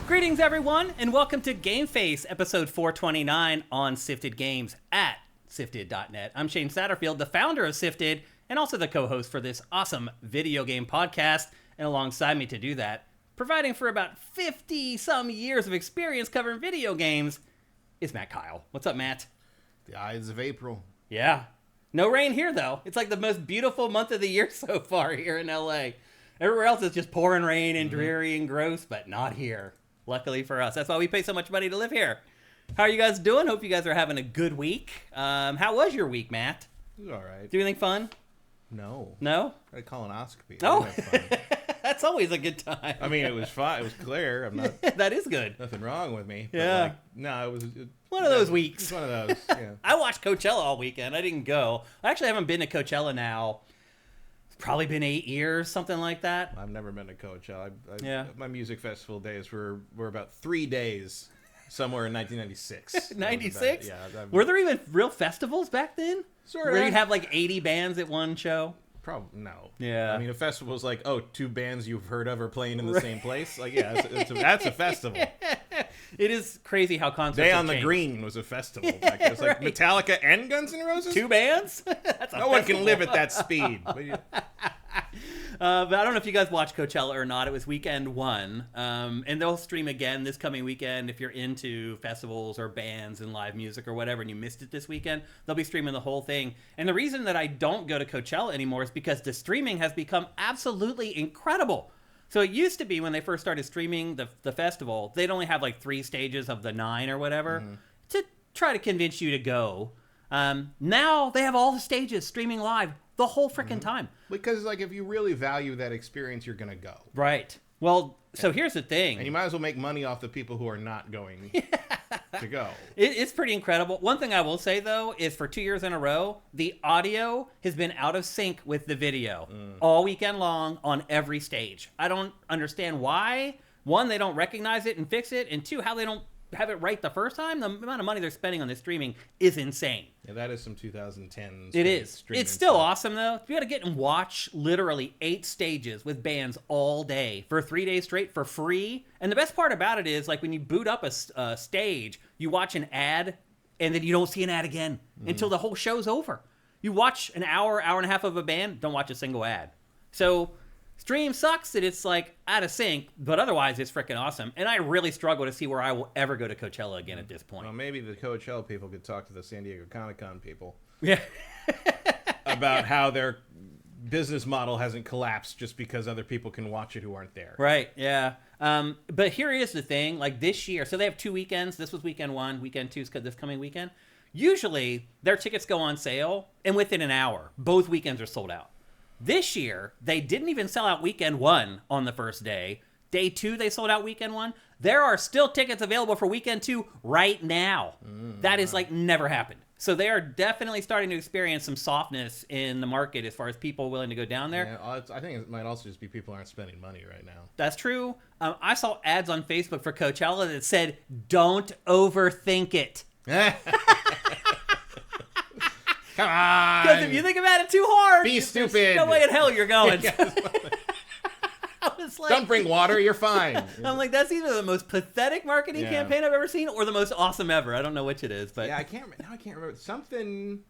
Greetings, everyone, and welcome to GameFace, episode 429 on Sifted Games at sifted.net. I'm Shane Satterfield, the founder of Sifted, and also the co-host for this awesome video game podcast. And alongside me to do that, providing for about 50-some years of experience covering video games, is Matt Keil. What's up, Matt? The Ides of April. Yeah. No rain here, though. It's like the most beautiful month of the year so far here in LA. Everywhere else is just pouring rain and dreary and gross, but not here. Luckily for us. That's why we pay so much money to live here. How are you guys doing? Hope you guys are having a good week. How was your week, Matt? It was all right. Do anything fun? No. No? I had a colonoscopy. Oh, that's always a good time. I mean, it was fine. It was clear. I'm not. That is good. Nothing wrong with me. Yeah. Like, no, it was one of those weeks. It's one of those. Yeah. I watched Coachella all weekend. I didn't go. I actually haven't been to Coachella now. It's probably been 8 years, something like that. I've never been to Coachella. Yeah. My music festival days were about 3 days, somewhere in 1996. 96? Yeah. Were there even real festivals back then? Sort of. Where you'd have like 80 bands at one show? Probably no. Yeah. I mean, a festival is like, oh, 2 bands you've heard of are playing in the same place. Like, yeah, that's a festival. It is crazy how concerts Day have on the changed. Green was a festival. Like, it was like Right. Metallica and Guns N' Roses. 2 bands? That's a No one can festival. live at that speed. But But I don't know if you guys watched Coachella or not. It was weekend 1. And they'll stream again this coming weekend. If you're into festivals or bands and live music or whatever and you missed it this weekend, they'll be streaming the whole thing. And the reason that I don't go to Coachella anymore is because the streaming has become absolutely incredible. So it used to be when they first started streaming the festival, they'd only have like 3 stages of the 9 or whatever to try to convince you to go. Now they have all the stages streaming live the whole freaking time. because, like, if you really value that experience, you're going to go. Right. Well, so here's the thing. And you might as well make money off the people who are not going to go. It's pretty incredible. One thing I will say, though, is for 2 years in a row, the audio has been out of sync with the video all weekend long on every stage. I don't understand why. 1, they don't recognize it and fix it. And 2, how they don't have it right the first time. The amount of money they're spending on this streaming is insane. Yeah, that is some 2010s. It is. streaming It's still stuff. awesome, though. You got to get and watch literally 8 stages with bands all day for 3 days straight for free. And the best part about it is, like, when you boot up a stage, you watch an ad, and then you don't see an ad again until the whole show's over. You watch an hour and a half of a band, don't watch a single ad. So stream sucks that it's like out of sync, but otherwise it's freaking awesome. And I really struggle to see where I will ever go to Coachella again at this point. Well, maybe the Coachella people could talk to the San Diego Comic-Con people Yeah. about how their business model hasn't collapsed just because other people can watch it who aren't there. Right, yeah. But here is the thing, like this year, so they have 2 weekends. This was weekend 1, weekend 2 is this coming weekend. Usually, their tickets go on sale, and within an hour, both weekends are sold out. This year, they didn't even sell out weekend 1 on the first day. Day 2, they sold out weekend 1. There are still tickets available for weekend 2 right now. That is like never happened. So they are definitely starting to experience some softness in the market as far as people willing to go down there. Yeah, I think it might also just be people aren't spending money right now. That's true. I saw ads on Facebook for Coachella that said, "Don't overthink it." Come on! Because if you think about it too hard, Be there's stupid. no way in hell you're going. I was like, Don't bring water, you're fine. I'm like, that's either the most pathetic marketing Yeah. campaign I've ever seen or the most awesome ever. I don't know which it is, but Yeah, I can't remember. Something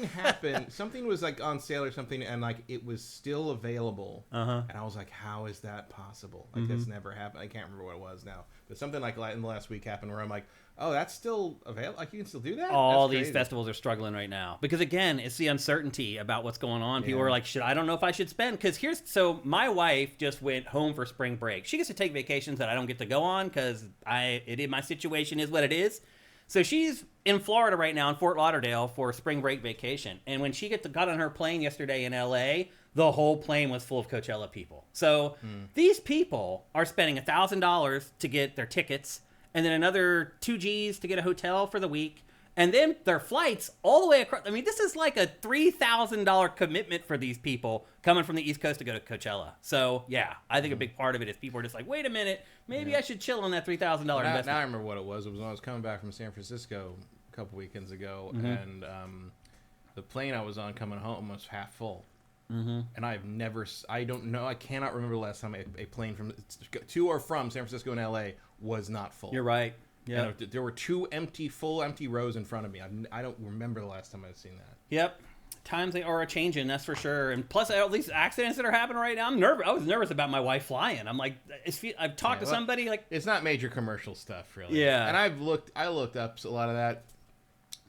happened. Something was like on sale or something, and like it was still available. And I was like, how is that possible? Like that's never happened. I can't remember what it was now. But something like in the last week happened where I'm like, oh, that's still available. Like you can still do that. all That's these crazy. festivals are struggling right now because again, it's the uncertainty about what's going on. People are like, I don't know if I should spend because so my wife just went home for spring break. She gets to take vacations that I don't get to go on because my situation is what it is. So she's in Florida right now in Fort Lauderdale for spring break vacation. And when she got on her plane yesterday in LA, the whole plane was full of Coachella people. So these people are spending $1,000 to get their tickets and then another $2,000 to get a hotel for the week. And then their flights all the way across. I mean, this is like a $3,000 commitment for these people coming from the East Coast to go to Coachella. So, yeah, I think a big part of it is people are just like, wait a minute, maybe I should chill on that $3,000 investment. Now I remember what it was. It was when I was coming back from San Francisco couple weekends ago, and the plane I was on coming home was half full. and I don't know, I cannot remember the last time a plane from to or from San Francisco and LA was not full. You're right. Yeah, there were two full empty rows in front of me. I don't remember the last time I've seen that. Yep. Times they are a-changing, that's for sure. And plus, at least accidents that are happening right now, I'm nervous. I was nervous about my wife flying. I'm like, I've talked to somebody like... It's not major commercial stuff, really. Yeah. And I looked up a lot of that.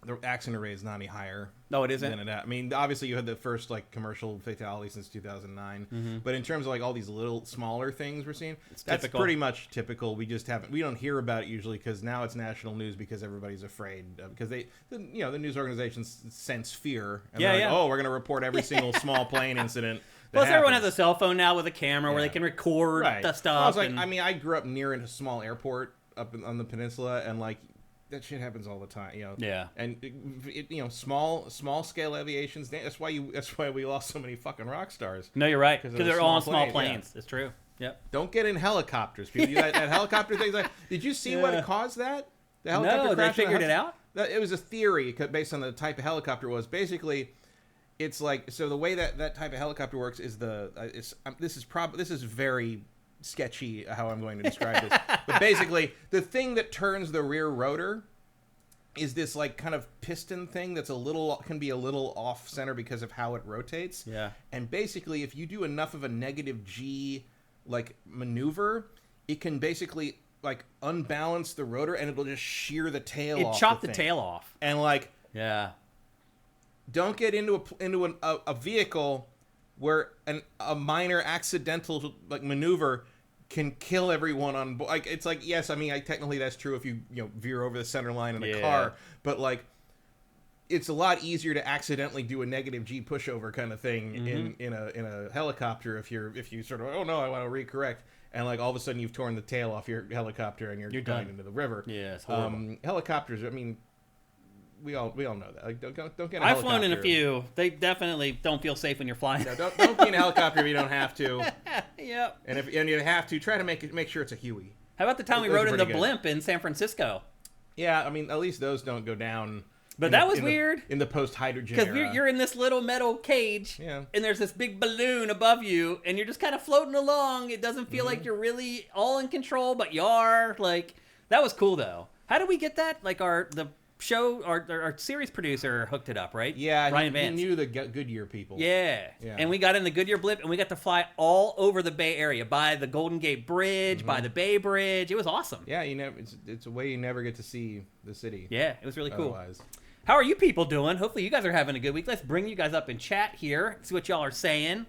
The accident rate is not any higher. No, it isn't. Than it, I mean, obviously you had the first like commercial fatality since 2009, but in terms of like all these little smaller things we're seeing, that's typical. Pretty much typical. We don't hear about it usually because now it's national news because everybody's afraid because the news organizations sense fear and they're like, oh, we're going to report every single small plane incident. Plus, everyone has a cell phone now with a camera where they can record the stuff. Well, I was like, I grew up near a small airport up on the peninsula, and like. That shit happens all the time, Yeah. And small scale aviations. That's why we lost so many fucking rock stars. No, you're right. Because they're all on small planes. Yeah. It's true. Yep. Don't get in helicopters. People, that helicopter thing. Did you see what caused that? The helicopter crash. They figured it out. It was a theory based on the type of helicopter it was. Basically, it's like the way that type of helicopter works is this is very sketchy how I'm going to describe this, but basically the thing that turns the rear rotor is this like kind of piston thing that's can be a little off center because of how it rotates. Yeah. And basically if you do enough of a negative G like maneuver, it can basically like unbalance the rotor and it'll just shear the tail off. It chopped the tail off. And like, yeah. Don't get into a vehicle where a minor accidental like maneuver can kill everyone on board. Like it's like, yes, I mean, technically that's true if you veer over the center line in a car, but like it's a lot easier to accidentally do a negative G pushover kind of thing in a helicopter if you sort of, oh no, I want to recorrect, and like all of a sudden you've torn the tail off your helicopter and you're going done into the river. Yeah, it's horrible. Helicopters, I mean, we all know that. Like, don't get in a helicopter. I've flown in a few. They definitely don't feel safe when you're flying. No, don't be in a helicopter if you don't have to. Yep. And if you have to, try to make sure it's a Huey. How about the time we rode in the blimp in San Francisco? Yeah, I mean, at least those don't go down. But that was weird. In the post-hydrogen era. Because you're in this little metal cage, and there's this big balloon above you, and you're just kind of floating along. It doesn't feel like you're really all in control, but you are. Like, that was cool, though. How did we get that? Like, the show, our series producer hooked it up, right? Yeah, Ryan he Vance. knew the Goodyear people. Yeah, and we got in the Goodyear blimp, and we got to fly all over the Bay Area, by the Golden Gate Bridge, by the Bay Bridge. It was awesome. Yeah, it's a way you never get to see the city. Yeah, it was really cool. Otherwise. How are you people doing? Hopefully you guys are having a good week. Let's bring you guys up in chat here, see what y'all are saying.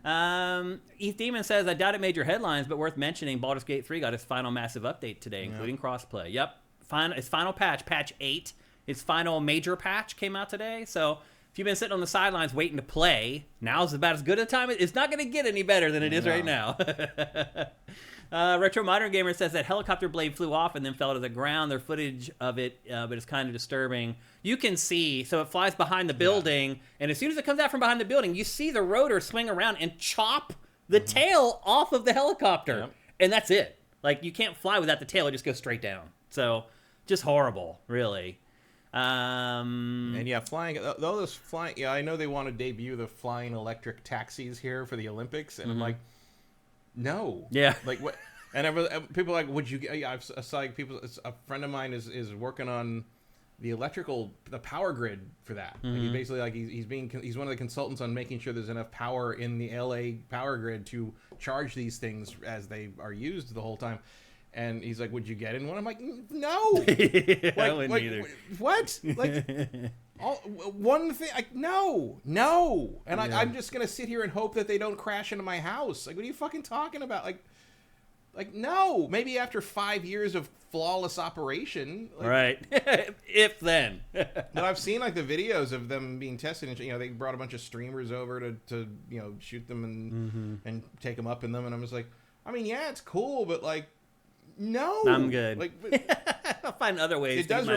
Eth Demon says, I doubt it made your headlines, but worth mentioning, Baldur's Gate 3 got its final massive update today, including crossplay. Yep, its final patch 8. Its final major patch came out today, so if you've been sitting on the sidelines waiting to play, now's about as good a time. It's not going to get any better than it is right now. Retro Modern Gamer says that helicopter blade flew off and then fell to the ground. There's footage of it, but it's kind of disturbing. You can see, so it flies behind the building, and as soon as it comes out from behind the building, you see the rotor swing around and chop the tail off of the helicopter, and that's it. Like, you can't fly without the tail. It just goes straight down. So, just horrible, really. And flying. Those flying. Yeah, I know they want to debut the flying electric taxis here for the Olympics, and I'm like, no. Yeah. Like what? And people are like, would you? I saw like people. A friend of mine is working on the power grid for that. Like he basically like he's one of the consultants on making sure there's enough power in the LA power grid to charge these things as they are used the whole time. And he's like, would you get in one? I'm like, no. I wouldn't either. What? Like, one thing, like, no. And I'm just going to sit here and hope that they don't crash into my house. Like, what are you fucking talking about? Like no. Maybe after 5 years of flawless operation. Like, right. If then. But I've seen, like, the videos of them being tested. And, they brought a bunch of streamers over to shoot them and take them up in them. And I'm just like, I mean, yeah, it's cool, but, like, no, I'm good. Like, I'll find other ways. It does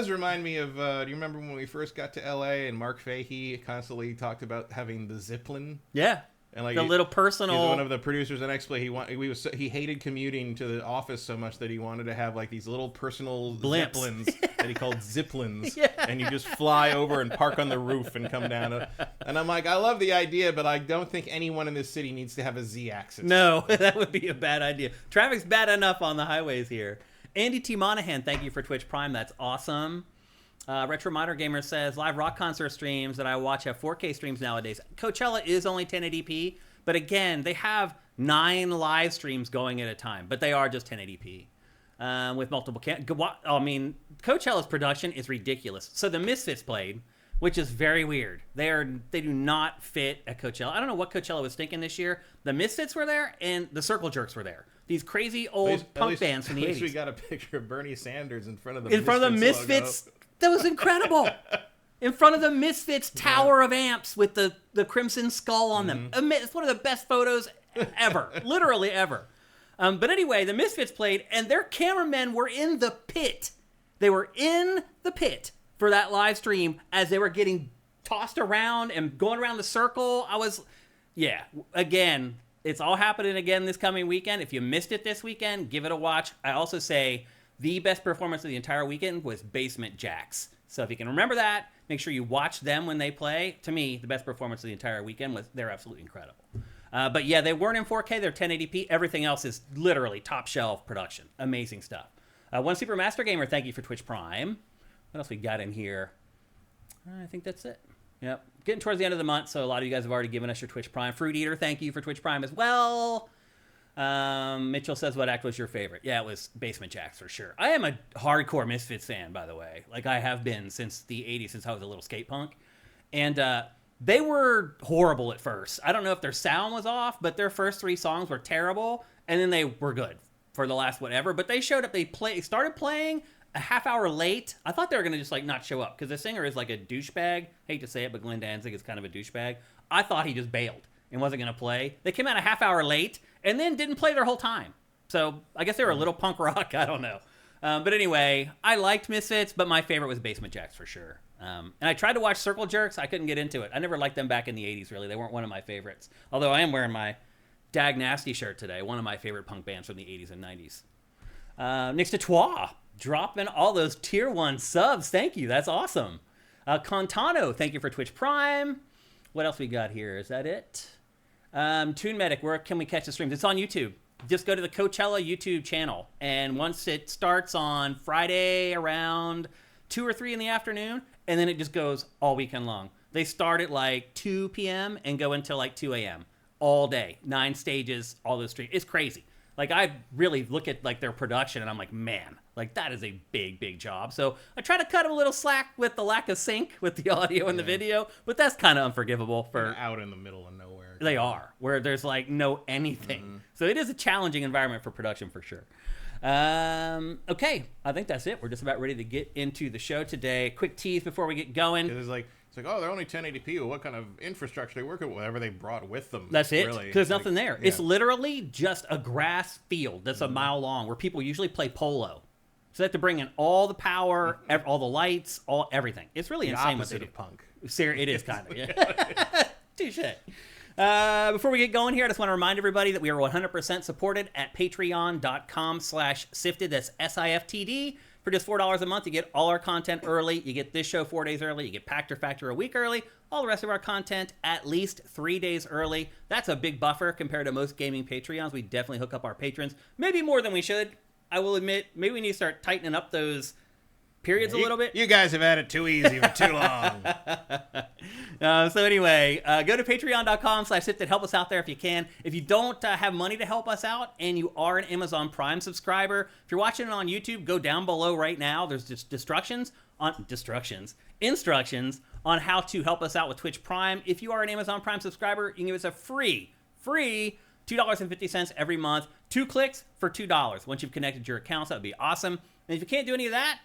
remind me of. Do you remember when we first got to LA and Mark Fahey constantly talked about having the Zeppelin? Yeah. And like the little personal. He's one of the producers on X-Play. He hated commuting to the office so much that he wanted to have like these little personal zeppelins that he called ziplins, and you just fly over and park on the roof and come down. And I'm like, I love the idea, but I don't think anyone in this city needs to have a Z-axis. No, that would be a bad idea. Traffic's bad enough on the highways here. Andy T. Monahan, thank you for Twitch Prime. That's awesome. Retro Modern Gamer says, live rock concert streams that I watch have 4K streams nowadays. Coachella is only 1080p, but again, they have 9 live streams going at a time, but they are just 1080p with multiple Coachella's production is ridiculous. So the Misfits played, which is very weird. They do not fit at Coachella. I don't know what Coachella was thinking this year. The Misfits were there, and the Circle Jerks were there. These crazy old punk bands from the 80s. At least we got a picture of Bernie Sanders in front of the Misfits logo. That was incredible. In front of the Misfits tower of amps with the crimson skull on them. It's one of the best photos ever. Literally ever. But anyway, the Misfits played, and their cameramen were in the pit. They were in the pit for that live stream as they were getting tossed around and going around the circle. Again, it's all happening again this coming weekend. If you missed it this weekend, give it a watch. I also say the best performance of the entire weekend was Basement Jaxx. So if you can remember that, make sure you watch them when they play. To me, the best performance of the entire weekend they're absolutely incredible. But yeah, they weren't in 4K. They're 1080p. Everything else is literally top shelf production. Amazing stuff. One Super Master Gamer, thank you for Twitch Prime. What else we got in here? I think that's it. Yep. Getting towards the end of the month, so a lot of you guys have already given us your Twitch Prime. Fruit Eater, thank you for Twitch Prime as well. Mitchell says, what act was your favorite? Yeah, it was Basement Jaxx for sure. I am a hardcore Misfits fan, by the way. Like I have been since the 80s, since I was a little skate punk. And they were horrible at first. I don't know if their sound was off, but their first 3 songs were terrible. And then they were good for the last whatever. But they showed up, started playing a half hour late. I thought they were going to just like not show up because the singer is like a douchebag. Hate to say it, but Glenn Danzig is kind of a douchebag. I thought he just bailed and wasn't going to play. They came out a half hour late and then didn't play their whole time. So I guess they were a little punk rock. I don't know. But anyway, I liked Misfits, but my favorite was Basement Jaxx for sure. And I tried to watch Circle Jerks. I couldn't get into it. I never liked them back in the 80s, really. They weren't one of my favorites. Although I am wearing my Dag Nasty shirt today, one of my favorite punk bands from the 80s and 90s. Next to Trois, dropping all those tier 1 subs. Thank you. That's awesome. Contano, thank you for Twitch Prime. What else we got here? Is that it? Toon Medic, where can we catch the streams? It's on YouTube. Just go to the Coachella YouTube channel. And once it starts on Friday around 2 or 3 in the afternoon, and then it just goes all weekend long. They start at like 2 p.m. and go until like 2 a.m. all day. 9 stages, all those streams. It's crazy. Like I really look at like their production and I'm like, man, like that is a big, big job. So I try to cut them a little slack with the lack of sync with the audio and the video, but that's kind of unforgivable for out in the middle of nowhere. They are, where there's like no anything. So it is a challenging environment for production for sure. Okay, I think that's it. We're just about ready to get into the show today. Quick tease before we get going. It's like, oh, they're only 1080p. Well, what kind of infrastructure they work with? Whatever they brought with them. That's it. Really. There's nothing there. Yeah. It's literally just a grass field that's a mile long where people usually play polo. So they have to bring in all the power, all the lights, everything. It's really insane what they do. Of punk. It is kind of. Yeah. Touche. Before we get going here, I just want to remind everybody that we are 100% supported at patreon.com/SIFTD. That's SIFTD. For just $4 a month, you get all our content early. You get this show 4 days early. You get Packed or Factor a week early. All the rest of our content at least 3 days early. That's a big buffer compared to most gaming Patreons. We definitely hook up our patrons. Maybe more than we should. I will admit, maybe we need to start tightening up those periods a little bit. You guys have had it too easy for too long. So anyway, go to patreon.com/SIFTD. Help us out there if you can. If you don't have money to help us out and you are an Amazon Prime subscriber, if you're watching it on YouTube, go down below right now. There's just instructions on how to help us out with Twitch Prime. If you are an Amazon Prime subscriber, you can give us a free $2.50 every month. 2 clicks for $2. Once you've connected your accounts, that would be awesome. And if you can't do any of that,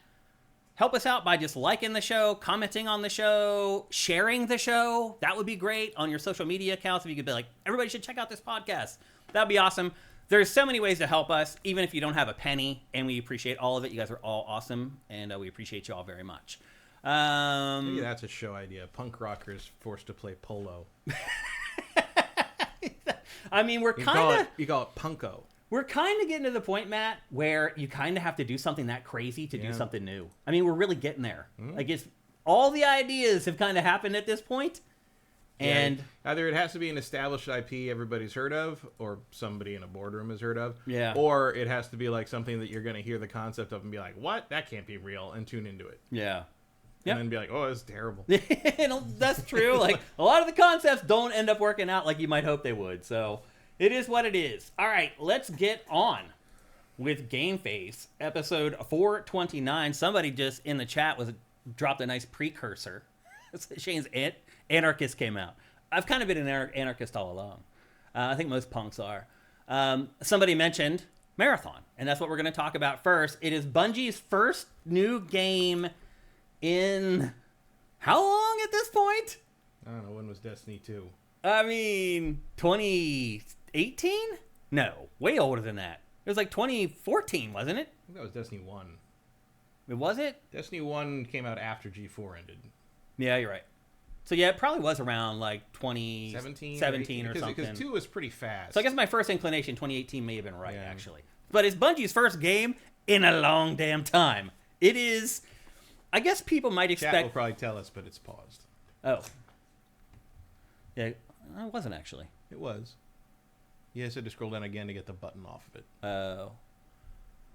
help us out by just liking the show, commenting on the show, sharing the show. That would be great on your social media accounts. If you could be like, everybody should check out this podcast. That would be awesome. There's so many ways to help us, even if you don't have a penny, and we appreciate all of it. You guys are all awesome, and we appreciate you all very much. Maybe that's a show idea. Punk rockers forced to play polo. I mean, You call it punko. We're kind of getting to the point, Matt, where you kind of have to do something that crazy to do something new. I mean, we're really getting there. Like, it's all the ideas have kind of happened at this point. And either it has to be an established IP everybody's heard of, or somebody in a boardroom has heard of. Yeah. Or it has to be like something that you're going to hear the concept of and be like, what? That can't be real, and tune into it. Yeah. And then be like, oh, it's terrible. That's true. Like, a lot of the concepts don't end up working out like you might hope they would. So, it is what it is. All right, let's get on with GameFace, episode 429. Somebody just in the chat dropped a nice precursor. Shane's Anarchist came out. I've kind of been an anarchist all along. I think most punks are. Somebody mentioned Marathon, and that's what we're going to talk about first. It is Bungie's first new game in how long at this point? I don't know. When was Destiny 2? I mean, 2018? No, way older than that. It was like 2014, wasn't it? I think that was Destiny 1. Was it? Destiny 1 came out after G4 ended. Yeah, you're right. So yeah, it probably was around like 2017 or something. Because 2 was pretty fast. So I guess my first inclination, 2018, may have been right, actually. But it's Bungie's first game in a long damn time. It is... I guess people might expect... Chat will probably tell us, but it's paused. Oh. Yeah, it wasn't actually. It was. You just had to scroll down again to get the button off of it. Oh.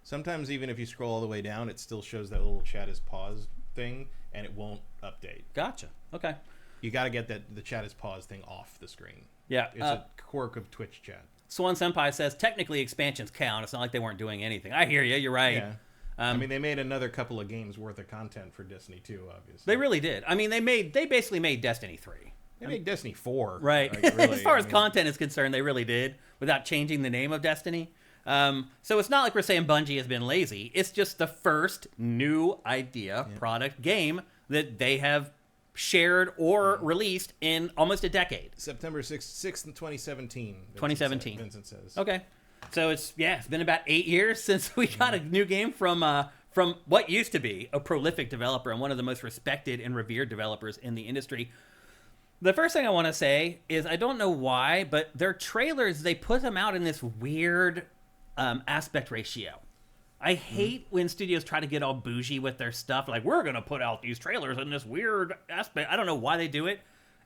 Sometimes even if you scroll all the way down, it still shows that little chat is paused thing, and it won't update. Gotcha. Okay. You got to get the chat is paused thing off the screen. Yeah. It's a quirk of Twitch chat. Swan Senpai says, technically expansions count. It's not like they weren't doing anything. I hear you. You're right. Yeah. I mean, they made another couple of games worth of content for Destiny 2, obviously. They really did. I mean, they basically made Destiny 3. They made Destiny 4. Right. Like, really, as far as content is concerned, they really did, without changing the name of Destiny. So it's not like we're saying Bungie has been lazy. It's just the first new idea, product, game that they have shared or released in almost a decade. September 6th, 2017. 2017. Vincent says. Okay. So it's been about 8 years since we got a new game from what used to be a prolific developer and one of the most respected and revered developers in the industry. The first thing I want to say is I don't know why, but their trailers, they put them out in this weird aspect ratio. I hate when studios try to get all bougie with their stuff. Like, we're going to put out these trailers in this weird aspect. I don't know why they do it.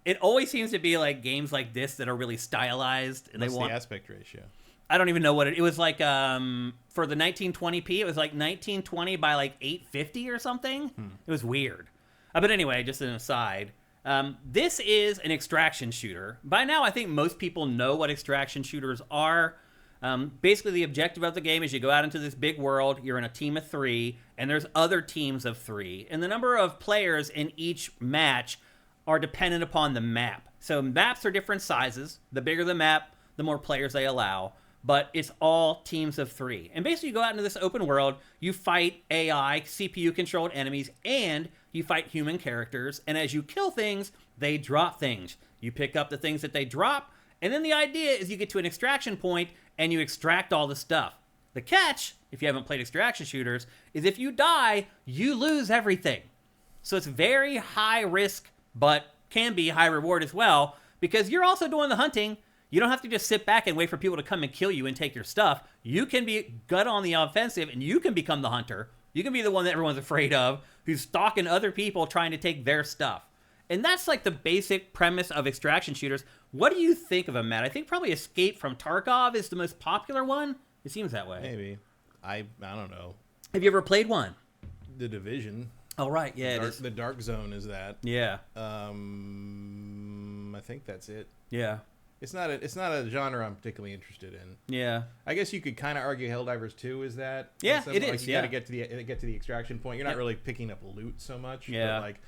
It always seems to be like games like this that are really stylized. And What's the aspect ratio? I don't even know what it was like. For the 1920p, it was like 1920 by like 850 or something. It was weird. But anyway, just an aside. This is an extraction shooter. By now, I think most people know what extraction shooters are. Basically, the objective of the game is you go out into this big world, you're in a team of 3, and there's other teams of 3. And the number of players in each match are dependent upon the map. So maps are different sizes. The bigger the map, the more players they allow. But it's all teams of 3. And basically, you go out into this open world, you fight AI, CPU-controlled enemies, and you fight human characters. And as you kill things, they drop things. You pick up the things that they drop, and then the idea is you get to an extraction point, and you extract all the stuff. The catch, if you haven't played extraction shooters, is if you die, you lose everything. So it's very high risk, but can be high reward as well, because you're also doing the hunting. You don't have to just sit back and wait for people to come and kill you and take your stuff. You can be gut on the offensive, and you can become the hunter. You can be the one that everyone's afraid of, who's stalking other people trying to take their stuff. And that's like the basic premise of extraction shooters. What do you think of them, Matt? I think probably Escape from Tarkov is the most popular one. It seems that way. Maybe. I don't know. Have you ever played one? The Division. Oh, right. Yeah, it is. The Dark Zone is that. Yeah. I think that's it. Yeah. It's not a genre I'm particularly interested in. Yeah. I guess you could kind of argue Helldivers 2 is that. Yeah, it is. Like you got to get to the extraction point. You're not really picking up loot so much. Yeah. But like,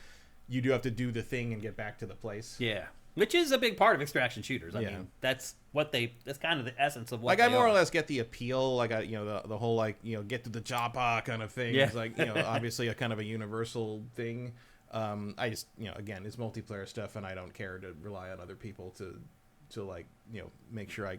you do have to do the thing and get back to the place. Yeah. Which is a big part of extraction shooters. I mean, that's kind of the essence of what. Like, I more or less get the appeal. Like, the whole get to the choppa kind of thing. Yeah. It's like obviously a kind of a universal thing. I just again, it's multiplayer stuff, and I don't care to rely on other people to make sure I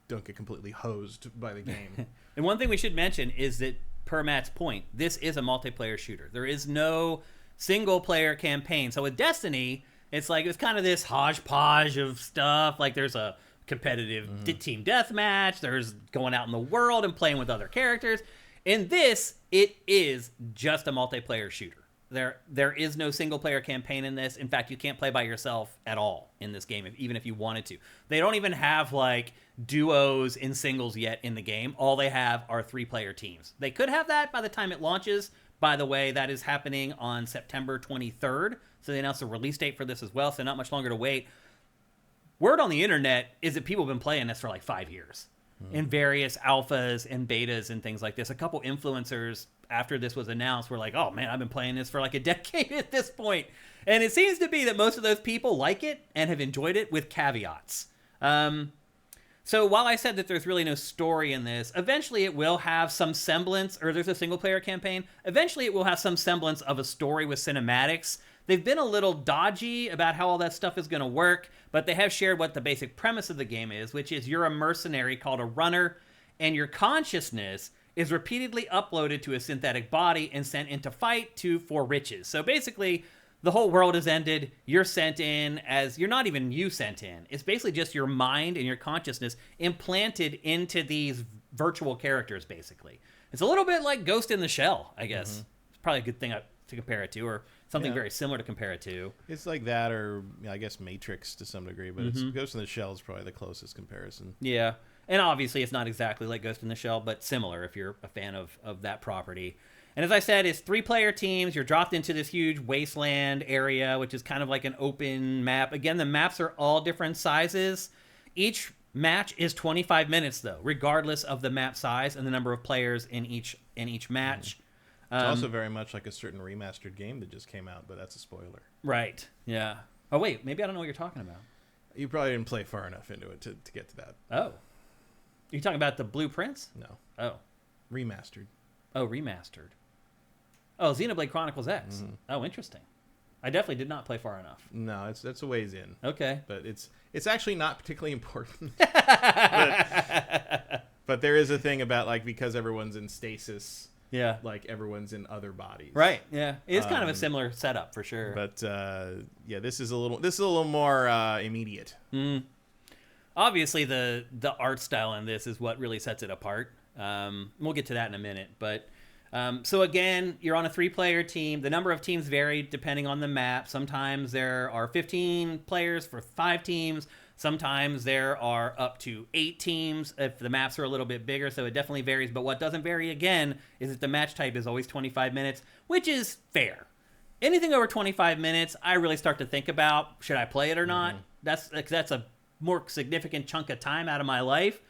don't get completely hosed by the game. And one thing we should mention is that, per Matt's point, this is a multiplayer shooter. There is no single player campaign. So with Destiny, it's like it's kind of this hodgepodge of stuff. Like there's a competitive team deathmatch. There's going out in the world and playing with other characters. In this, it is just a multiplayer shooter. There is no single-player campaign in this. In fact, you can't play by yourself at all in this game, even if you wanted to. They don't even have, like, duos and singles yet in the game. All they have are 3-player teams. They could have that by the time it launches. By the way, that is happening on September 23rd. So they announced a release date for this as well, so not much longer to wait. Word on the internet is that people have been playing this for, like, 5 years. In various alphas and betas and things like this. A couple influencers, after this was announced, were like, oh man, I've been playing this for like a decade at this point. And it seems to be that most of those people like it and have enjoyed it with caveats. So while I said that there's really no story in this, eventually it will have some semblance, or there's a single-player campaign, eventually it will have some semblance of a story with cinematics. They've been a little dodgy about how all that stuff is going to work, but they have shared what the basic premise of the game is, which is you're a mercenary called a runner, and your consciousness is repeatedly uploaded to a synthetic body and sent into fight for riches. So basically, the whole world has ended. You're sent in as... You're not even you sent in. It's basically just your mind and your consciousness implanted into these virtual characters, basically. It's a little bit like Ghost in the Shell, I guess. It's probably a good thing to compare it to, or something very similar to compare it to. It's like that, or I guess Matrix to some degree, but it's Ghost in the Shell is probably the closest comparison. Yeah, and obviously it's not exactly like Ghost in the Shell, but similar if you're a fan of that property. And as I said, it's 3-player teams. You're dropped into this huge wasteland area, which is kind of like an open map. Again, the maps are all different sizes. Each match is 25 minutes, though, regardless of the map size and the number of players in each match. It's also very much like a certain remastered game that just came out, but that's a spoiler. Right, yeah. Oh, wait, maybe I don't know what you're talking about. You probably didn't play far enough into it to get to that. Oh. You're talking about the blueprints? No. Oh. Remastered. Oh, remastered. Oh, Xenoblade Chronicles X. Oh, interesting. I definitely did not play far enough. No, that's a ways in. Okay. But it's actually not particularly important. but there is a thing about, like, because everyone's in stasis... Yeah, like everyone's in other bodies. Right. Yeah, it's kind of a similar setup for sure. But yeah, this is a little more immediate. Obviously, the art style in this is what really sets it apart. We'll get to that in a minute. But so again, you're on a 3-player team. The number of teams vary depending on the map. Sometimes there are 15 players for 5 teams. Sometimes there are up to 8 teams if the maps are a little bit bigger, so it definitely varies. But what doesn't vary, again, is that the match type is always 25 minutes, which is fair. Anything over 25 minutes, I really start to think about, should I play it or not? That's a more significant chunk of time out of my life.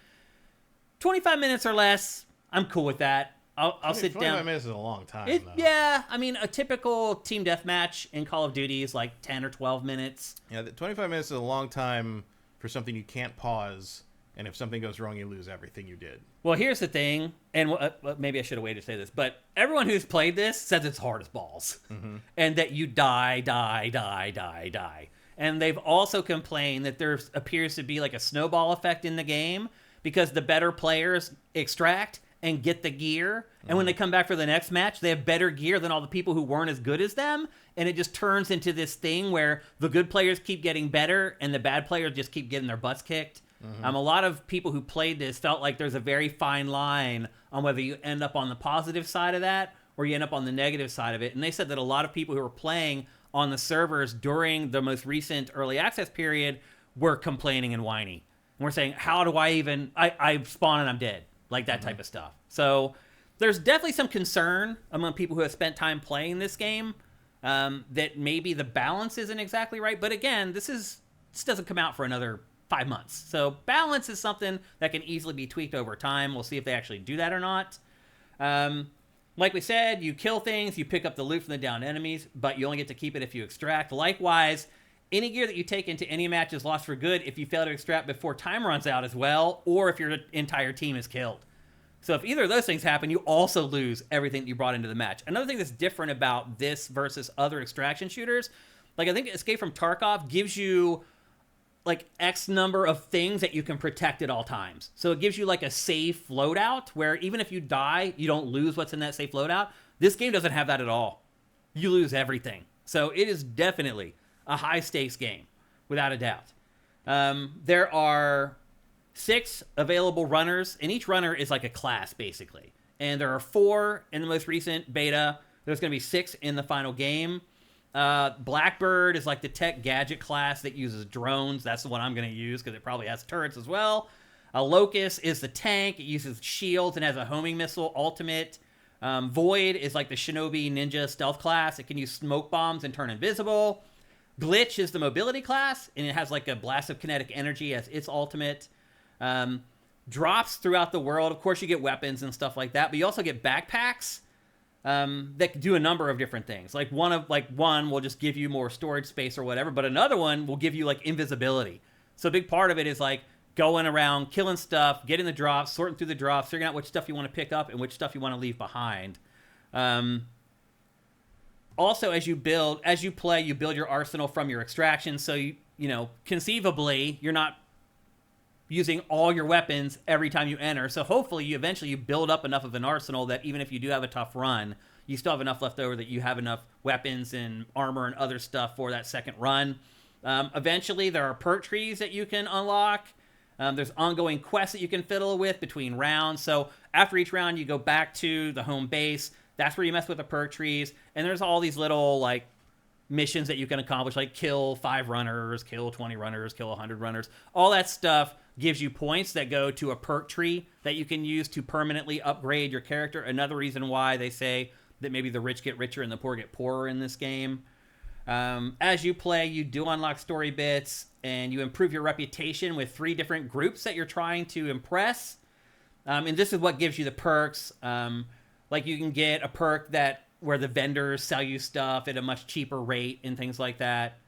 25 minutes or less, I'm cool with that. I'll sit down. 25 minutes is a long time, though. Yeah, I mean, a typical team deathmatch in Call of Duty is like 10 or 12 minutes. Yeah, 25 minutes is a long time for something you can't pause, and if something goes wrong, you lose everything you did. Well, here's the thing, and maybe I should have waited to say this, but everyone who's played this says it's hard as balls, and that you die. And they've also complained that there appears to be like a snowball effect in the game, because the better players extract and get the gear, and when they come back for the next match, they have better gear than all the people who weren't as good as them, and it just turns into this thing where the good players keep getting better, and the bad players just keep getting their butts kicked. A lot of people who played this felt like there's a very fine line on whether you end up on the positive side of that, or you end up on the negative side of it, and they said that a lot of people who were playing on the servers during the most recent early access period were complaining and whining. And we're saying, how do I even... I spawn and I'm dead. Like that type of stuff. So there's definitely some concern among people who have spent time playing this game that maybe the balance isn't exactly right. But again, this doesn't come out for another 5 months. So balance is something that can easily be tweaked over time. We'll see if they actually do that or not. Like we said, you kill things, you pick up the loot from the downed enemies, but you only get to keep it if you extract. Likewise, any gear that you take into any match is lost for good if you fail to extract before time runs out as well, or if your entire team is killed. So if either of those things happen, you also lose everything that you brought into the match. Another thing that's different about this versus other extraction shooters, like I think Escape from Tarkov gives you like X number of things that you can protect at all times. So it gives you like a safe loadout where even if you die, you don't lose what's in that safe loadout. This game doesn't have that at all. You lose everything. So it is definitely a high-stakes game, without a doubt. There are 6 available runners, and each runner is like a class, basically. And there are 4 in the most recent beta. There's going to be 6 in the final game. Blackbird is like the tech gadget class that uses drones. That's the one I'm going to use because it probably has turrets as well. Locust is the tank. It uses shields and has a homing missile ultimate. Void is like the shinobi ninja stealth class. It can use smoke bombs and turn invisible. Glitch is the mobility class, and it has like a blast of kinetic energy as its ultimate. Drops throughout the world. Of course, you get weapons and stuff like that, but you also get backpacks that do a number of different things. Like one will just give you more storage space or whatever, but another one will give you like invisibility. So a big part of it is like going around, killing stuff, getting the drops, sorting through the drops, figuring out which stuff you want to pick up and which stuff you want to leave behind. Also, as you play, you build your arsenal from your extraction. So you know, conceivably, you're not using all your weapons every time you enter. So hopefully you eventually build up enough of an arsenal that even if you do have a tough run, you still have enough left over that you have enough weapons and armor and other stuff for that second run. Eventually, there are perk trees that you can unlock. There's ongoing quests that you can fiddle with between rounds. So after each round, you go back to the home base. That's where you mess with the perk trees. And there's all these little, like, missions that you can accomplish, like kill 5 runners, kill 20 runners, kill 100 runners. All that stuff gives you points that go to a perk tree that you can use to permanently upgrade your character. Another reason why they say that maybe the rich get richer and the poor get poorer in this game. As you play, you do unlock story bits, and you improve your reputation with 3 different groups that you're trying to impress. And this is what gives you the perks. Like you can get a perk where the vendors sell you stuff at a much cheaper rate and things like that.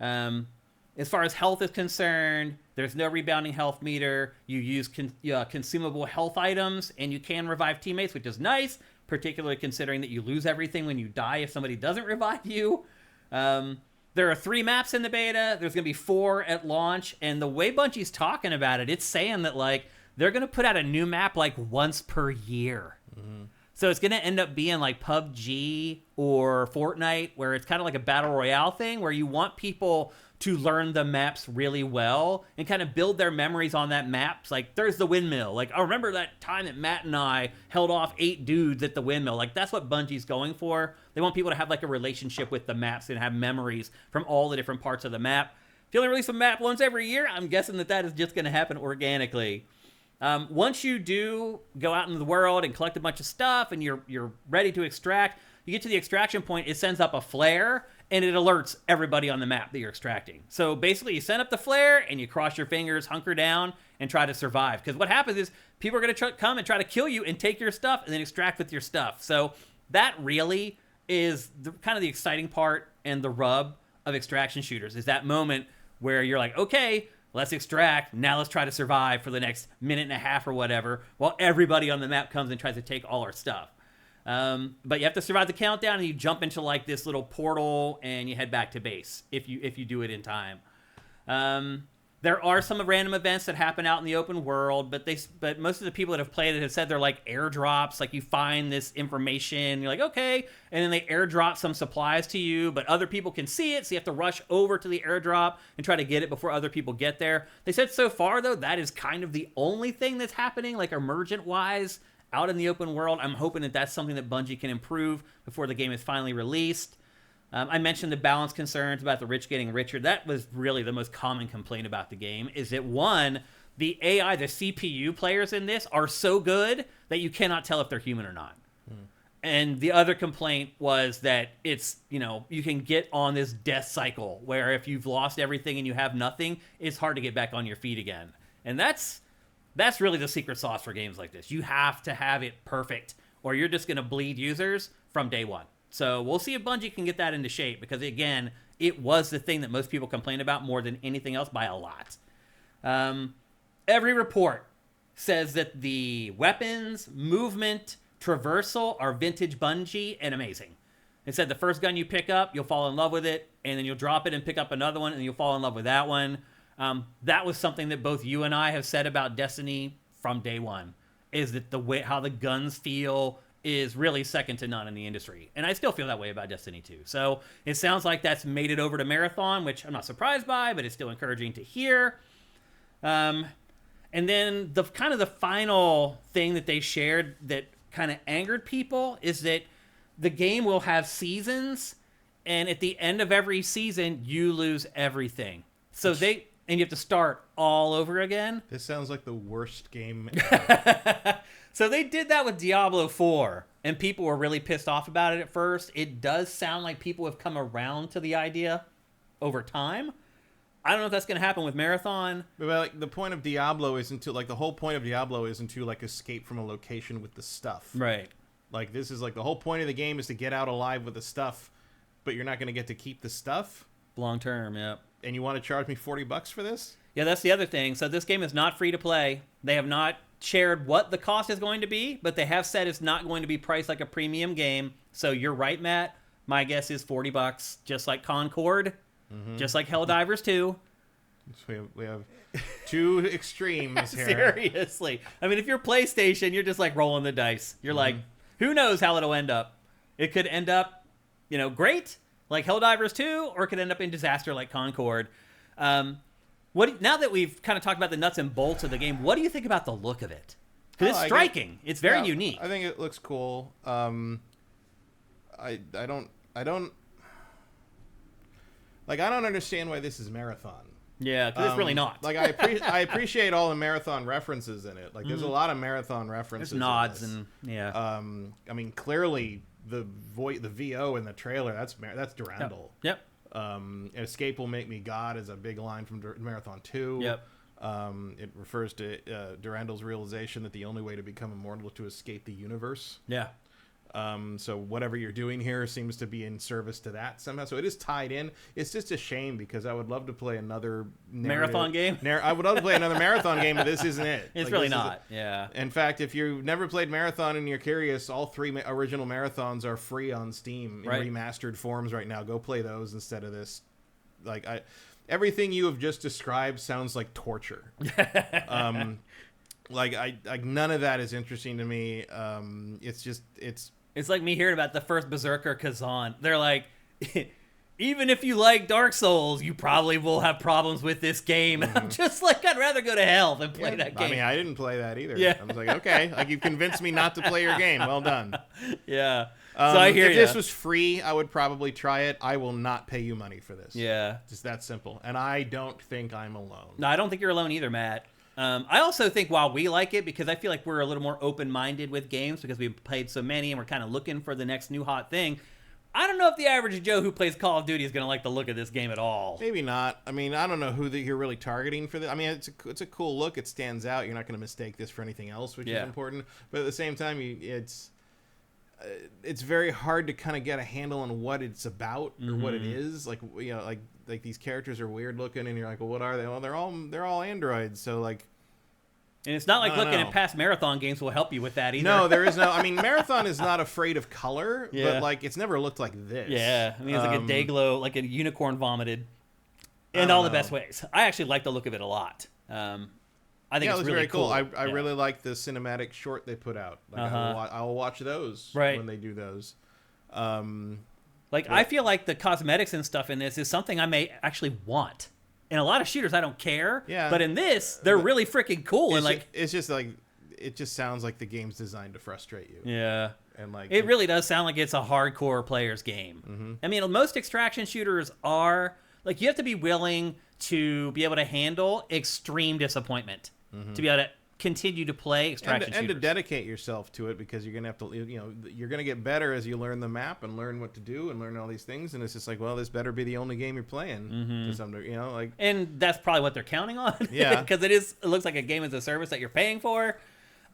As far as health is concerned, there's no rebounding health meter. You use consumable health items, and you can revive teammates, which is nice, particularly considering that you lose everything when you die if somebody doesn't revive you. There are 3 maps in the beta. There's going to be 4 at launch, and the way Bungie's talking about it, it's saying that like they're going to put out a new map like once per year. Mm-hmm. So it's going to end up being like PUBG or Fortnite, where it's kind of like a battle royale thing where you want people to learn the maps really well and kind of build their memories on that map. Like, there's the windmill. Like, I remember that time that Matt and I held off 8 dudes at the windmill. Like, that's what Bungie's going for. They want people to have, like, a relationship with the maps and have memories from all the different parts of the map. If you only release a map once every year, I'm guessing that is just going to happen organically. Once you do go out into the world and collect a bunch of stuff and you're ready to extract, you get to the extraction point, it sends up a flare, and it alerts everybody on the map that you're extracting. So basically, you send up the flare, and you cross your fingers, hunker down, and try to survive. Because what happens is people are going to come and try to kill you and take your stuff and then extract with your stuff. So that really is kind of the exciting part and the rub of extraction shooters, is that moment where you're like, okay, let's extract, now let's try to survive for the next minute and a half or whatever, while everybody on the map comes and tries to take all our stuff. But you have to survive the countdown, and you jump into like this little portal, and you head back to base if you do it in time. There are some random events that happen out in the open world, but most of the people that have played it have said they're like airdrops. Like, you find this information, you're like, okay, and then they airdrop some supplies to you, but other people can see it, so you have to rush over to the airdrop and try to get it before other people get there. They said so far, though, that is kind of the only thing that's happening, like emergent-wise, out in the open world. I'm hoping that that's something that Bungie can improve before the game is finally released. I mentioned the balance concerns about the rich getting richer. That was really the most common complaint about the game, is that, one, the AI, the CPU players in this are so good that you cannot tell if they're human or not. And the other complaint was that it's, you can get on this death cycle where if you've lost everything and you have nothing, it's hard to get back on your feet again. And that's really the secret sauce for games like this. You have to have it perfect, or you're just going to bleed users from day one. So we'll see if Bungie can get that into shape, because, again, it was the thing that most people complained about more than anything else by a lot. Every report says that the weapons, movement, traversal are vintage Bungie and amazing. It said the first gun you pick up, you'll fall in love with it, and then you'll drop it and pick up another one, and you'll fall in love with that one. That was something that both you and I have said about Destiny from day one, is that the way how the guns feel is really second to none in the industry. And I still feel that way about Destiny 2. So it sounds like that's made it over to Marathon, which I'm not surprised by, but it's still encouraging to hear. And then the final thing that they shared that kind of angered people is that the game will have seasons, and at the end of every season, you lose everything. So and you have to start all over again. This sounds like the worst game ever. So they did that with Diablo 4, and people were really pissed off about it at first. It does sound like people have come around to the idea over time. I don't know if that's going to happen with Marathon. But like the point of Diablo isn't to like the whole point of Diablo isn't to like escape from a location with the stuff. Right. Like this is like the whole point of the game is to get out alive with the stuff, but you're not going to get to keep the stuff long term. Yep. And you want to charge me $40 for this? Yeah, that's the other thing. So this game is not free to play. They have not shared what the cost is going to be, but they have said it's not going to be priced like a premium game. So you're right, Matt. My guess is $40, just like Concord, just like Helldivers 2. So we have two extremes here. Seriously. I mean, if you're PlayStation, you're just like rolling the dice. You're like, who knows how it'll end up? It could end up, great, like Helldivers 2, or it could end up in disaster like Concord. Now that we've kind of talked about the nuts and bolts of the game, what do you think about the look of it? Because it's striking. It's very unique. I think it looks cool. I don't understand why this is Marathon. Yeah, because it's really not. Like I appreciate all the Marathon references in it. Like there's a lot of Marathon references. There's nods and I mean, clearly the VO in the trailer that's Durandal. Yep. Escape will make me God is a big line from Marathon 2. Yep. It refers to Durandal's realization that the only way to become immortal is to escape the universe. Yeah. So whatever you're doing here seems to be in service to that somehow. So it is tied in. It's just a shame because I would love to play another marathon game. I would love to play another marathon game, but this isn't it. It's really not. Yeah. In fact, if you've never played Marathon and you're curious, all 3 original Marathons are free on Steam in remastered forms right now. Go play those instead of this. Like everything you have just described sounds like torture. Like none of that is interesting to me. It's like me hearing about the first Berserker Kazan. They're like, even if you like Dark Souls, you probably will have problems with this game. And I'm just like, I'd rather go to hell than play that game. I mean, I didn't play that either. Yeah. I was like, okay, like you convinced me not to play your game. Well done. Yeah. So I hear if this was free, I would probably try it. I will not pay you money for this. Yeah. Just that simple. And I don't think I'm alone. No, I don't think you're alone either, Matt. I also think while we like it, because I feel like we're a little more open-minded with games because we've played so many and we're kind of looking for the next new hot thing, I don't know if the average Joe who plays Call of Duty is going to like the look of this game at all. Maybe not. I mean, I don't know who you're really targeting for this. I mean, it's a cool look. It stands out. You're not going to mistake this for anything else, which is important. But at the same time, it's very hard to kind of get a handle on what it's about or what it is. Like like these characters are weird looking, and you're like, well, what are they? Well, they're all androids. So like. And it's not like looking at past Marathon games will help you with that either. No, there is no. I mean, Marathon is not afraid of color, but like it's never looked like this. Yeah, I mean, it's like a day glow, like a unicorn vomited, in all the best ways. I actually like the look of it a lot. I think it's really very cool. I Yeah. really like the cinematic short they put out. Like I'll watch those when they do those. I feel like the cosmetics and stuff in this is something I may actually want. In a lot of shooters, I don't care. Yeah. But in this, they're really freaking cool. It's just like it just sounds like the game's designed to frustrate you. Yeah. And like it really does sound like it's a hardcore player's game. Mm-hmm. I mean, most extraction shooters are like you have to be willing to be able to handle extreme disappointment to be able to continue to play extraction and shooters. to dedicate yourself to it because you're gonna have to you're gonna get better as you learn the map and learn what to do and learn all these things, and it's just like, well, this better be the only game you're playing to some degree, and that's probably what they're counting on. Yeah. Because it looks like a game as a service that you're paying for.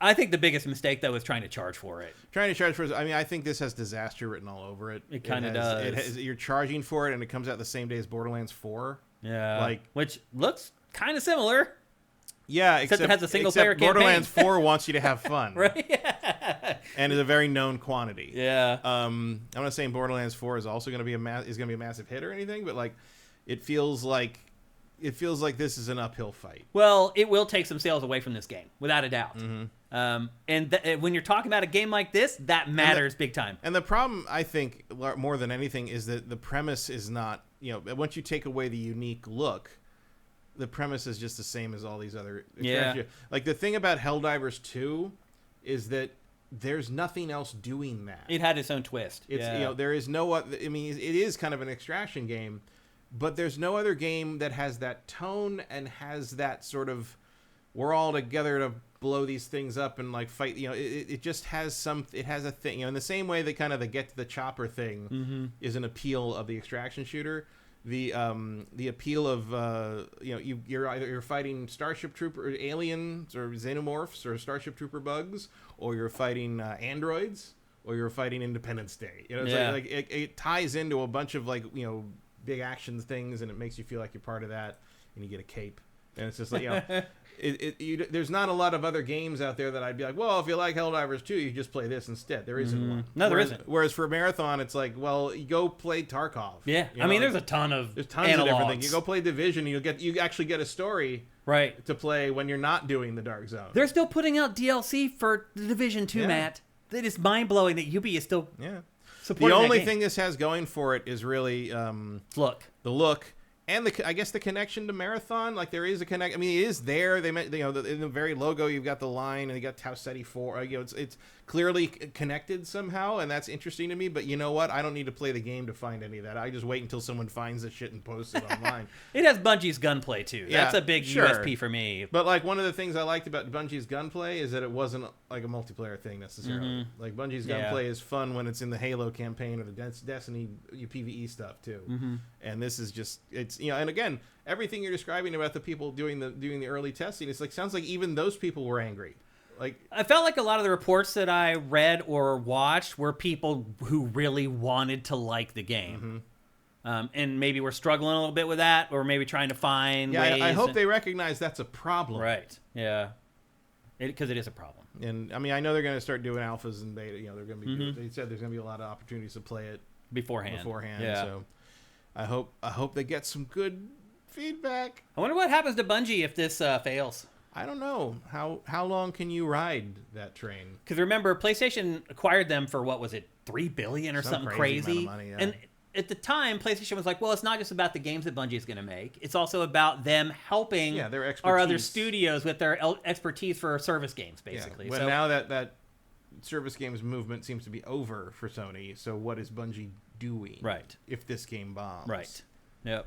I think the biggest mistake though is trying to charge for it. I mean, I think this has disaster written all over it. It kind of does. You're charging for it and it comes out the same day as Borderlands 4. Yeah. Which looks kind of similar. Yeah, except it has a single-player campaign. Borderlands 4 wants you to have fun, right? Yeah. And is a very known quantity. Yeah. I'm not saying Borderlands 4 is also going to be a massive hit or anything, but like, it feels like this is an uphill fight. Well, it will take some sales away from this game, without a doubt. And when you're talking about a game like this, that matters big time. And the problem, I think, more than anything, is that the premise is not. Once you take away the unique look. the premise is just the same as all these other. Yeah. Like the thing about Helldivers 2 is that there's nothing else doing that. It had its own twist. It's there is no other. I mean, it is kind of an extraction game, but there's no other game that has that tone and has that sort of we're all together to blow these things up and like fight. It just has it has a thing. In the same way that kind of the get to the chopper thing is an appeal of the extraction shooter. The appeal of you're fighting Starship Trooper aliens or xenomorphs or Starship Trooper bugs, or you're fighting androids, or you're fighting Independence Day. It ties into a bunch of big action things, and it makes you feel like you're part of that, and you get a cape, and it's just like there's not a lot of other games out there that I'd be like, well, if you like Helldivers 2, you just play this instead. There isn't one. No, there isn't. Whereas for Marathon, it's like, well, you go play Tarkov. Yeah, I mean, there's tons of different things. You go play Division, and you actually get a story to play when you're not doing the Dark Zone. They're still putting out DLC for the Division 2, Matt. It is mind blowing that UB is still supporting the only thing this has going for it is really the look. And I guess the connection to Marathon, like there is a connect. I mean, it is there. They in the very logo, you've got the line, and you got Tau Ceti 4. It's clearly connected somehow, and that's interesting to me. But you know what? I don't need to play the game to find any of that. I just wait until someone finds the shit and posts it online. It has Bungie's gunplay too. Yeah, that's a big USP for me. But like one of the things I liked about Bungie's gunplay is that it wasn't like a multiplayer thing necessarily. Like Bungie's gunplay is fun when it's in the Halo campaign or the Destiny PvE stuff too. And this is just and again, everything you're describing about the people doing the early testing, it's like sounds like even those people were angry. Like I felt like a lot of the reports that I read or watched were people who really wanted to like the game. And maybe we're struggling a little bit with that, or maybe trying to find ways. I hope they recognize that's a problem. Right. Yeah. Because it is a problem. And I mean, I know they're going to start doing alphas and beta. They're going to be. They said there's going to be a lot of opportunities to play it beforehand. Yeah. So I hope they get some good feedback. I wonder what happens to Bungie if this fails. I don't know. How long can you ride that train? Because remember, PlayStation acquired them for what was it, $3 billion or something crazy? Amount of money, And at the time, PlayStation was like, well, it's not just about the games that Bungie is going to make. It's also about them helping their our other studios with their expertise for service games, basically. Yeah. Well, now that service games movement seems to be over for Sony, so what is Bungie doing? Right. If this game bombs. Right. Yep.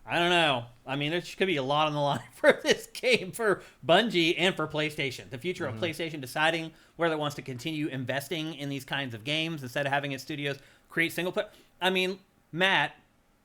I don't know. I mean, there could be a lot on the line for this game for Bungie and for PlayStation. The future of PlayStation deciding whether it wants to continue investing in these kinds of games instead of having its studios create single player. I mean, Matt,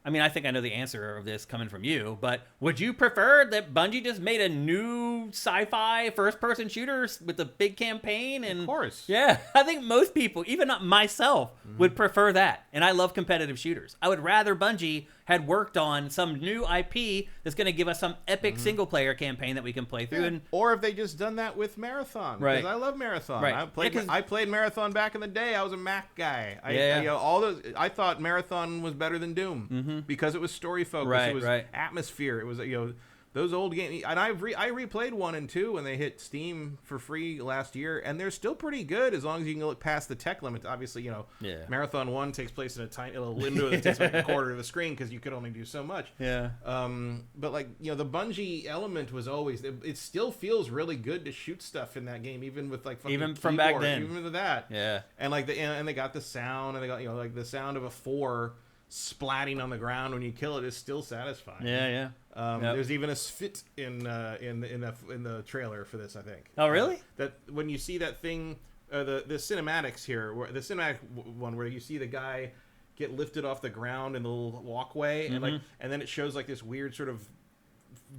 I think I know the answer of this coming from you, but would you prefer that Bungie just made a new sci-fi first-person shooter with a big campaign? And of course. Yeah, I think most people, even not myself, would prefer that. And I love competitive shooters. I would rather Bungie had worked on some new IP that's going to give us some epic single-player campaign that we can play through. Yeah. Or if they just done that with Marathon. Right. Because I love Marathon. Right. I played Marathon back in the day. I was a Mac guy. I thought Marathon was better than Doom because it was story focused. Right, it was atmosphere. It was those old games. And I replayed 1 and 2 when they hit Steam for free last year, and they're still pretty good as long as you can look past the tech limits. Obviously, Marathon 1 takes place in a tiny little window that takes like a quarter of the screen because you could only do so much. Yeah. But the Bungie element was always. It still feels really good to shoot stuff in that game, even with like even from keyboard, back then, even with that. Yeah. And and they got the sound, and they got like the sound of a 4 splatting on the ground when you kill it is still satisfying. Yeah. There's even a SIFTD in the trailer for this, I think. Oh, really? That when you see that thing, the cinematics here, the cinematic one where you see the guy get lifted off the ground in the little walkway, and then it shows like this weird sort of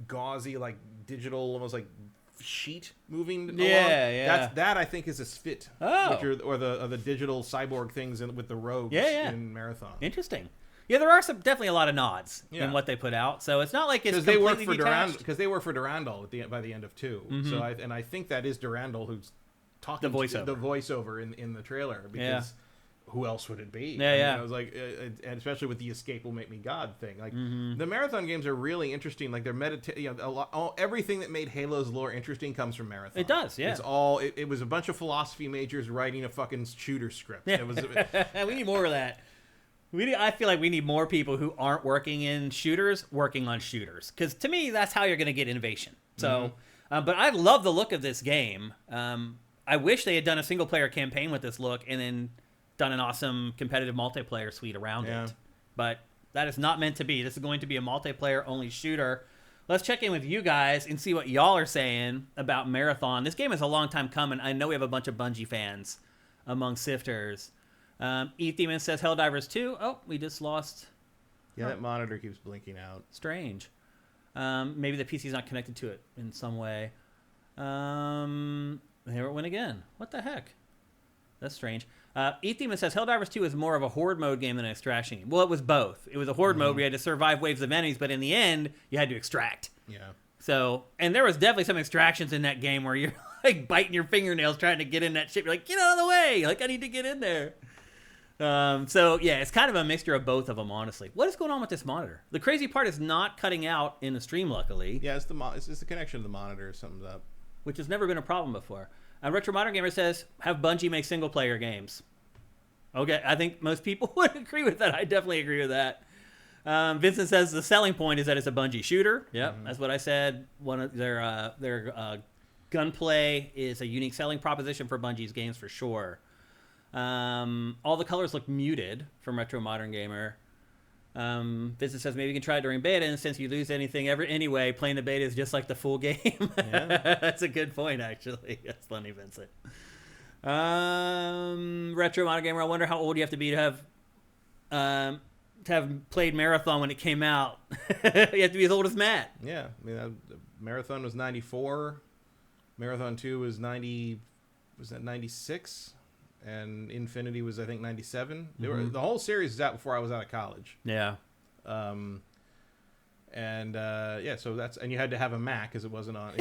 gauzy, like digital, almost like sheet moving along. That I think is a SIFTD. Oh. Or the digital cyborg things with the rogues in Marathon. Interesting. Yeah, there are definitely a lot of nods in what they put out. So it's not like it's completely detached. Because they work for Durandal by the end of 2. So I think that is Durandal who's talking the voiceover in the trailer, because who else would it be? I was like, and especially with the "Escape Will Make Me God" thing. Like the Marathon games are really interesting. Like they're everything that made Halo's lore interesting comes from Marathon. It does, yeah. It's all. It was a bunch of philosophy majors writing a fucking shooter script. Yeah. It was. We need more of that. I feel like we need more people who aren't working in shooters working on shooters, because to me that's how you're going to get innovation. So, but I love the look of this game. I wish they had done a single player campaign with this look and then done an awesome competitive multiplayer suite around it. But that is not meant to be. This is going to be a multiplayer only shooter. Let's check in with you guys and see what y'all are saying about Marathon. This game is a long time coming. I know we have a bunch of Bungie fans among sifters. E-Demon says Helldivers 2. Oh, we just lost. Yeah, that monitor keeps blinking out. Strange. Maybe the PC's not connected to it in some way. Here it went again. What the heck? That's strange. E-Demon says Helldivers 2 is more of a horde mode game than an extraction game. Well, it was both. It was a horde mode where you had to survive waves of enemies, but in the end, you had to extract. Yeah. So, and there was definitely some extractions in that game where you're like biting your fingernails trying to get in that ship. You're like, get out of the way. Like, I need to get in there. So yeah, it's kind of a mixture of both of them, honestly. What is going on with this monitor? The crazy part is not cutting out in the stream, luckily. Yeah, it's the connection to the monitor sums up. Which has never been a problem before. Retro Modern Gamer says, have Bungie make single-player games. Okay, I think most people would agree with that. I definitely agree with that. Vincent says the selling point is that it's a Bungie shooter. Yep, that's what I said. One of their gunplay is a unique selling proposition for Bungie's games for sure. All the colors look muted from Retro Modern Gamer. Vincent says maybe you can try it during beta, and since you lose anything anyway, playing the beta is just like the full game. Yeah. That's a good point, actually. That's funny, Vincent. Retro Modern Gamer, I wonder how old you have to be to have played Marathon when it came out. You have to be as old as Matt. Yeah, I mean, Marathon was 94. Marathon 2 was 90. Was that 96? And Infinity was, I think, 97. The whole series is out before I was out of college. Yeah. So that's, and you had to have a Mac because it wasn't on.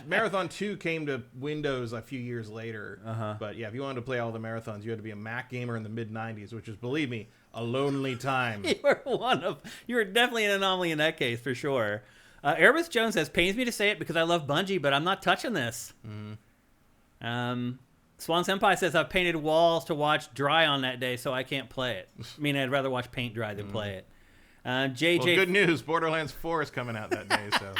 Marathon 2 came to Windows a few years later. But yeah, if you wanted to play all the marathons, you had to be a Mac gamer in the mid 90s, which is, believe me, a lonely time. You were definitely an anomaly in that case for sure. Erebus Jones says, pains me to say it because I love Bungie, but I'm not touching this. Swan Senpai says, I've painted walls to watch dry on that day, so I can't play it. I mean, I'd rather watch paint dry than play it. JJ, well, good news. Borderlands 4 is coming out that day. So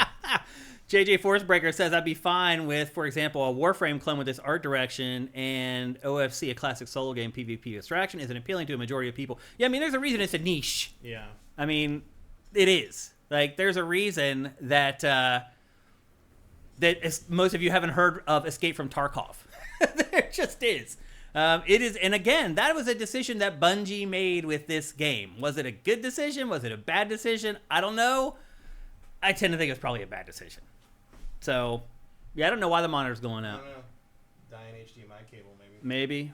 JJ Forcebreaker says, I'd be fine with, for example, a Warframe clone with this art direction, and OFC, a classic solo game PvP abstraction, isn't appealing to a majority of people. Yeah, I mean, there's a reason it's a niche. Yeah. I mean, it is. Like, there's a reason that most of you haven't heard of Escape from Tarkov. There just is. It is, and again, that was a decision that Bungie made with this game. Was it a good decision? Was it a bad decision? I don't know. I tend to think it's probably a bad decision. So, yeah, I don't know why the monitor's going out. I don't know. Dying HDMI cable, maybe. Maybe.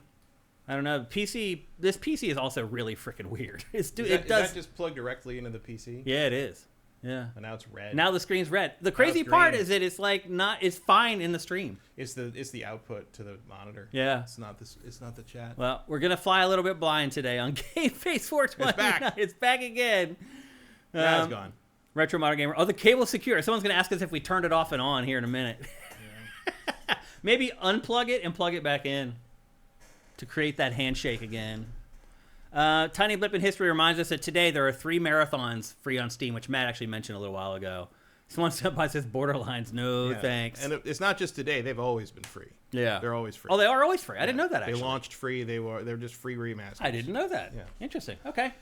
I don't know. This PC is also really freaking weird. Is that just plugged directly into the PC? Yeah, it is. Yeah. And now it's red. Now the screen's red. The crazy part is that it's like it's fine in the stream. It's the output to the monitor. Yeah. It's not the chat. Well, we're gonna fly a little bit blind today on GameFace 420. It's back. It's back again. Now it's gone. Retro Modern Gamer. Oh, the cable's secure. Someone's gonna ask us if we turned it off and on here in a minute. Yeah. Maybe unplug it and plug it back in to create that handshake again. Tiny Blip in History reminds us that today there are 3 marathons free on Steam, which Matt actually mentioned a little while ago. Someone stepped by says Borderlines. No, thanks. And it's not just today. They've always been free. Yeah. They're always free. Oh, they are always free. I didn't know that, actually. They launched free. They're just free remasters. I didn't know that. Yeah. Interesting. Okay.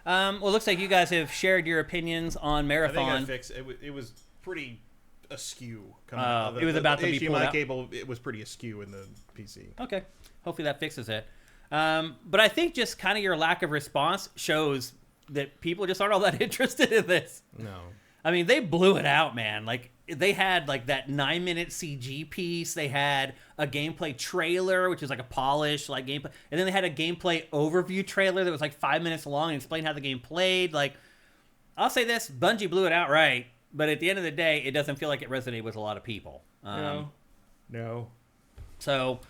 Well, it looks like you guys have shared your opinions on Marathon. I think I fixed it. It was pretty askew. It was about to be pulled out. HDMI cable, it was pretty askew in the PC. Okay. Hopefully that fixes it. But I think just kind of your lack of response shows that people just aren't all that interested in this. No. I mean, they blew it out, man. Like, they had, like, that 9-minute CG piece. They had a gameplay trailer, which is like a polished, like, gameplay. And then they had a gameplay overview trailer that was, like, 5 minutes long and explained how the game played. Like, I'll say this, Bungie blew it out right. But at the end of the day, it doesn't feel like it resonated with a lot of people. No. So,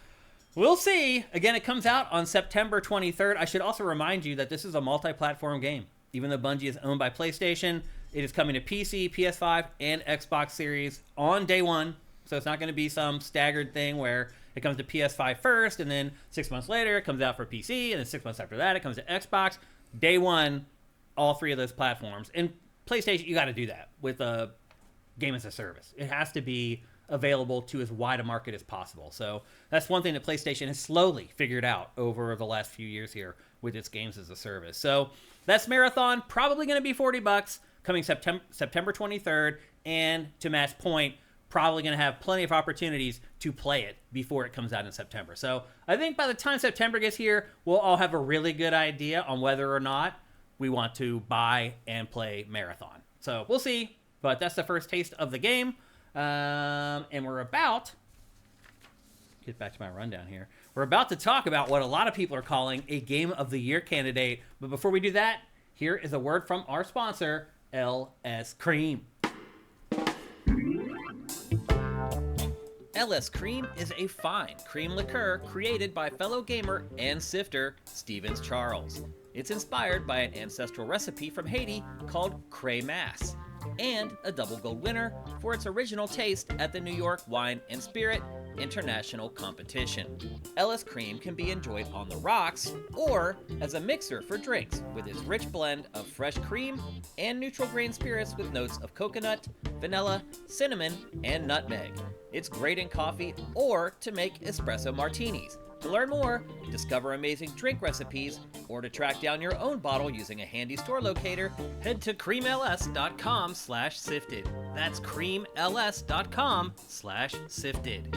we'll see. Again, it comes out on September 23rd. I should also remind you that this is a multi-platform game. Even though Bungie is owned by PlayStation, it is coming to PC, PS5, and Xbox Series on day one. So it's not going to be some staggered thing where it comes to PS5 first, and then 6 months later it comes out for PC, and then 6 months after that it comes to Xbox. day one, all 3 of those platforms. And PlayStation, you got to do that with a game as a service. It has to be available to as wide a market as possible. So that's one thing that PlayStation has slowly figured out over the last few years here with its games as a service. So that's Marathon, probably going to be $40, coming September 23rd. And to Matt's point, probably going to have plenty of opportunities to play it before it comes out in September. So I think by the time September gets here, we'll all have a really good idea on whether or not we want to buy and play Marathon. So we'll see, but that's the first taste of the game. And we're about, get back to my rundown here. We're about to talk about what a lot of people are calling a Game of the Year candidate. But before we do that, here is a word from our sponsor, LS Cream. LS Cream is a fine cream liqueur created by fellow gamer and sifter Stevens Charles. It's inspired by an ancestral recipe from Haiti called Crémasse, and a double gold winner for its original taste at the New York Wine and Spirit International Competition. LS Cream can be enjoyed on the rocks or as a mixer for drinks with its rich blend of fresh cream and neutral grain spirits with notes of coconut, vanilla, cinnamon, and nutmeg. It's great in coffee or to make espresso martinis. To learn more, discover amazing drink recipes, or to track down your own bottle using a handy store locator, head to creamls.com/sifted. That's creamls.com/sifted.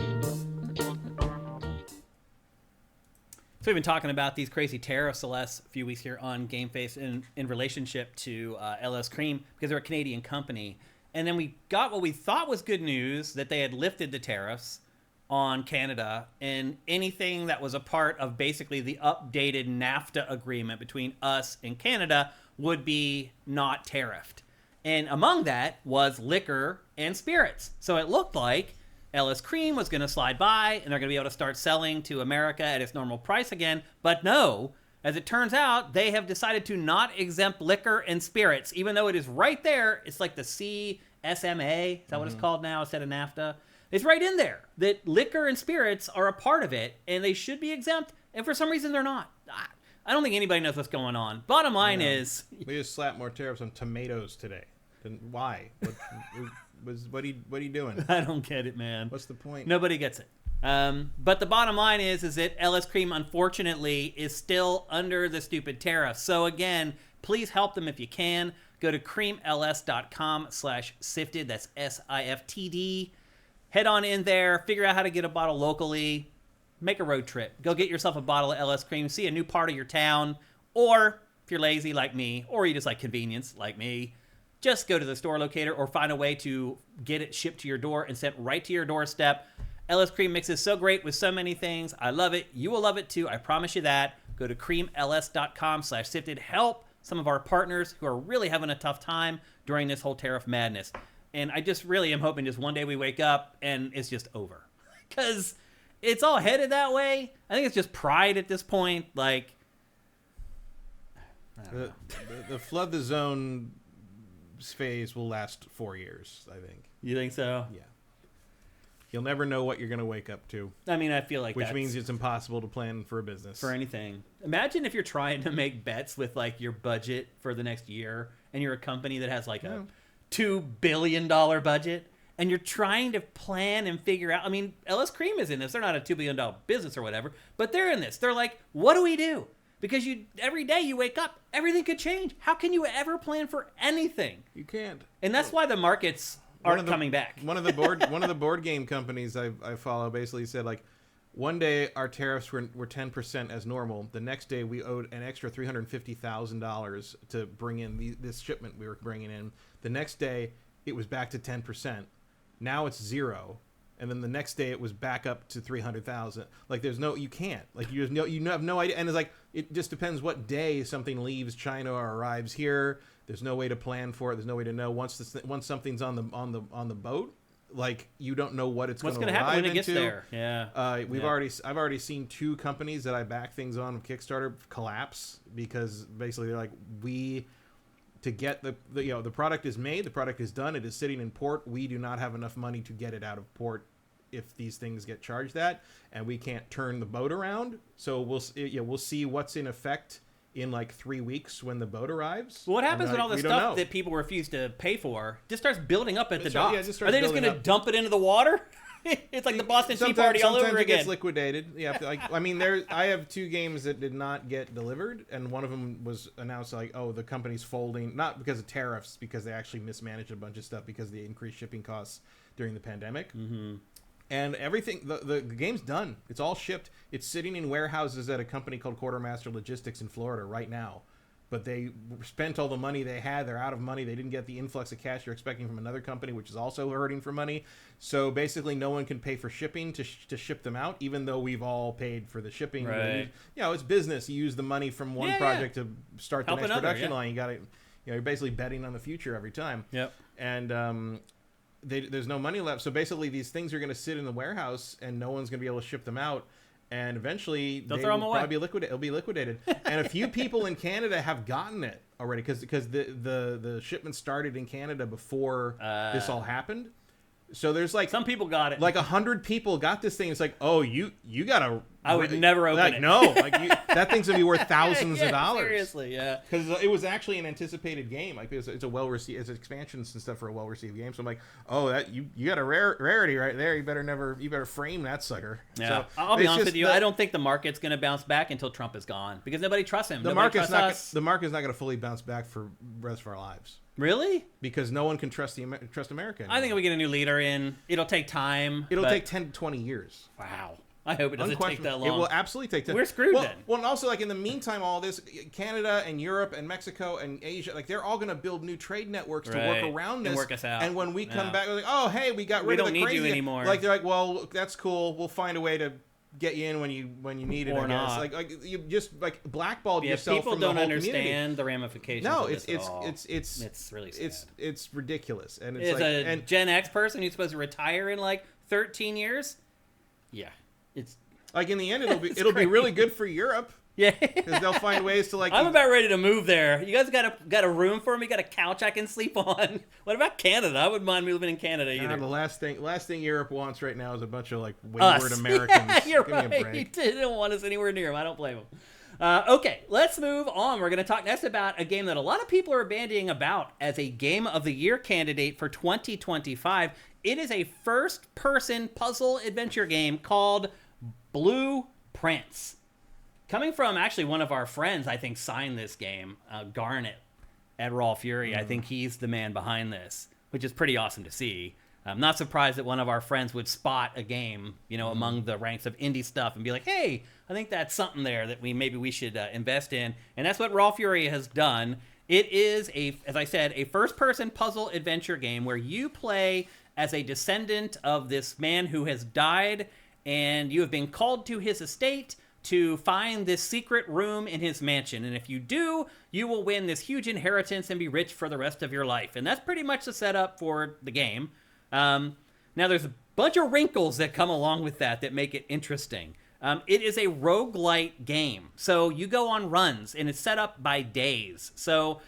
So we've been talking about these crazy tariffs the last few weeks here on GameFace in relationship to LS Cream, because they're a Canadian company. And then we got what we thought was good news, that they had lifted the tariffs on Canada, and anything that was a part of basically the updated NAFTA agreement between us and Canada would be not tariffed. And among that was liquor and spirits. So it looked like LS Cream was going to slide by and they're going to be able to start selling to America at its normal price again. But no, as it turns out, they have decided to not exempt liquor and spirits, even though it is right there. It's like the CSMA, is that what it's called now instead of NAFTA? It's right in there that liquor and spirits are a part of it, and they should be exempt, and for some reason they're not. I don't think anybody knows what's going on. Bottom line is... We just slapped more tariffs on tomatoes today. Then why? What are you doing? I don't get it, man. What's the point? Nobody gets it. But the bottom line is that LS Cream, unfortunately, is still under the stupid tariff. So again, please help them if you can. Go to creamls.com/sifted. That's SIFTD. Head on in there, figure out how to get a bottle locally, make a road trip. Go get yourself a bottle of LS Cream, see a new part of your town, or if you're lazy like me, or you just like convenience like me, just go to the store locator or find a way to get it shipped to your door and sent right to your doorstep. LS Cream mixes so great with so many things. I love it. You will love it too. I promise you that. Go to creamls.com/sifted. Help some of our partners who are really having a tough time during this whole tariff madness. And I just really am hoping just one day we wake up and it's just over. Because it's all headed that way. I think it's just pride at this point. Like, the flood the zone phase will last 4 years, I think. You think so? Yeah. You'll never know what you're going to wake up to. I mean, I feel like which means it's impossible to plan for a business. For anything. Imagine if you're trying to make bets with, like, your budget for the next year, and you're a company that has, like, a $2 billion budget, and you're trying to plan and figure out. I mean, LS Cream is in this. They're not a $2 billion business or whatever, but they're in this. They're like, what do we do? Because every day you wake up, everything could change. How can you ever plan for anything? You can't. And that's why the markets aren't coming back. One of the board game companies I follow basically said, like, one day our tariffs were 10% as normal. The next day we owed an extra $350,000 to bring in this shipment we were bringing in. The next day it was back to 10%. Now it's 0. And then the next day it was back up to 300,000. Like, you can't. Like, you have no idea. And it's like, it just depends what day something leaves China or arrives here. There's no way to plan for it. There's no way to know once something's on the boat. Like, you don't know what's going to happen when it into. gets there. Yeah. I've already seen 2 companies that I back things on Kickstarter collapse because basically they're like, to get the product is made, the product is done, it is sitting in port. We do not have enough money to get it out of port if these things get charged that, and we can't turn the boat around. So we'll see what's in effect in like 3 weeks when the boat arrives. Well, what happens when like, all the stuff that people refuse to pay for just starts building up at the docks? Are they just going to dump it into the water? It's like the Boston Tea Party all over again. Sometimes it gets liquidated. Yeah, like I mean, I have 2 games that did not get delivered, and one of them was announced like, oh, the company's folding, not because of tariffs, because they actually mismanaged a bunch of stuff because of the increased shipping costs during the pandemic. Mm-hmm. And everything, the game's done. It's all shipped. It's sitting in warehouses at a company called Quartermaster Logistics in Florida right now. But they spent all the money they had. They're out of money. They didn't get the influx of cash you're expecting from another company, which is also hurting for money. So basically, no one can pay for shipping to ship them out, even though we've all paid for the shipping. Right. It's business. You use the money from one project to start the next production line. You got to, you're basically betting on the future every time. Yep. And there's no money left. So basically, these things are going to sit in the warehouse, and no one's going to be able to ship them out. And eventually, they'll throw them away. It'll be liquidated. And a few people in Canada have gotten it already because the shipment started in Canada before this all happened. So there's like some people got it. Like 100 people got this thing. It's like, oh, you gotta. I would never open it. No, that thing's gonna be worth thousands of dollars. Seriously, yeah. Because it was actually an anticipated game. Like it's a well received, it's expansions and stuff for a well received game. So I'm like, oh, that you got a rarity right there. You better frame that sucker. Yeah, so I'll be honest with you. I don't think the market's gonna bounce back until Trump is gone because nobody trusts him. The market's not gonna fully bounce back for the rest of our lives. Really? Because no one can trust America anymore. I think if we get a new leader in, it'll take time. It'll take 10 to 20 years. Wow. I hope it doesn't take that long. It will absolutely take 10. We're screwed then. Well, and also, like, in the meantime, all this, Canada and Europe and Mexico and Asia, like, they're all going to build new trade networks to work around this. And work us out. And when we come back, we're like, oh, hey, we got rid of the crazy. We don't need you anymore. Like, they're like, well, that's cool. We'll find a way to get you in when you need it, or I guess. not. Like you just like blackballed yourself from the whole community. People don't understand the ramifications. No, of this it's really sad. It's ridiculous. And it's a Gen X person who's supposed to retire in like 13 years. Yeah, it's like in the end it'll be really good for Europe. Yeah, because they'll find ways to like. I'm about ready to move there. You guys got a room for me? Got a couch I can sleep on? What about Canada? I wouldn't mind moving in Canada either. The last thing Europe wants right now is a bunch of like wayward Americans. Yeah, you're right. They don't want us anywhere near them. I don't blame them. Okay, let's move on. We're going to talk next about a game that a lot of people are bandying about as a Game of the Year candidate for 2025. It is a first-person puzzle adventure game called Blueprints. Coming from actually one of our friends, I think, signed this game, Garnet at Raw Fury. I think he's the man behind this, which is pretty awesome to see. I'm not surprised that one of our friends would spot a game, among the ranks of indie stuff and be like, hey, I think that's something there that we should invest in. And that's what Raw Fury has done. It is, as I said, a first-person puzzle adventure game where you play as a descendant of this man who has died, and you have been called to his estate to find this secret room in his mansion. And if you do, you will win this huge inheritance and be rich for the rest of your life. And that's pretty much the setup for the game. Now, there's a bunch of wrinkles that come along with that make it interesting. It is a roguelite game. So you go on runs, and it's set up by days. So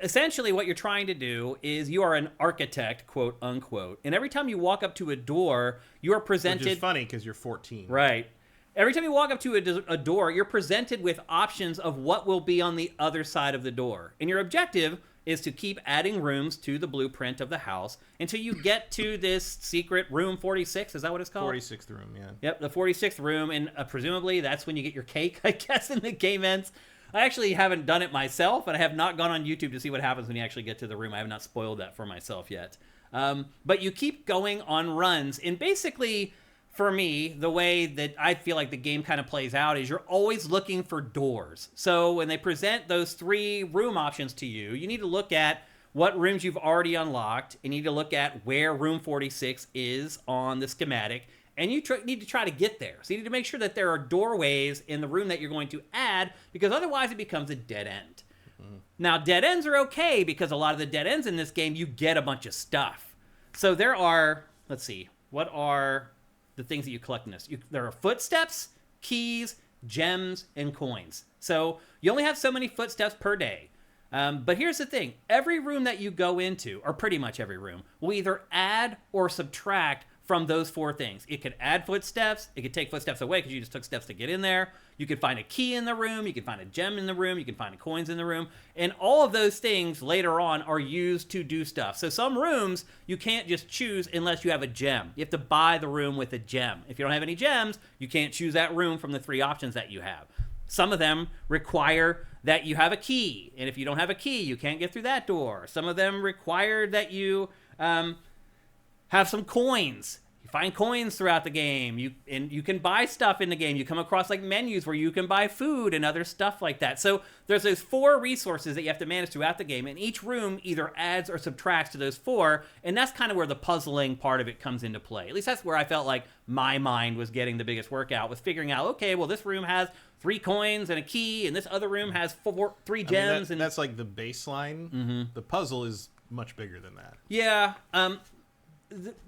essentially what you're trying to do is you are an architect, quote unquote. And every time you walk up to a door, you are presented... Which is funny because you're 14. Right. Every time you walk up to a door, you're presented with options of what will be on the other side of the door. And your objective is to keep adding rooms to the blueprint of the house until you get to this secret room 46. Is that what it's called? 46th room, yeah. Yep, the 46th room. And presumably that's when you get your cake, I guess, in the game ends. I actually haven't done it myself, and I have not gone on YouTube to see what happens when you actually get to the room. I have not spoiled that for myself yet. But you keep going on runs, and basically... For me, the way that I feel like the game kind of plays out is you're always looking for doors. So when they present those 3 room options to you, you need to look at what rooms you've already unlocked. You need to look at where room 46 is on the schematic. And you need to try to get there. So you need to make sure that there are doorways in the room that you're going to add, because otherwise it becomes a dead end. Mm-hmm. Now, dead ends are okay, because a lot of the dead ends in this game, you get a bunch of stuff. So there are, let's see, what are... the things that you collect in this. There are footsteps, keys, gems, and coins. So you only have so many footsteps per day. But here's the thing. Every room that you go into, or pretty much every room, will either add or subtract from those 4 things. It could add footsteps. It could take footsteps away because you just took steps to get in there. You could find a key in the room. You could find a gem in the room. You can find coins in the room. And all of those things later on are used to do stuff. So some rooms you can't just choose unless you have a gem. You have to buy the room with a gem. If you don't have any gems, you can't choose that room from the 3 options that you have. Some of them require that you have a key. And if you don't have a key, you can't get through that door. Some of them require that you have some coins. You find coins throughout the game. You can buy stuff in the game. You come across like menus where you can buy food and other stuff like that. So there's those 4 resources that you have to manage throughout the game, and each room either adds or subtracts to those 4, and that's kind of where the puzzling part of it comes into play. At least that's where I felt like my mind was getting the biggest workout, was figuring out, okay, well, this room has 3 coins and a key, and this other room has 3 gems. And that's like the baseline. Mm-hmm. The puzzle is much bigger than that. Yeah.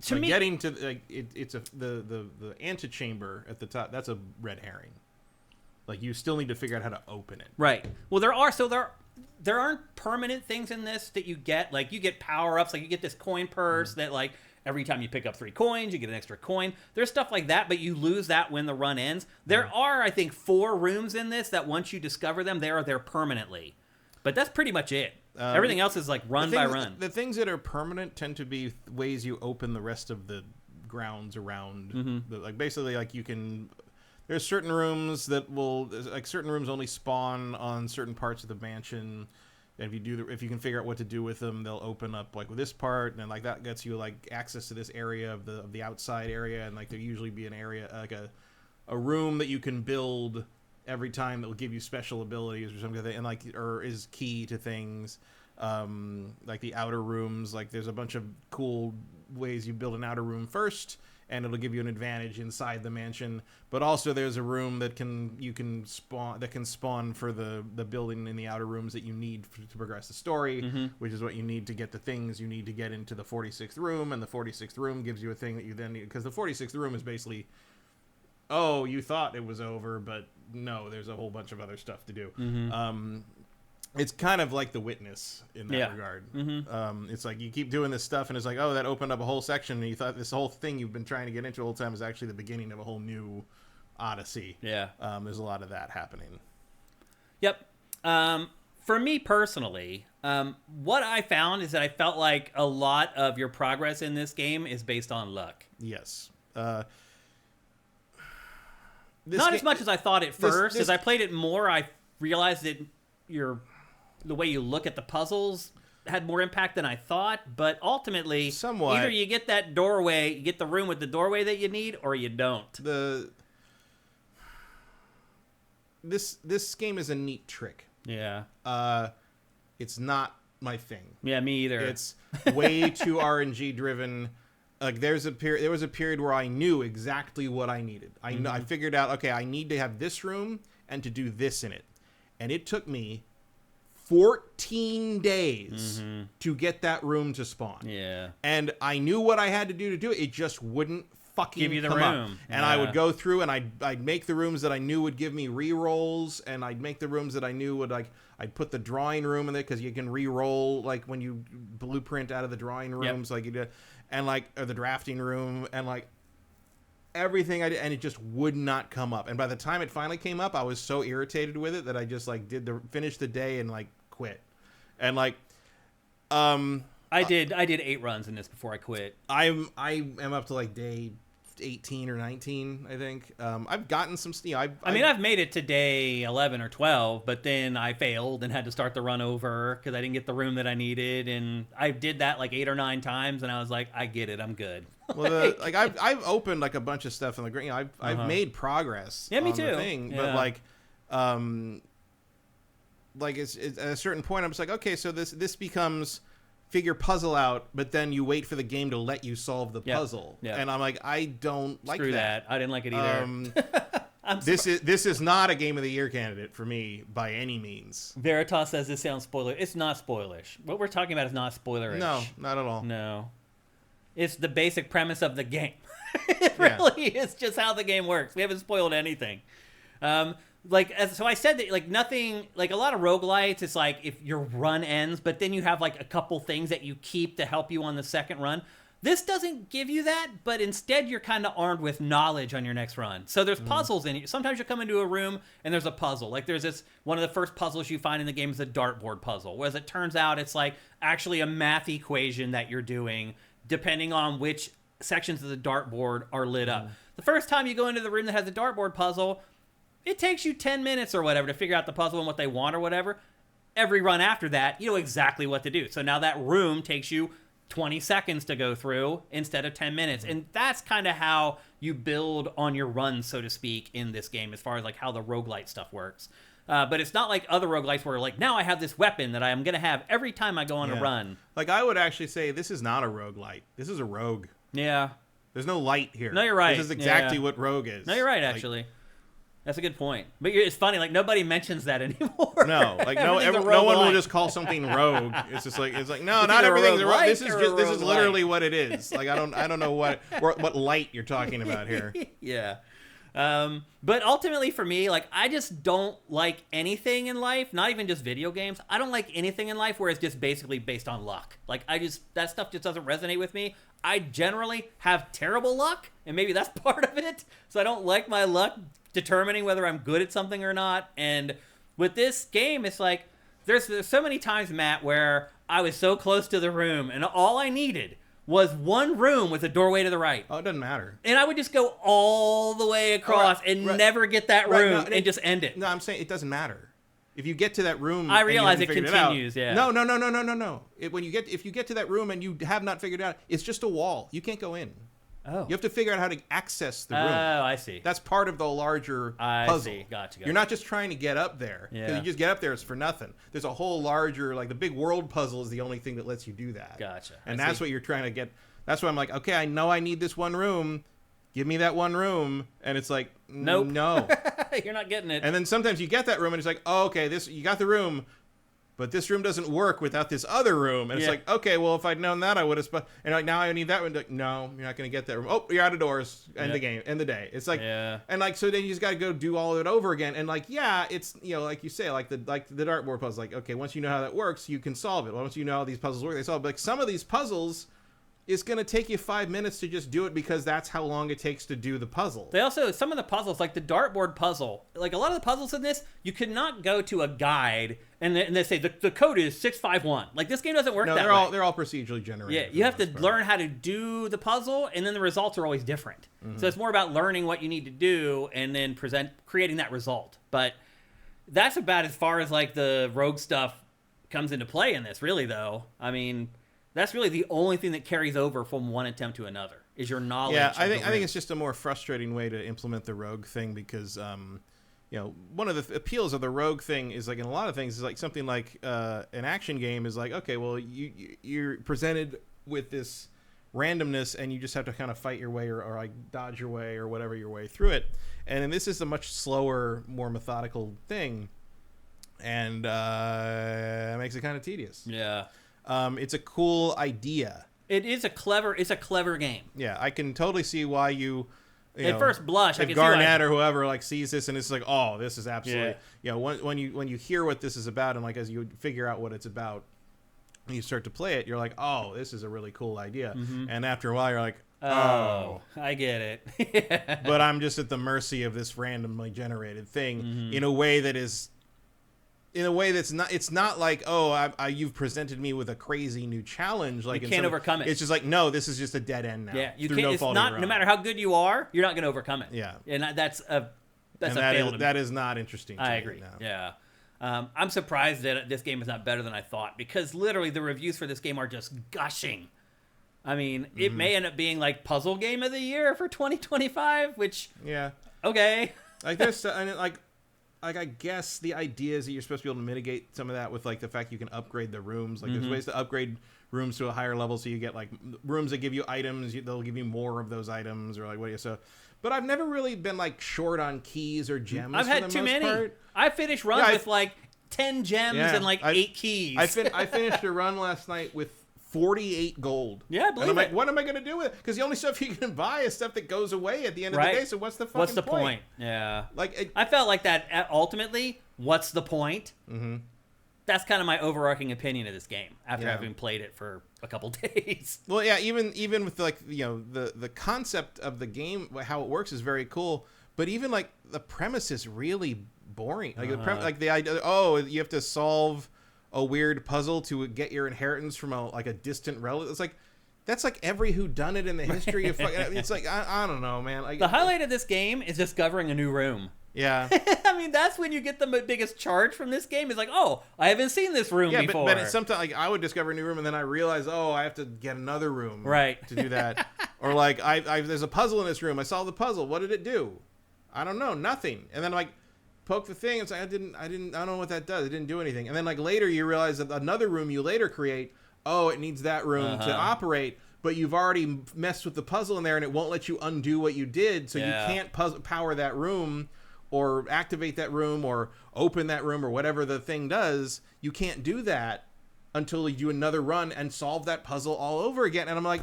To like me, getting to the antechamber at the top, that's a red herring. Like, you still need to figure out how to open it. Right. Well, there aren't permanent things in this that you get. Like, you get power-ups. Like, you get this coin purse that, like, every time you pick up 3 coins, you get an extra coin. There's stuff like that, but you lose that when the run ends. There are, I think, 4 rooms in this that once you discover them, they are there permanently. But that's pretty much it. Everything else is like run by run. The things that are permanent tend to be ways you open the rest of the grounds around. Mm-hmm. Like, basically, like, you can... There's certain rooms that will... Like, certain rooms only spawn on certain parts of the mansion. And if you can figure out what to do with them, they'll open up, like, with this part. And, like, that gets you, like, access to this area of the outside area. And, like, there'll usually be an area, like, a room that you can build every time that will give you special abilities or something, and like, or is key to things. Like the outer rooms, like, there's a bunch of cool ways you build an outer room first, and it'll give you an advantage inside the mansion. But also there's a room that can spawn for the building in the outer rooms that you need to progress the story, which is what you need to get the things you need to get into the 46th room, and the 46th room gives you a thing that you then need, because the 46th room is basically, oh, you thought it was over, but no, there's a whole bunch of other stuff to do. It's kind of like The Witness in that regard. It's like you keep doing this stuff, and it's like, oh, that opened up a whole section, and you thought this whole thing you've been trying to get into the whole time is actually the beginning of a whole new odyssey. There's a lot of that happening. Yep. For me personally, what I found is that I felt like a lot of your progress in this game is based on luck. Yes. Not as much as I thought at first. As I played it more, I realized that the way you look at the puzzles had more impact than I thought. But ultimately, somewhat, either you get that doorway, you get the room with the doorway that you need, or you don't. This game is a neat trick. Yeah. It's not my thing. Yeah, me either. It's way too RNG driven. Like, there was a period where I knew exactly what I needed. I figured out, okay, I need to have this room and to do this in it. And it took me 14 days to get that room to spawn. Yeah. And I knew what I had to do it. It just wouldn't fucking give you the room. Up. And I would go through and I'd make the rooms that I knew would give me re-rolls, and I'd make the rooms that I knew would, like, I'd put the drawing room in there because you can re-roll, like, when you blueprint out of the drawing rooms, like you did, and, like, or the drafting room, and, like, everything I did, and it just would not come up. And by the time it finally came up, I was so irritated with it that I just, like, finished the day and, like, quit. And, like, I did 8 runs in this before I quit. I am up to, like, day 18 or 19, I think. I've gotten some, I've made it to day 11 or 12, but then I failed and had to start the run over because I didn't get the room that I needed, and I did that like 8 or 9 times, and I was like, I get it, I'm good. Well, I've opened, like, a bunch of stuff in the green. I've made progress. Yeah, me on too. The thing, yeah. But it's at a certain point, I'm just like, okay, so this becomes figure puzzle out, but then you wait for the game to let you solve the puzzle. And I'm like, I don't like Screw that. I didn't like it either. This is not a Game of the Year candidate for me by any means. Veritas says this sounds spoiler. It's not spoilerish. What we're talking about is not spoilerish. No, not at all. No. It's the basic premise of the game. It really is just how the game works. We haven't spoiled anything. So I said that, like, nothing, like, a lot of roguelites, it's like if your run ends, but then you have, like, a couple things that you keep to help you on the second run. This doesn't give you that, but instead you're kind of armed with knowledge on your next run. So there's puzzles in it. Sometimes you come into a room and there's a puzzle. Like there's this, one of the first puzzles you find in the game is a dartboard puzzle. Whereas it turns out it's like actually a math equation that you're doing depending on which sections of the dartboard are lit up. The first time you go into the room that has the dartboard puzzle, it takes you 10 minutes or whatever to figure out the puzzle and what they want or whatever. Every run after that, you know exactly what to do. So now that room takes you 20 seconds to go through instead of 10 minutes. And that's kind of how you build on your runs, so to speak, in this game as far as like how the roguelite stuff works. But it's not like other roguelites where like, now I have this weapon that I'm going to have every time I go on a run. Like I would actually say this is not a roguelite. This is a rogue. Yeah. There's no light here. No, you're right. This is exactly what rogue is. No, you're right, actually. That's a good point. But it's funny, like nobody mentions that anymore. No, like no one will just call something rogue. It's just like no, not everything's a rogue. This is literally what it is. Like I don't know what light you're talking about here. Yeah. But ultimately for me, like I just don't like anything in life, not even just video games. I don't like anything in life where it's just basically based on luck. Like that stuff just doesn't resonate with me. I generally have terrible luck, and maybe that's part of it. So I don't like my luck determining whether I'm good at something or not. And with this game, it's like there's so many times, Matt, where I was so close to the room and all I needed was one room with a doorway to the right. Oh, it doesn't matter. And I would just go all the way across and never get that room and just end it. No, I'm saying it doesn't matter. If you get to that room, I realize it continues. No. If you get to that room and you have not figured it out, it's just a wall. You can't go in. Oh. You have to figure out how to access the room. Oh, I see. That's part of the larger puzzle. I see. Gotcha. You're not just trying to get up there. Because you just get up there, it's for nothing. There's a whole larger, like the big world puzzle is the only thing that lets you do that. Gotcha. And that's what you're trying to get. That's why I'm like, okay, I know I need this one room. Give me that one room. And it's like, nope. No. You're not getting it. And then sometimes you get that room and it's like, oh, okay, you got the room, but this room doesn't work without this other room. And it's like, okay, well, if I'd known that, I would have. And like now I need that one. Like, no, you're not going to get that room. Oh, you're out of doors. End the game. End the day. It's like, and like, so then you just got to go do all of it over again. And like, yeah, it's, you know, like you say, like the dartboard puzzle. Like, okay, once you know how that works, you can solve it. Once you know how these puzzles work, they solve it. But like some of these puzzles, it's going to take you 5 minutes to just do it because that's how long it takes to do the puzzle. They also, some of the puzzles, like the dartboard puzzle, like a lot of the puzzles in this, you could not go to a guide and they say the code is 651. Like this game doesn't work that way. They're all procedurally generated. Yeah, you have to learn how to do the puzzle and then the results are always different. So it's more about learning what you need to do and then creating that result. But that's about as far as like the rogue stuff comes into play in this, really, though. I mean, that's really the only thing that carries over from one attempt to another is your knowledge. Yeah, I think it's just a more frustrating way to implement the rogue thing because, you know, one of the appeals of the rogue thing is like in a lot of things is like something like an action game is like, okay, well, you're presented with this randomness and you just have to kind of fight your way or like dodge your way or whatever your way through it. And this is a much slower, more methodical thing, and it makes it kind of tedious. Yeah. It's a cool idea. It's a clever game. Yeah, I can totally see why you at first blush, I can Garnett or whoever like sees this and it's like, oh, this is absolutely, you know, when you hear what this is about and like as you figure out what it's about, and you start to play it, you're like, oh, this is a really cool idea. And after a while, you're like, oh, I get it. But I'm just at the mercy of this randomly generated thing in a way that is. In a way that's not, it's not like, oh, you've presented me with a crazy new challenge. Like you can't overcome it. It's just like, no, this is just a dead end now. Yeah, you can't. It's not. No matter how good you are, you're not going to overcome it. Yeah, and that's a fail. That is not interesting. To I agree. No. Yeah, I'm surprised that this game is not better than I thought because literally the reviews for this game are just gushing. I mean, it may end up being like puzzle game of the year for 2025, which okay. Like this, and like I guess the idea is that you're supposed to be able to mitigate some of that with like the fact you can upgrade the rooms. Like there's ways to upgrade rooms to a higher level, so you get like rooms that give you items. They'll give you more of those items, or like what do you so. But I've never really been like short on keys or gems. I've had too many. Part. I finished runs with like 10 gems and like 8 keys. I finished a run last night with 48 gold. Yeah, I believe and I'm like, what am I going to do with it? Because the only stuff you can buy is stuff that goes away at the end of the day. So what's the fucking point? Yeah. Like I felt like that ultimately. What's the point? That's kind of my overarching opinion of this game after having played it for a couple days. Well, yeah, even with like, you know, the concept of the game, how it works is very cool, but even like the premise is really boring. Like like the idea, you have to solve a weird puzzle to get your inheritance from a distant relative. It's like, that's like every whodunit in the history of it's like, I don't know, man. Like, the highlight of this game is discovering a new room. Yeah. I mean, that's when you get the biggest charge from this game. Is like, oh, I haven't seen this room before. But it's sometimes like I would discover a new room and then I realize, I have to get another room to do that. Or like, there's a puzzle in this room. I solved the puzzle. What did it do? I don't know. Nothing. And then like, poke the thing. It's like, I don't know what that does. It didn't do anything. And then like later you realize that another room you later create, it needs that room to operate. But you've already messed with the puzzle in there and it won't let you undo what you did. So you can't power that room or activate that room or open that room or whatever the thing does. You can't do that until you do another run and solve that puzzle all over again. And I'm like,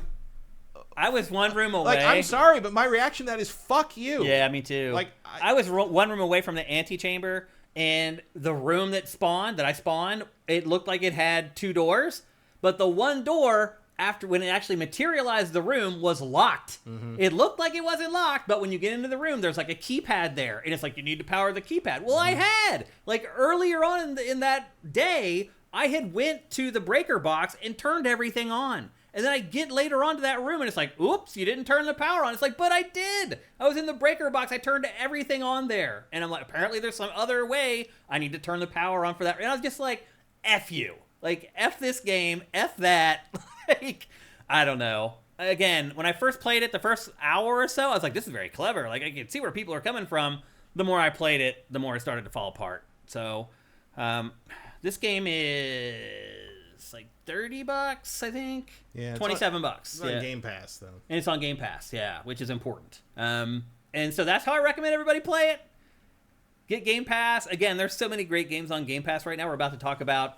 I was one room away. Like, I'm sorry, but my reaction to that is fuck you. Yeah, me too. Like, I was one room away from the antechamber, and the room that I spawned, it looked like it had 2 doors, but the one door, after when it actually materialized the room, was locked. It looked like it wasn't locked, but when you get into the room, there's like a keypad there, and it's like you need to power the keypad. Well, I had like earlier on in that day, I had went to the breaker box and turned everything on, and then I get later on to that room, and it's like, oops, you didn't turn the power on. It's like, but I did. I was in the breaker box. I turned everything on there, and I'm like, apparently there's some other way I need to turn the power on for that. And I was just like, F you. Like, F this game, F that. Like, I don't know. Again, when I first played it, the first hour or so, I was like, this is very clever. Like, I can see where people are coming from. The more I played it, the more it started to fall apart. So, this game is like $30, I think. Yeah, $27. It's on Game Pass, though. And it's on Game Pass, yeah, which is important. And so that's how I recommend everybody play it. Get Game Pass. Again, there's so many great games on Game Pass right now. We're about to talk about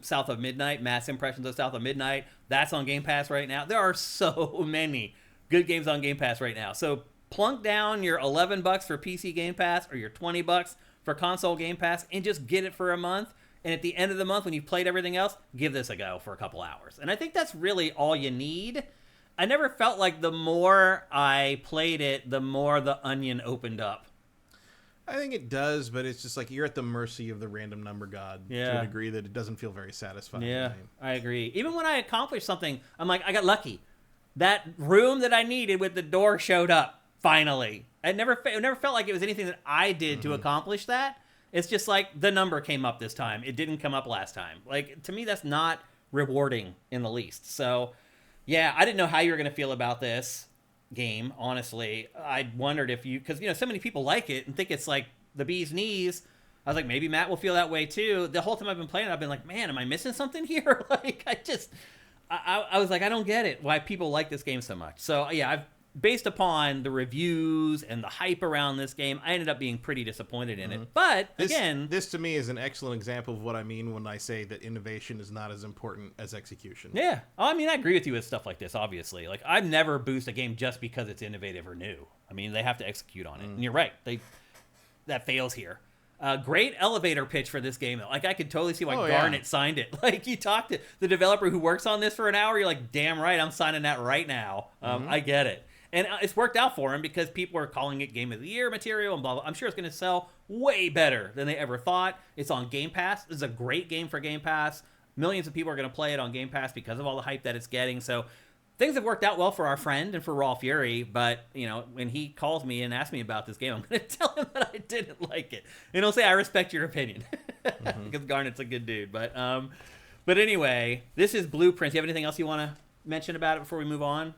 South of Midnight, Mass Impressions of South of Midnight. That's on Game Pass right now. There are so many good games on Game Pass right now. So plunk down your $11 for PC Game Pass or your $20 for console Game Pass and just get it for a month. And at the end of the month, when you've played everything else, give this a go for a couple hours. And I think that's really all you need. I never felt like the more I played it, the more the onion opened up. I think it does, but it's just like you're at the mercy of the random number god to a degree that it doesn't feel very satisfying. Yeah, I agree. Even when I accomplished something, I'm like, I got lucky. That room that I needed with the door showed up, finally. It never felt like it was anything that I did to accomplish that. It's just like the number came up this time. It didn't come up last time. Like, to me, that's not rewarding in the least. So, yeah, I didn't know how you were going to feel about this game, honestly. I wondered if you, because so many people like it and think it's like the bee's knees. I was like, maybe Matt will feel that way too. The whole time I've been playing it, I've been like, man, am I missing something here? Like, I was like, I don't get it why people like this game so much. So yeah, based upon the reviews and the hype around this game, I ended up being pretty disappointed in it. But this to me is an excellent example of what I mean when I say that innovation is not as important as execution. Yeah. I mean, I agree with you with stuff like this, obviously. Like, I've never boosted a game just because it's innovative or new. I mean, they have to execute on it. And you're right. That fails here. Great elevator pitch for this game, though. Like, I could totally see why Garnet signed it. Like, you talked to the developer who works on this for an hour, you're like, damn right, I'm signing that right now. I get it. And it's worked out for him because people are calling it Game of the Year material and blah, blah. I'm sure it's going to sell way better than they ever thought. It's on Game Pass. This is a great game for Game Pass. Millions of people are going to play it on Game Pass because of all the hype that it's getting. So things have worked out well for our friend and for Raw Fury. But, when he calls me and asks me about this game, I'm going to tell him that I didn't like it. And he'll say, I respect your opinion. Because Garnet's a good dude. But anyway, this is Blueprints. Do you have anything else you want to mention about it before we move on?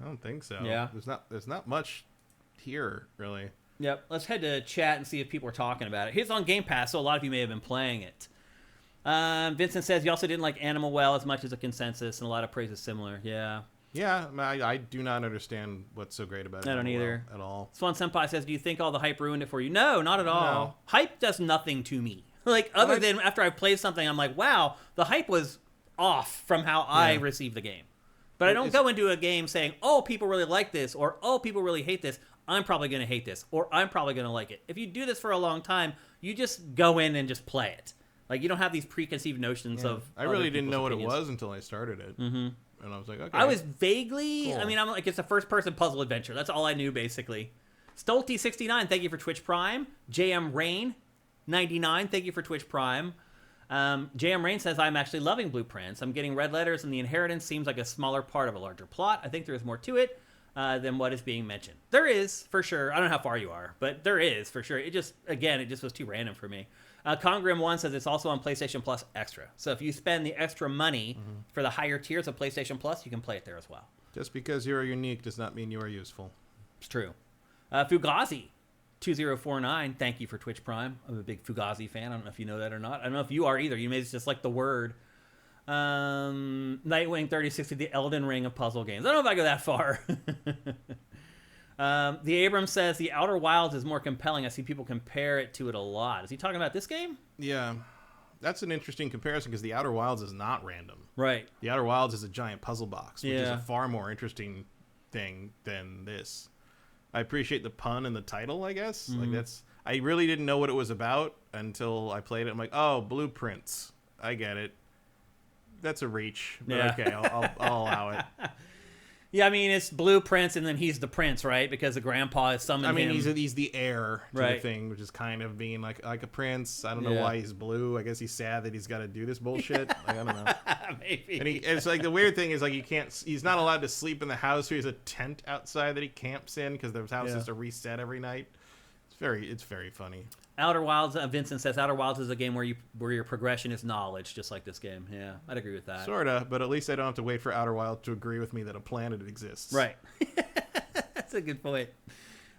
I don't think so. Yeah. There's not much here, really. Yep. Let's head to chat and see if people are talking about it. It's on Game Pass, so a lot of you may have been playing it. Vincent says you also didn't like Animal Well as much as a Consensus, and a lot of praise is similar. Yeah. Yeah, I do not understand what's so great about it. I don't either. At all. Swan Senpai says, do you think all the hype ruined it for you? No, not at all. No. Hype does nothing to me. Like, other than after I played something, I'm like, wow, the hype was off from how I received the game. But I don't go into a game saying, oh, people really like this, or oh, people really hate this. I'm probably going to hate this, or I'm probably going to like it. If you do this for a long time, you just go in and just play it. Like, you don't have these preconceived notions of. I really didn't know what it was until I started it. Mm-hmm. And I was like, okay. I was vaguely. Cool. I mean, I'm like, it's a first-person puzzle adventure. That's all I knew, basically. Stolte69, thank you for Twitch Prime. JM Rain, 99, thank you for Twitch Prime. JM Rain says, I'm actually loving Blueprints. I'm getting red letters, and the inheritance seems like a smaller part of a larger plot. I think there is more to it than what is being mentioned. There is, for sure. I don't know how far you are, but there is, for sure. It just was too random for me. Congrim1 says it's also on PlayStation Plus Extra. So if you spend the extra money for the higher tiers of PlayStation Plus, you can play it there as well. Just because you are unique does not mean you are useful. It's true. Fugazi2049, thank you for Twitch Prime. I'm a big Fugazi fan. I don't know if you know that or not. I don't know if you are either. You may just like the word. Nightwing 3060, the Elden Ring of puzzle games. I don't know if I go that far. The Abrams says the Outer Wilds is more compelling. I see people compare it to it a lot. Is he talking about this game? Yeah. That's an interesting comparison because the Outer Wilds is not random. Right. The Outer Wilds is a giant puzzle box, which is a far more interesting thing than this. I appreciate the pun in the title, I guess. Mm-hmm. Like I really didn't know what it was about until I played it. I'm like, oh, Blueprints. I get it. That's a reach. But okay, I'll allow it. Yeah, I mean, it's Blueprints, and then he's the prince, right? Because the grandpa is summoned him. He's the heir to the thing, which is kind of being like a prince. I don't know why he's blue. I guess he's sad that he's got to do this bullshit. Like, I don't know. Maybe. And it's like the weird thing is like he's not allowed to sleep in the house. So he has a tent outside that he camps in because the house has to reset every night. It's very funny. Outer Wilds, Vincent says, Outer Wilds is a game where your progression is knowledge, just like this game. Yeah, I'd agree with that. Sorta, but at least I don't have to wait for Outer Wilds to agree with me that a planet exists. Right. That's a good point.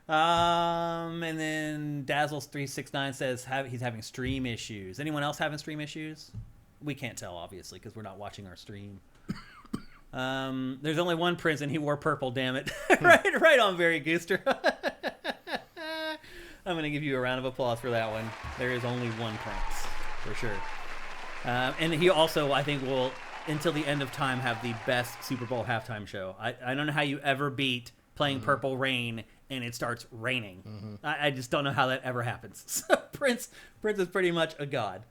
And then Dazzles369 says he's having stream issues. Anyone else having stream issues? We can't tell, obviously, because we're not watching our stream. There's only one prince, and he wore purple, damn it. right on, Barry Gooster. I'm going to give you a round of applause for that one. There is only one prince, for sure. And he also, I think, will, until the end of time, have the best Super Bowl halftime show. I don't know how you ever beat playing Purple Rain and it starts raining. Mm-hmm. I just don't know how that ever happens. So Prince is pretty much a god.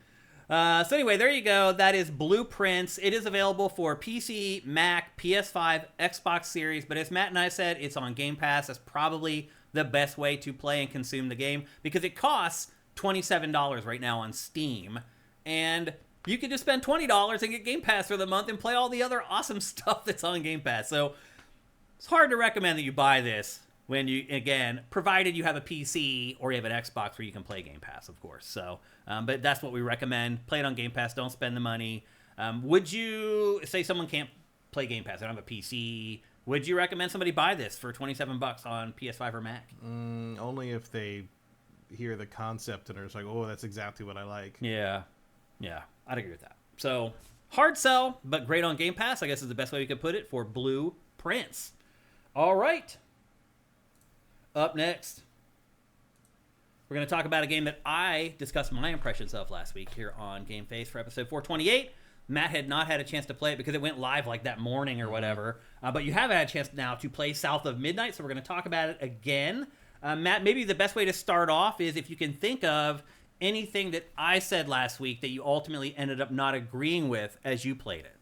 So anyway, there you go. That is Blueprints. It is available for PC, Mac, PS5, Xbox Series. But as Matt and I said, it's on Game Pass. That's probably the best way to play and consume the game because it costs $27 right now on Steam. And you can just spend $20 and get Game Pass for the month and play all the other awesome stuff that's on Game Pass. So it's hard to recommend that you buy this when you, again, provided you have a PC or you have an Xbox where you can play Game Pass, of course. So, but that's what we recommend. Play it on Game Pass. Don't spend the money. Would you say someone can't play Game Pass? I don't have a PC. Would you recommend somebody buy this for $27 on PS5 or Mac? Only if they hear the concept and are just like, oh, that's exactly what I like. Yeah, I'd agree with that. So, hard sell, but great on Game Pass, I guess is the best way we could put it for Blueprints. All right. Up next, we're going to talk about a game that I discussed my impressions of last week here on GameFace for episode 428. Matt had not had a chance to play it because it went live like that morning or whatever. But you have had a chance now to play South of Midnight, so we're going to talk about it again. Matt, maybe the best way to start off is if you can think of anything that I said last week that you ultimately ended up not agreeing with as you played it.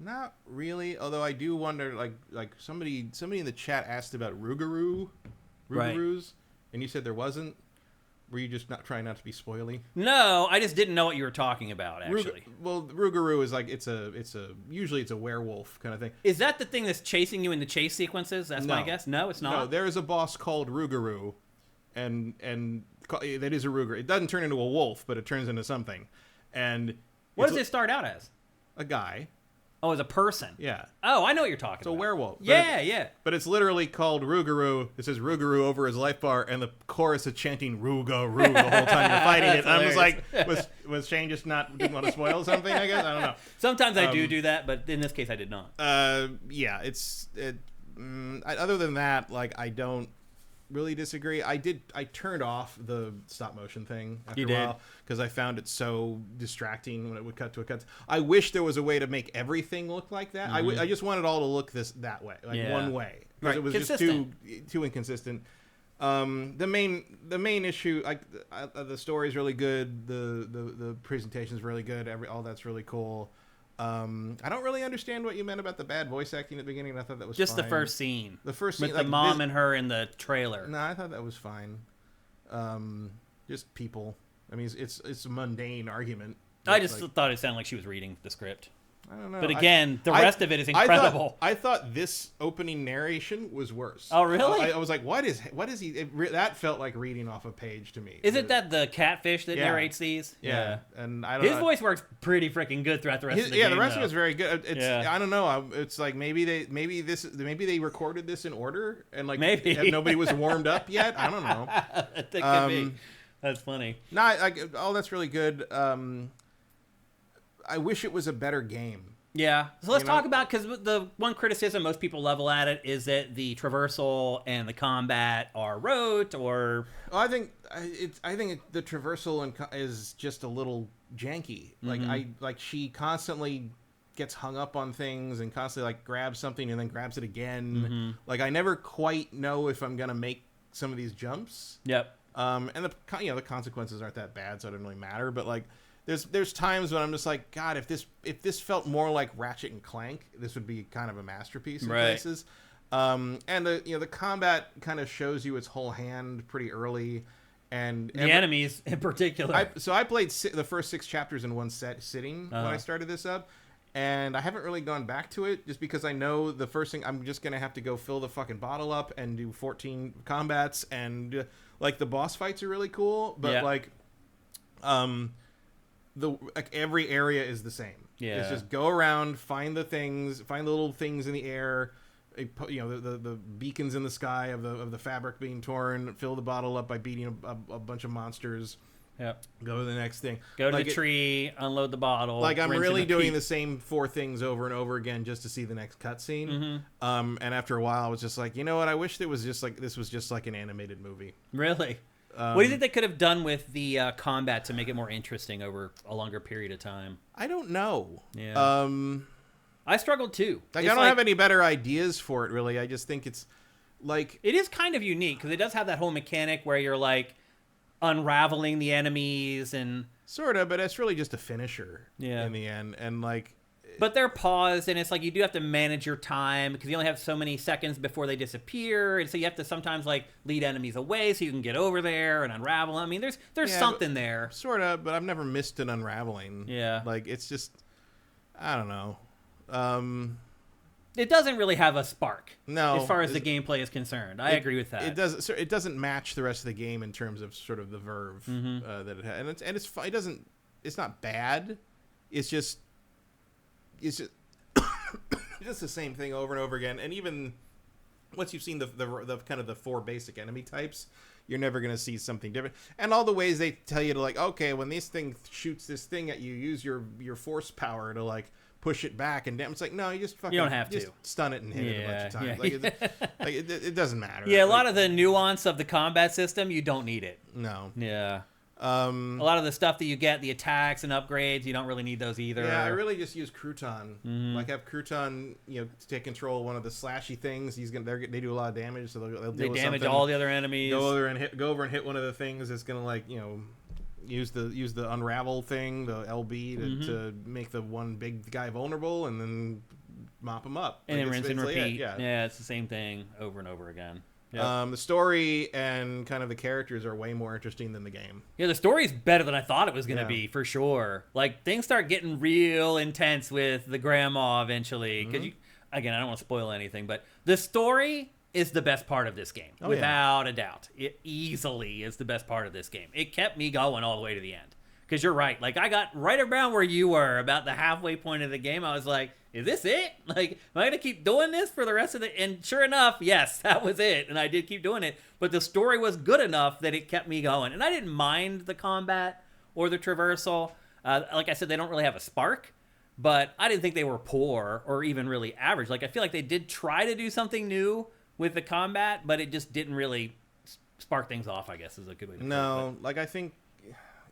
Not really, although I do wonder, like somebody in the chat asked about Rougarous, right. And you said there wasn't. Were you just not trying not to be spoily? No, I just didn't know what you were talking about, actually. Rougarous is like usually it's a werewolf kind of thing. Is that the thing that's chasing you in the chase sequences? That's my guess. No, it's not. No, there is a boss called Rougarous, and that is a Rougarous. It doesn't turn into a wolf, but it turns into something. And what does it start out as? A guy. Oh, as a person. Yeah. Oh, I know what you're talking about. It's a werewolf. Yeah. But it's literally called Rougarous. It says Rougarous over his life bar, and the chorus is chanting Rougarous the whole time you're fighting it. And I was like, was Shane just didn't want to spoil something, I guess? I don't know. Sometimes I do that, but in this case I did not. Yeah, other than that, like, I don't really disagree. I turned off the stop motion thing after a while because I found it so distracting when it would cut to a cut. I wish there was a way to make everything look like that. I just wanted it all to look that way, like one way, because it was just too inconsistent. The main issue, like the story is really good. The presentation is really good. All that's really cool. I don't really understand what you meant about the bad voice acting at the beginning. I thought that was just fine. the first scene. The first scene with the mom and her in the trailer. No, I thought that was fine. Just people. I mean, it's a mundane argument. I just thought it sounded like she was reading the script. I don't know. But again, the rest of it is incredible. I thought this opening narration was worse. Oh, really? I was like, what is he? That felt like reading off a page to me. Isn't that the catfish that narrates these? Yeah. And I don't His know. voice works pretty freaking good throughout the rest of the game. Yeah, the rest of it is very good. I don't know. It's like maybe they recorded this in order and like maybe nobody was warmed up yet. I don't know. That could be. That's funny. No, that's really good. I wish it was a better game. Yeah. So let's talk about, because the one criticism most people level at it is that the traversal and the combat are rote or... Well, I think the traversal is just a little janky. Like she constantly gets hung up on things and constantly like grabs something and then grabs it again. Like I never quite know if I'm gonna make some of these jumps. Yep. And the consequences aren't that bad, so it doesn't really matter. But like, there's times when I'm just like, God, if this felt more like Ratchet and Clank, this would be kind of a masterpiece in places. And the combat kind of shows you its whole hand pretty early, and the enemies in particular. I played the first 6 chapters in one sitting when I started this up. And I haven't really gone back to it just because I know the first thing I'm just going to have to go fill the fucking bottle up and do 14 combats. And like the boss fights are really cool, but every area is the same. Yeah. It's just go around, find the little things in the air, the beacons in the sky of the fabric being torn, fill the bottle up by beating a bunch of monsters. Yep. Go to the next thing. Go to the tree, unload the bottle. Like I'm really doing the same 4 things over and over again just to see the next cutscene. And after a while, I was just like, you know what? I wish this was just like an animated movie. Really? What do you think they could have done with the combat to make it more interesting over a longer period of time? I don't know. Yeah. I struggled too. Like, I don't have any better ideas for it, really. I just think it's like... It is kind of unique because it does have that whole mechanic where you're like unraveling the enemies and... Sort of, but it's really just a finisher in the end. And like... But they're paused, and it's like you do have to manage your time because you only have so many seconds before they disappear, and so you have to sometimes like lead enemies away so you can get over there and unravel them. I mean, there's something there. Sort of, but I've never missed an unraveling. Yeah. Like, it's just... I don't know. It doesn't really have a spark. No. As far as the gameplay is concerned. I agree with that. It doesn't match the rest of the game in terms of sort of the verve that it has. And it's not bad. It's just just the same thing over and over again. And even once you've seen the kind of the 4 basic enemy types, you're never going to see something different. And all the ways they tell you to like, okay, when this thing shoots this thing at you, use your force power to like push it back and damn. It's like, no, you just fucking... You don't have to. Stun it and hit it a bunch of times. Yeah. It doesn't matter. Yeah, a lot of the nuance of the combat system, you don't need it. No. Yeah. A lot of the stuff that you get, the attacks and upgrades, you don't really need those either. Yeah, I really just use Crouton. Like, have Crouton, to take control of one of the slashy things. They do a lot of damage, so they'll deal with damage something. all the other enemies. Go over and hit one of the things that's gonna like use the unravel thing, the LB to make the one big guy vulnerable, and then mop him up. And then rinse and repeat. Yeah, it's the same thing over and over again. Yep. The story and kind of the characters are way more interesting than the game. Yeah, the story's better than I thought it was going to be, for sure. Like, things start getting real intense with the grandma eventually. Because, again, I don't want to spoil anything, but the story is the best part of this game. Without a doubt. It easily is the best part of this game. It kept me going all the way to the end. Because you're right. Like, I got right around where you were, about the halfway point of the game. I was like, is this it? Like, am I going to keep doing this for the rest of the... And sure enough, yes, that was it. And I did keep doing it. But the story was good enough that it kept me going. And I didn't mind the combat or the traversal. Like I said, they don't really have a spark. But I didn't think they were poor or even really average. Like, I feel like they did try to do something new with the combat, but it just didn't really spark things off, I guess, is a good way to put it. No, like, I think...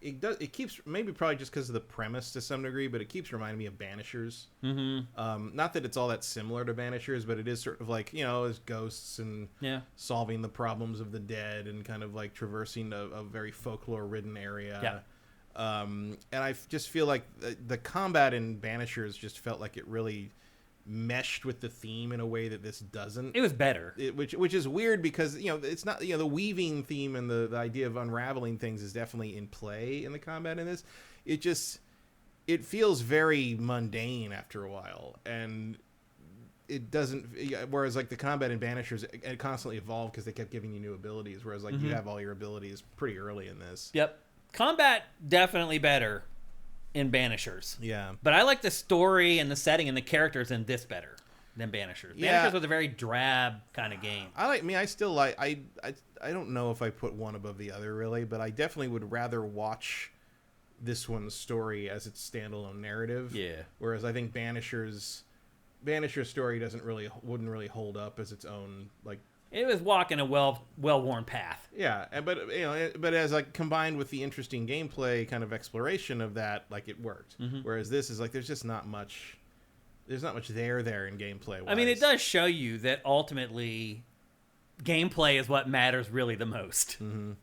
it keeps, maybe probably just because of the premise to some degree, but it keeps reminding me of Banishers. Not that it's all that similar to Banishers, but it is sort of like, as ghosts and solving the problems of the dead and kind of like traversing a very folklore ridden area. And I just feel like the combat in Banishers just felt like it really meshed with the theme in a way that this doesn't. It was better, which is weird because it's not, the weaving theme and the idea of unraveling things is definitely in play in the combat in this. It feels very mundane after a while, and it doesn't, whereas like the combat in Banishers, it constantly evolved because they kept giving you new abilities, whereas like you have all your abilities pretty early in this. Combat definitely better in Banishers. But I like the story and the setting and the characters in this better than Banishers. Banishers was a very drab kind of game. I still like, I don't know if I put one above the other really, but I definitely would rather watch this one's story as its standalone narrative. Whereas I think Banisher's story wouldn't really hold up as its own, like, it was walking a well-worn path. But as like combined with the interesting gameplay kind of exploration of that, like it worked. Whereas this is like there's not much there in gameplay. I mean, it does show you that ultimately gameplay is what matters really the most.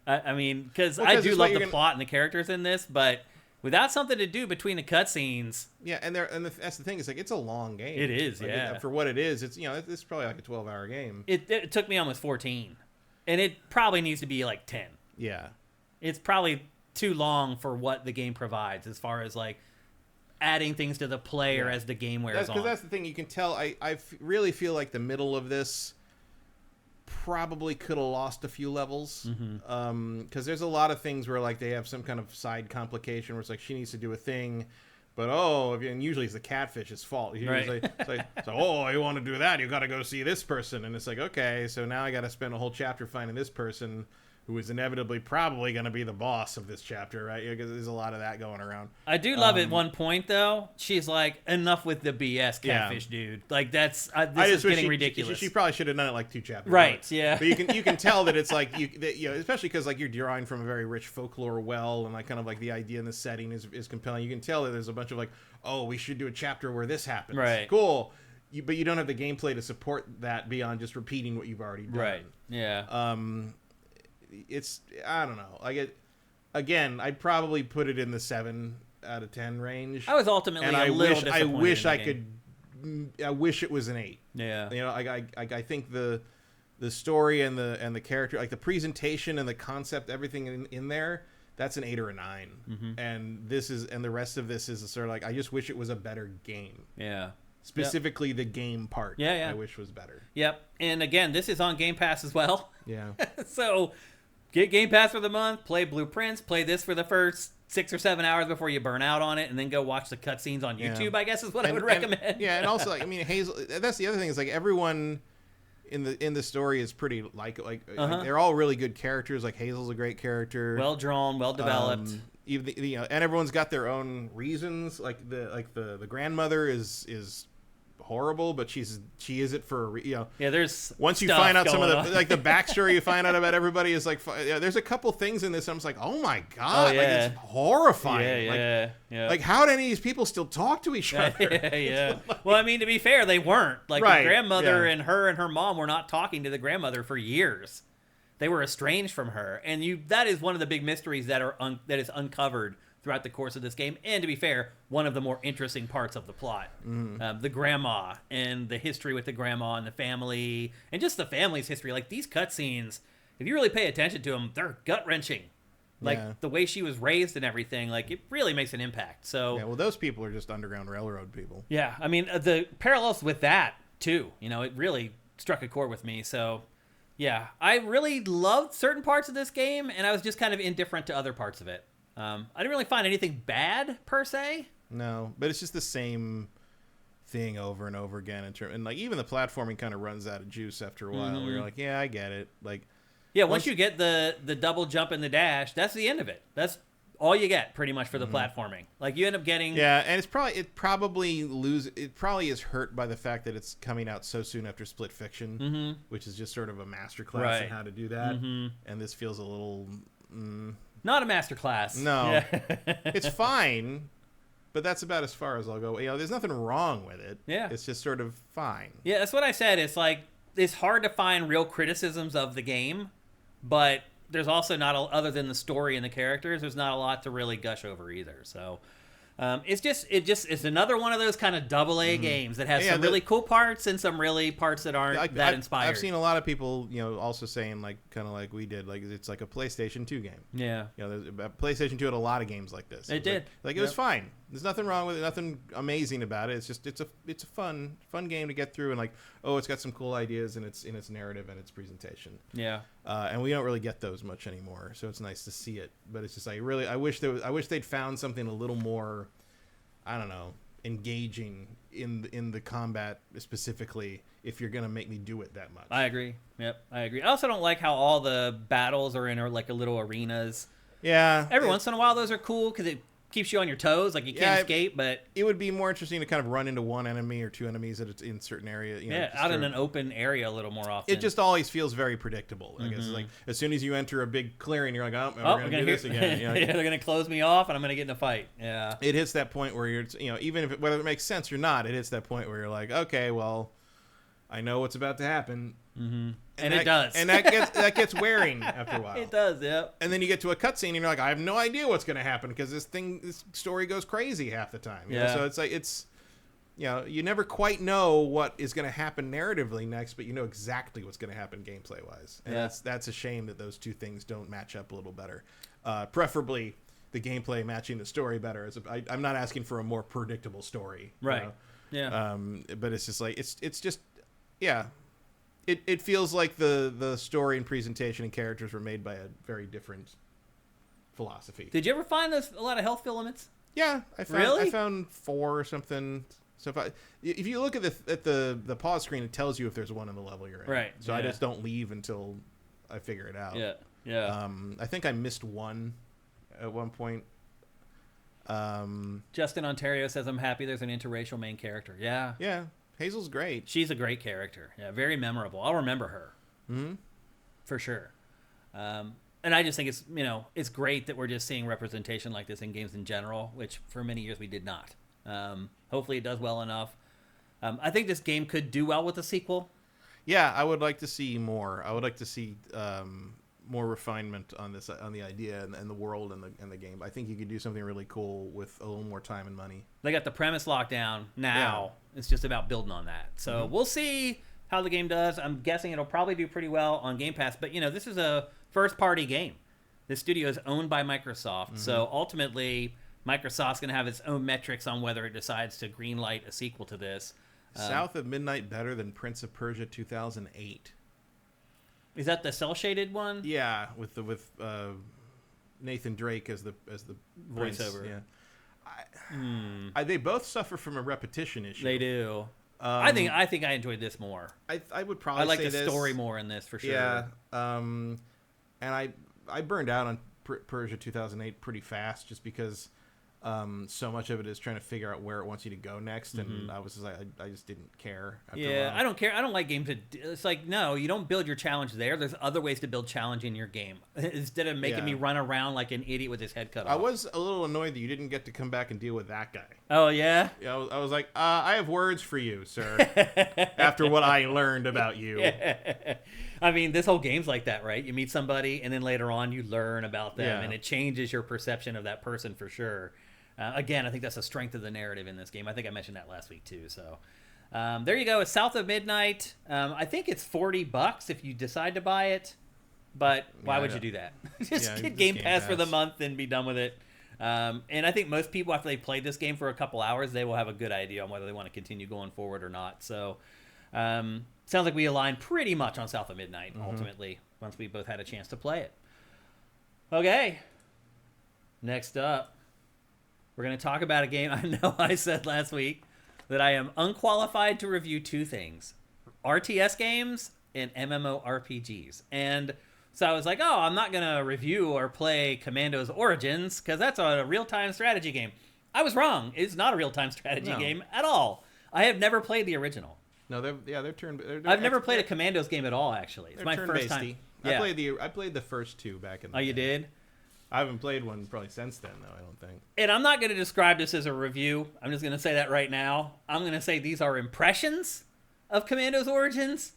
I mean, because I do love the plot and the characters in this, but without something to do between the cutscenes. That's the thing. It's like it's a long game. It is, like, for what it is, it's it's probably like a 12-hour game. It took me almost 14, and it probably needs to be like 10. It's probably too long for what the game provides as far as like adding things to the player as the game wears on. Because that's the thing. You can tell. I really feel like the middle of this probably could have lost a few levels, because there's a lot of things where like they have some kind of side complication where it's like she needs to do a thing, but and usually it's the catfish's fault. Usually it's like, you want to do that, you got to go see this person, and it's like, okay, so now I got to spend a whole chapter finding this person who is inevitably probably going to be the boss of this chapter, right? Because there's a lot of that going around. I do love at one point, though, she's like, enough with the BS catfish, dude. Like, this is getting ridiculous. She probably should have done it like 2 chapters. Right, But you can tell that it's like, especially because like you're drawing from a very rich folklore well, and like kind of like the idea and the setting is compelling. You can tell that there's a bunch of like, we should do a chapter where this happens. Right. Cool. But you don't have the gameplay to support that beyond just repeating what you've already done. Right. Yeah. It's, I don't know. Again, I'd probably put it in the 7 out of 10 range. I was ultimately I wish it was an 8. Yeah. I think the story and the character, like the presentation and the concept, everything in there, that's an 8 or a 9. And the rest of this is sort of like, I just wish it was a better game. Specifically the game part. I wish was better. And again, this is on Game Pass as well. So get Game Pass for the month, play Blueprints, play this for the first 6 or 7 hours before you burn out on it, and then go watch the cutscenes on YouTube, I guess is what I would recommend. And also, like, I mean, Hazel, that's the other thing, is like everyone in the story is pretty like they're all really good characters. Like Hazel's a great character. Well drawn, well developed. Even and everyone's got their own reasons. Like the grandmother is horrible, but she is it for there's once you find out some of the like the backstory you find out about everybody is like there's a couple things in this I'm just like, oh my god, like it's horrifying. Like how do any of these people still talk to each other? Well, I mean, to be fair, they weren't like the grandmother and her mom were not talking to the grandmother for years. They were estranged from her, and that is one of the big mysteries that is uncovered throughout the course of this game, and to be fair, one of the more interesting parts of the plot. The grandma and the history with the grandma and the family, and just the family's history. Like, these cutscenes, if you really pay attention to them, they're gut-wrenching. Like, the way she was raised and everything, like, it really makes an impact. So well, those people are just Underground Railroad people. I mean, the parallels with that, too, it really struck a chord with me. So, I really loved certain parts of this game, and I was just kind of indifferent to other parts of it. I didn't really find anything bad per se. No, but it's just the same thing over and over again. And like even the platforming kind of runs out of juice after a while. Where you're like, I get it. Like, once you get the double jump and the dash, that's the end of it. That's all you get pretty much for the platforming. Like you end up getting and it probably is hurt by the fact that it's coming out so soon after Split Fiction, which is just sort of a masterclass in how to do that. And this feels a little. Not a masterclass. No. Yeah. It's fine, but that's about as far as I'll go. There's nothing wrong with it. Yeah. It's just sort of fine. Yeah, that's what I said. It's like, it's hard to find real criticisms of the game, but there's also not, other than the story and the characters, there's not a lot to really gush over either. So it's another one of those kind of AA games that has some really cool parts and some really parts that aren't that inspired. I've seen a lot of people, also saying kind of like we did, like it's like a PlayStation 2 game. Yeah. PlayStation 2 had a lot of games like this. It did. It was fine. There's nothing wrong with it. Nothing amazing about it. It's just it's a fun game to get through, and it's got some cool ideas in its narrative and its presentation. Yeah. And we don't really get those much anymore, so it's nice to see it. But it's just I wish they'd found something a little more, I don't know, engaging in the combat specifically, if you're gonna make me do it that much. I agree. Yep, I agree. I also don't like how all the battles are in like a little arenas. Yeah. Every once in a while, those are cool because it keeps you on your toes, like you can't escape. But it would be more interesting to kind of run into one enemy or two enemies in certain area. Out in an open area a little more often. It just always feels very predictable. I guess like as soon as you enter a big clearing, you're like, we're gonna do this again. Yeah, they're gonna close me off, and I'm gonna get in a fight. Yeah. It hits that point where you're, even if whether it makes sense or not, it hits that point where you're like, okay, well, I know what's about to happen. Mm-hmm. And it does. And that gets wearing after a while. It does, yeah. And then you get to a cutscene and you're like, I have no idea what's going to happen because this story goes crazy half the time. So it's like, you never quite know what is going to happen narratively next, but you know exactly what's going to happen gameplay wise. And that's a shame that those two things don't match up a little better. Preferably the gameplay matching the story better. I'm not asking for a more predictable story. Right. Yeah. But it's just like, it's just, yeah. It feels like the story and presentation and characters were made by a very different philosophy. Did you ever find a lot of health filaments? Yeah, I found 4 or something. So if you look at the pause screen, it tells you if there's one in the level you're in. Right. So I just don't leave until I figure it out. Yeah. Yeah. I think I missed one at one point. Justin Ontario says, "I'm happy there's an interracial main character." Yeah. Yeah. Hazel's great. She's a great character. Yeah, very memorable. I'll remember her. Mm-hmm. For sure. And I just think it's great that we're just seeing representation like this in games in general, which for many years we did not. Hopefully it does well enough. I think this game could do well with a sequel. Yeah, I would like to see more. I would like to see more refinement on the idea and the world and the game. I think you could do something really cool with a little more time and money. They got the premise locked down now. Yeah. It's just about building on that. So we'll see how the game does. I'm guessing it'll probably do pretty well on Game Pass. But, this is a first-party game. This studio is owned by Microsoft. So ultimately, Microsoft's going to have its own metrics on whether it decides to greenlight a sequel to this. South of Midnight better than Prince of Persia 2008. Is that the cel-shaded one? Yeah, with Nathan Drake as the voiceover. Yeah, they both suffer from a repetition issue. They do. I think I enjoyed this more. I would probably. I like the story more in this for sure. Yeah. And I burned out on Persia 2008 pretty fast just because so much of it is trying to figure out where it wants you to go next, and I was just like, I just didn't care. Yeah, I don't care. I don't like games it's like, no, you don't build your challenge there. There's other ways to build challenge in your game instead of making me run around like an idiot with his head cut off. I was a little annoyed that you didn't get to come back and deal with that guy. Oh yeah. Yeah, I was like, I have words for you, sir. After what I learned about you. Yeah. I mean, this whole game's like that, right? You meet somebody, and then later on you learn about them, and it changes your perception of that person for sure. Again, I think that's the strength of the narrative in this game. I think I mentioned that last week too. So there you go. It's South of Midnight. I think it's $40 if you decide to buy it. But why would you do that? just get Game Pass for the month and be done with it. And I think most people, after they played this game for a couple hours, they will have a good idea on whether they want to continue going forward or not. So sounds like we align pretty much on South of Midnight, ultimately, once we both had a chance to play it. Okay. Next up, we're going to talk about a game. I know I said last week that I am unqualified to review 2 things: RTS games and MMORPGs. And so I was like, I'm not going to review or play Commandos Origins because that's a real-time strategy game. I was wrong. It's not a real-time strategy game at all. I have never played the original. No, they're turn. I've never played a Commandos game at all. Actually, it's my first time. Yeah. I played the first 2 back in the day. You did? I haven't played one probably since then, though, I don't think. And I'm not going to describe this as a review. I'm just going to say that right now. I'm going to say these are impressions of Commandos Origins.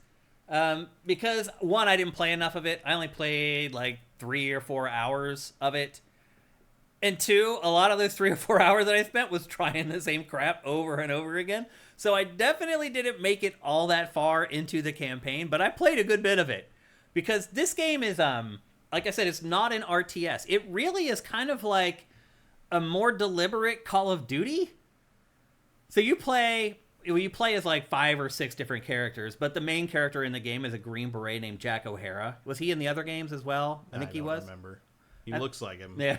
Because, one, I didn't play enough of it. I only played like 3 or 4 hours of it. And two, a lot of those 3 or 4 hours that I spent was trying the same crap over and over again. So I definitely didn't make it all that far into the campaign, but I played a good bit of it. Because this game is, like I said, it's not an RTS. It really is kind of like a more deliberate Call of Duty. So you play as like 5 or 6 different characters, but the main character in the game is a Green Beret named Jack O'Hara. Was he in the other games as well? I think he was. I don't remember. He looks like him. Yeah.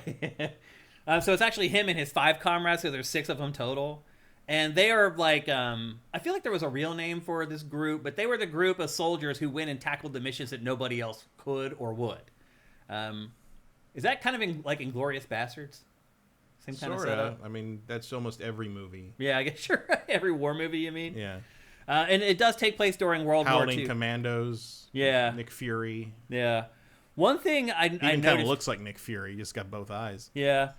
So it's actually him and his 5 comrades, so there's 6 of them total. And they are like, I feel like there was a real name for this group, but they were the group of soldiers who went and tackled the missions that nobody else could or would. Is that kind of like Inglourious Bastards? Same kind of setup? I mean, that's almost every movie. Yeah, I guess sure. Every war movie, you mean? Yeah. And it does take place during World War II. Howling Commandos. Yeah. Nick Fury. Yeah. One thing I He noticed... kind of looks like Nick Fury. He just got both eyes. Yeah.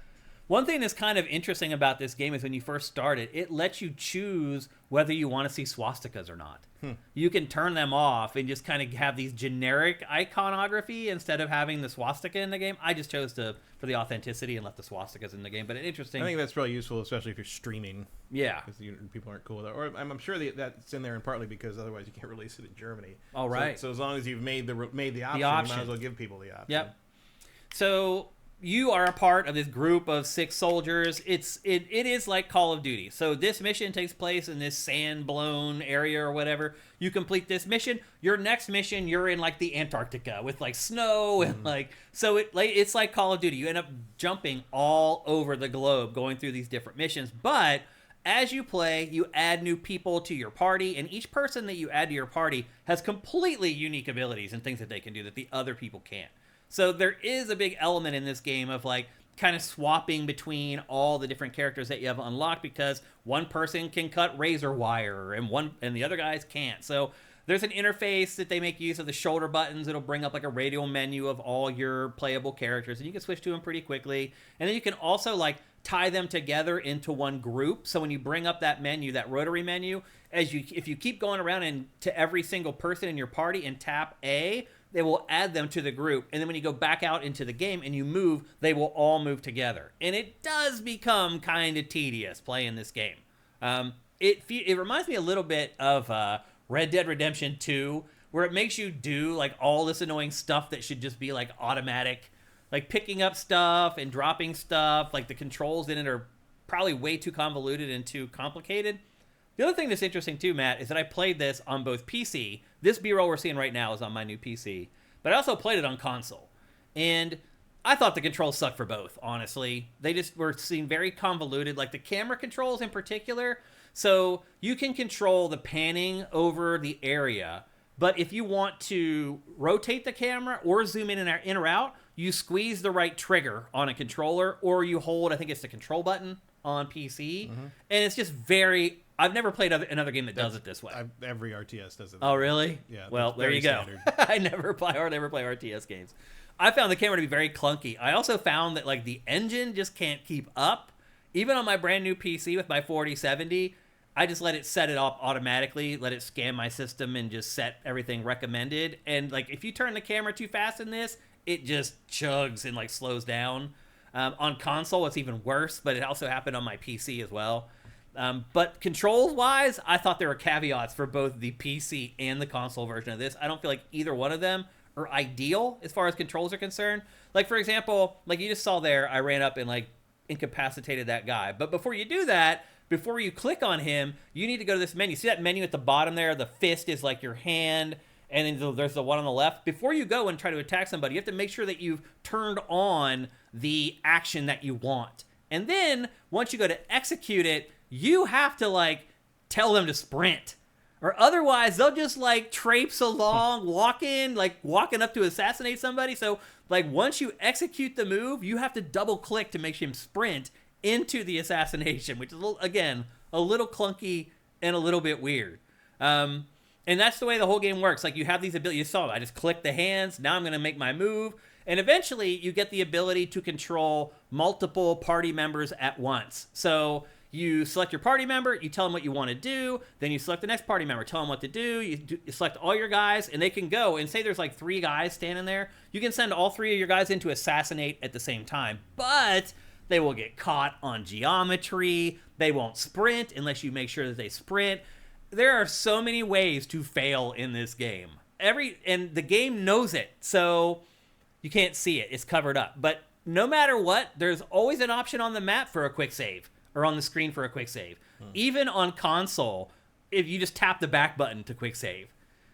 One thing that's kind of interesting about this game is when you first start it, it lets you choose whether you want to see swastikas or not. You can turn them off and just kind of have these generic iconography instead of having the swastika in the game. I just chose for the authenticity and left the swastikas in the game. But interesting. I think that's probably useful, especially if you're streaming. Yeah. Because people aren't cool with that. Or I'm sure that's in there, and partly because otherwise you can't release it in Germany. All right. So as long as you've made the option, you might as well give people the option. Yep. So you are a part of this group of 6 soldiers. It is like Call of Duty. So this mission takes place in this sand-blown area or whatever. You complete this mission. Your next mission, you're in like the Antarctica with like snow and so it's like Call of Duty. You end up jumping all over the globe, going through these different missions. But as you play, you add new people to your party, and each person that you add to your party has completely unique abilities and things that they can do that the other people can't. So there is a big element in this game of like kind of swapping between all the different characters that you have unlocked, because one person can cut razor wire and the other guys can't. So there's an interface that they make use of, the shoulder buttons. It'll bring up like a radial menu of all your playable characters, and you can switch to them pretty quickly. And then you can also like tie them together into one group. So when you bring up that menu, that rotary menu, if you keep going around and to every single person in your party and tap A, they will add them to the group. And then when you go back out into the game and you move, they will all move together. And it does become kind of tedious playing this game. It reminds me a little bit of Red Dead Redemption 2, where it makes you do like all this annoying stuff that should just be like automatic, like picking up stuff and dropping stuff. Like the controls in it are probably way too convoluted and too complicated. The other thing that's interesting too, Matt, is that I played this on both PC. This B-roll we're seeing right now is on my new PC. But I also played it on console. And I thought the controls sucked for both, honestly. They just were seen very convoluted, like the camera controls in particular. So you can control the panning over the area, but if you want to rotate the camera or zoom in or out, you squeeze the right trigger on a controller, or you hold, I think it's the control button on PC. And it's just very... I've never played another game that does it this way. Every RTS does it. Oh, really? Yeah. Well, there you go. I never play RTS games. I found the camera to be very clunky. I also found that like the engine just can't keep up. Even on my brand new PC with my 4070, I just let it set it up automatically, let it scan my system and just set everything recommended. And like if you turn the camera too fast in this, it just chugs and like slows down. On console, it's even worse, but it also happened on my PC as well. But controls-wise, I thought there were caveats for both the PC and the console version of this. I don't feel like either one of them are ideal as far as controls are concerned. Like, for example, like you just saw there, I ran up and, like, incapacitated that guy. But before you do that, before you click on him, you need to go to this menu. See that menu at the bottom there? The fist is, like, your hand, and then there's the one on the left. Before you go and try to attack somebody, you have to make sure that you've turned on the action that you want. And then, once you go to execute it, you have to, like, tell them to sprint. Or otherwise, they'll just, like, traipse along, walking up to assassinate somebody. So, like, once you execute the move, you have to double-click to make him sprint into the assassination, which is, again, a little clunky and a little bit weird. And that's the way the whole game works. Like, you have these abilities. You saw it. I just click the hands. Now I'm going to make my move. And eventually, you get the ability to control multiple party members at once. So you select your party member, you tell them what you want to do, then you select the next party member, tell them what to do, you select all your guys, and they can go, and say there's like 3 guys standing there, you can send all 3 of your guys in to assassinate at the same time. But they will get caught on geometry, they won't sprint unless you make sure that they sprint. There are so many ways to fail in this game. And the game knows it, so you can't see it, it's covered up. But no matter what, there's always an option on the map for a quick save. Or on the screen for a quick save. Even on console, if you just tap the back button to quick save.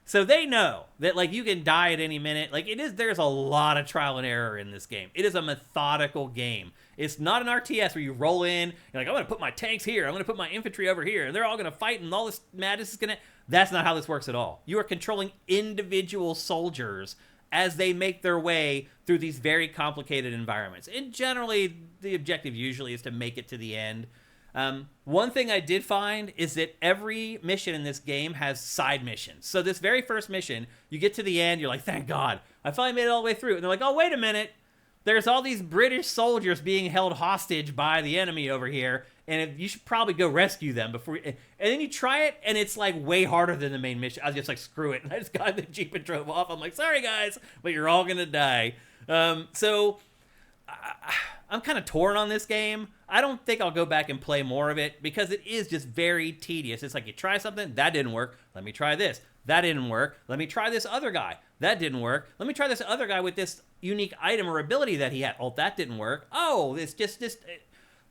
So they know that like you can die at any minute. Like there's a lot of trial and error in this game. It is a methodical game. It's not an RTS where you roll in, you're like, I'm going to put my tanks here, I'm going to put my infantry over here, and they're all going to fight, and all this madness is going to... That's not how this works at all. You are controlling individual soldiers as they make their way through these very complicated environments. And generally, the objective usually is to make it to the end. One thing I did find is that every mission in this game has side missions. So this very first mission, you get to the end, you're like, thank God, I finally made it all the way through. And they're like, oh, wait a minute. There's all these British soldiers being held hostage by the enemy over here, and you should probably go rescue them before. And then you try it, and it's like way harder than the main mission. I was just like, screw it, and I just got in the Jeep and drove off. I'm like, sorry guys, but you're all gonna die. So I'm kind of torn on this game. I don't think I'll go back and play more of it because it is just very tedious. It's like you try something, that didn't work. Let me try this. That didn't work. Let me try this other guy. That didn't work. Let me try this other guy with this unique item or ability that he had. Oh, that didn't work. Oh, it's just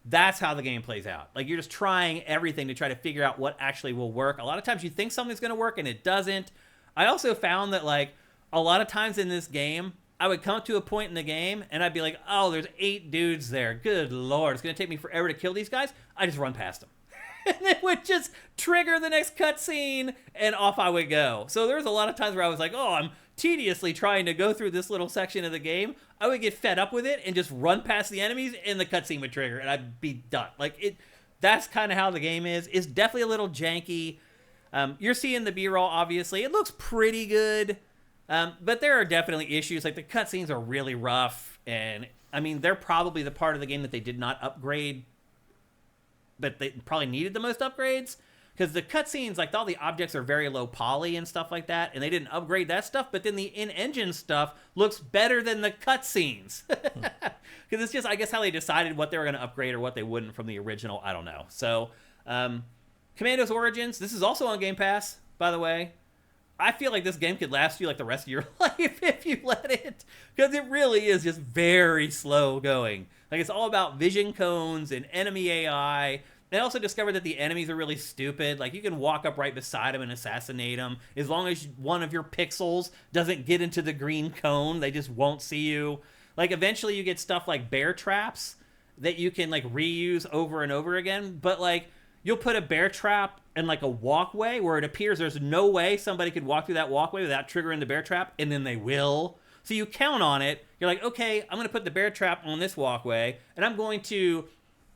that's how the game plays out. Like, you're just trying everything to try to figure out what actually will work. A lot of times you think something's going to work and it doesn't. I also found that, like, a lot of times in this game, I would come to a point in the game and I'd be like, oh, there's 8 dudes there. Good Lord, it's going to take me forever to kill these guys. I just run past them. And it would just trigger the next cutscene, and off I would go. So there's a lot of times where I was like, oh, I'm tediously trying to go through this little section of the game. I would get fed up with it and just run past the enemies, and the cutscene would trigger, and I'd be done. Like, that's kind of how the game is. It's definitely a little janky. You're seeing the B-roll, obviously. It looks pretty good, but there are definitely issues. Like, the cutscenes are really rough, and, I mean, they're probably the part of the game that they did not upgrade, but they probably needed the most upgrades, because the cutscenes, like, all the objects are very low poly and stuff like that, and they didn't upgrade that stuff, but then the in-engine stuff looks better than the cutscenes. Because it's just, I guess, how they decided what they were going to upgrade or what they wouldn't from the original. I don't know. So, Commandos Origins, this is also on Game Pass, by the way. I feel like this game could last you like the rest of your life if you let it, because it really is just very slow going. Like, it's all about vision cones and enemy AI. They also discovered that the enemies are really stupid. Like, you can walk up right beside them and assassinate them. As long as one of your pixels doesn't get into the green cone, they just won't see you. Like, eventually you get stuff like bear traps that you can, like, reuse over and over again. But, like, you'll put a bear trap in, like, a walkway where it appears there's no way somebody could walk through that walkway without triggering the bear trap, and then they will. So you count on it. You're like, okay, I'm going to put the bear trap on this walkway, and I'm going to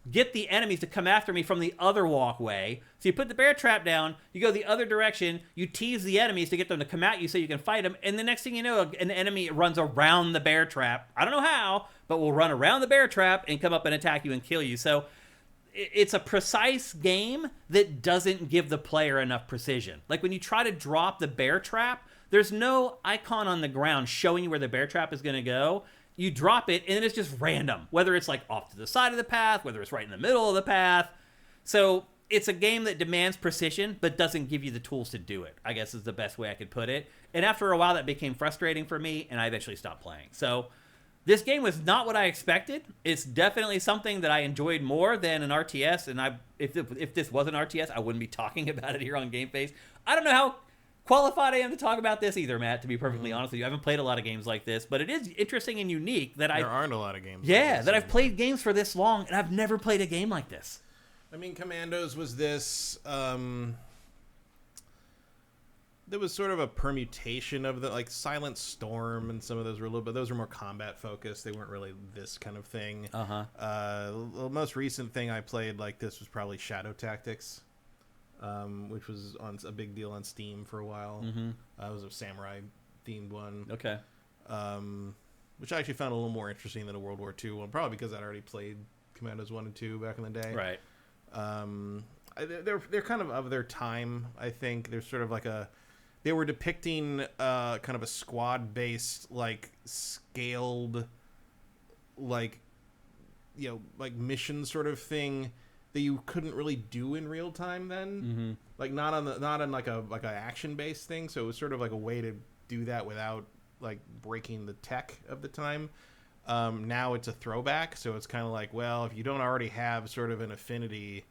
get the enemies to come after me from the other walkway. So you put the bear trap down, you go the other direction, you tease the enemies to get them to come at you so you can fight them, and the next thing you know, an enemy runs around the bear trap. I don't know how, but will run around the bear trap and come up and attack you and kill you. So it's a precise game that doesn't give the player enough precision. Like, when you try to drop the bear trap, there's no icon on the ground showing you where the bear trap is going to go. You drop it, and then it's just random. Whether it's, like, off to the side of the path, whether it's right in the middle of the path. So it's a game that demands precision, but doesn't give you the tools to do it, I guess is the best way I could put it. And after a while, that became frustrating for me, and I eventually stopped playing. So this game was not what I expected. It's definitely something that I enjoyed more than an RTS, and if this was an RTS, I wouldn't be talking about it here on GameFace. I don't know how qualified I am to talk about this either, Matt, to be perfectly honest with you. I haven't played a lot of games like this, but it is interesting and unique that there aren't a lot of games like this that I've played games for this long, and I've never played a game like this. I mean, Commandos was this there was sort of a permutation of the, like, Silent Storm, and some of those were a little bit, those were more combat focused. They weren't really this kind of thing. The most recent thing I played like this was probably Shadow Tactics, which was on a big deal on Steam for a while. It was a samurai themed one. Okay. which I actually found a little more interesting than a World War II one, probably because I'd already played Commandos 1 and 2 back in the day. Right. They're kind of their time, I think. They're sort of like they were depicting kind of a squad-based, like, scaled, like, you know, like mission sort of thing that you couldn't really do in real time then. Like not on like a action based thing. So it was sort of like a way to do that without like breaking the tech of the time. Now it's a throwback, so it's kind of like, well, if you don't already have sort of an affinity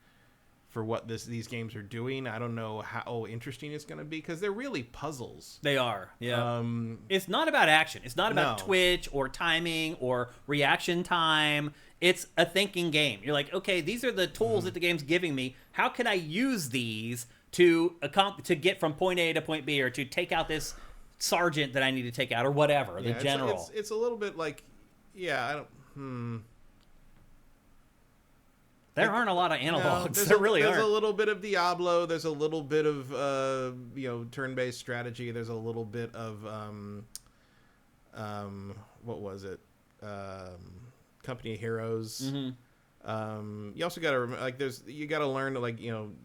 for what these games are doing, I don't know how interesting it's going to be, because they're really puzzles. They are, yeah. It's not about action. It's not about twitch or timing or reaction time. It's a thinking game. You're like, okay, these are the tools that the game's giving me. How can I use these to get from point A to point B, or to take out this sergeant that I need to take out, or whatever, the general. It's a little bit like, I don't... There aren't a lot of analogs. No, there really aren't. There's a little bit of Diablo. There's a little bit of turn-based strategy. There's a little bit of what was it? Company of Heroes. You also got to you got to learn to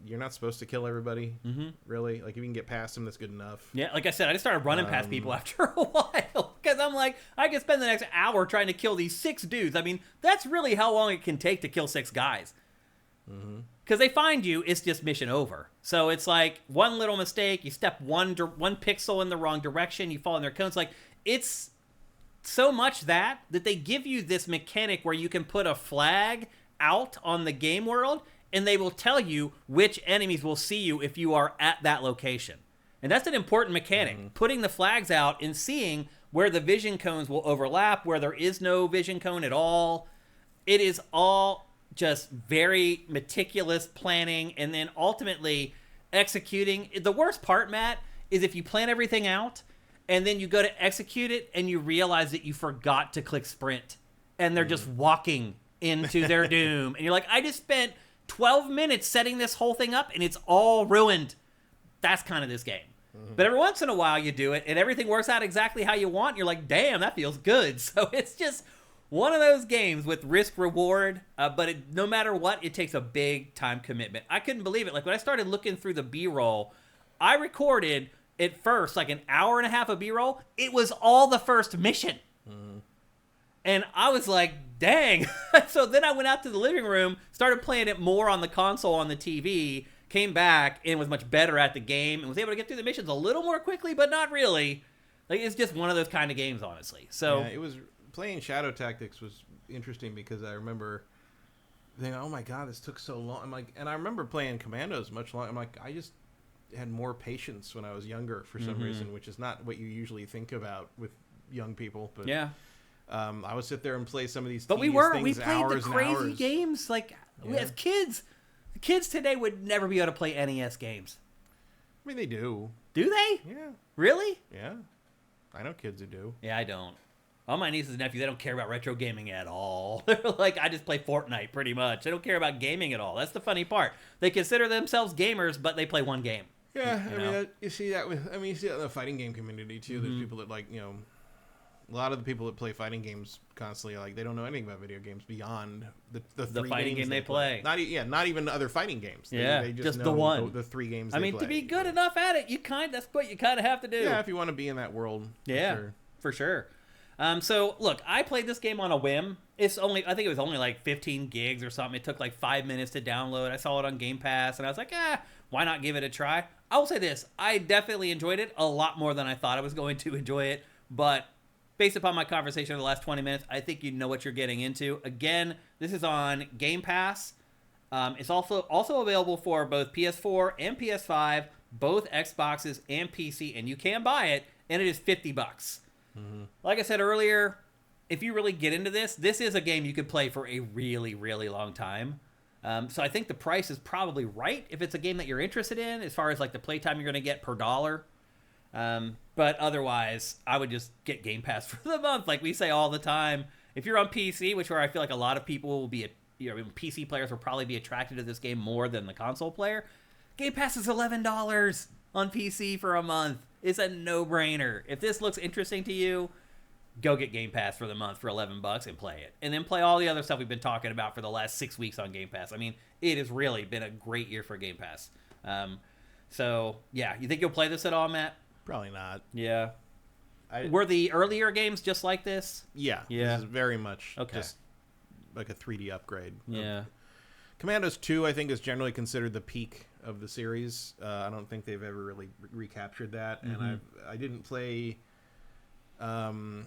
you're not supposed to kill everybody. Really, like if you can get past them, that's good enough. Yeah, like I said, I just started running past people after a while, because I'm like, I could spend the next hour trying to kill these 6 dudes. I mean, that's really how long it can take to kill 6 guys. Because they find you, it's just mission over. So it's like one little mistake, you step one pixel in the wrong direction, you fall in their cones. Like, it's so much that they give you this mechanic where you can put a flag out on the game world, and they will tell you which enemies will see you if you are at that location. And that's an important mechanic, putting the flags out and seeing where the vision cones will overlap, where there is no vision cone at all. It is all just very meticulous planning, and then ultimately executing. The worst part, Matt, is if you plan everything out and then you go to execute it and you realize that you forgot to click sprint, and they're just walking into their doom. And you're like, I just spent 12 minutes setting this whole thing up and it's all ruined. That's kind of this game. But every once in a while you do it and everything works out exactly how you want. You're like, damn, that feels good. So it's just one of those games with risk reward. But no matter what, it takes a big time commitment. I couldn't believe it. Like when I started looking through the B-roll, I recorded at first like an hour and a half of B-roll. It was all the first mission. And I was like, dang. So then I went out to the living room, started playing it more on the console on the TV, came back and was much better at the game and was able to get through the missions a little more quickly, but not really. Like, it's just one of those kind of games, honestly. So yeah, it was playing Shadow Tactics was interesting because I remember thinking, oh my God, this took so long. I'm like, and I remember playing Commandos much longer. I'm like, I just had more patience when I was younger for some reason, which is not what you usually think about with young people. But yeah. I would sit there and play some of these. But we played the crazy games like as kids. The kids today would never be able to play NES games. I mean, they do. Do they? Yeah. Really? Yeah. I know kids who do. Yeah, I don't. All my nieces and nephews, they don't care about retro gaming at all. They're like, I just play Fortnite pretty much. They don't care about gaming at all. That's the funny part. They consider themselves gamers, but they play one game. Yeah, you see that you see that in the fighting game community too. There's people that a lot of the people that play fighting games constantly, like, they don't know anything about video games beyond the three fighting games game they play. Not even other fighting games. They just know the one. The 3 games. I mean, play. to be good enough at it, that's what you kind of have to do. Yeah, if you want to be in that world. Yeah, for sure. So look, I played this game on a whim. I think it was only like 15 gigs or something. It took like 5 minutes to download. I saw it on Game Pass, and I was like, why not give it a try? I will say this: I definitely enjoyed it a lot more than I thought I was going to enjoy it, but based upon my conversation over the last 20 minutes, I think you know what you're getting into. Again, this is on Game Pass. It's also available for both PS4 and PS5, both Xboxes and PC, and you can buy it, and it is $50. Like I said earlier, if you really get into this is a game you could play for a really, really long time. So I think the price is probably right if it's a game that you're interested in, as far as like the playtime you're going to get per dollar. But otherwise, I would just get Game Pass for the month, like we say all the time. If you're on PC, which where I feel like a lot of people will be, PC players will probably be attracted to this game more than the console player. Game Pass is $11 on PC for a month. It's a no-brainer. If this looks interesting to you, go get Game Pass for the month for $11 and play it. And then play all the other stuff we've been talking about for the last 6 weeks on Game Pass. I mean, it has really been a great year for Game Pass. So, yeah. You think you'll play this at all, Matt? Probably not. Yeah. Were the earlier games just like this? Yeah. Yeah. This is very much just like a 3D upgrade. Yeah. Commandos 2, I think, is generally considered the peak of the series. I don't think they've ever really recaptured that. And I didn't play when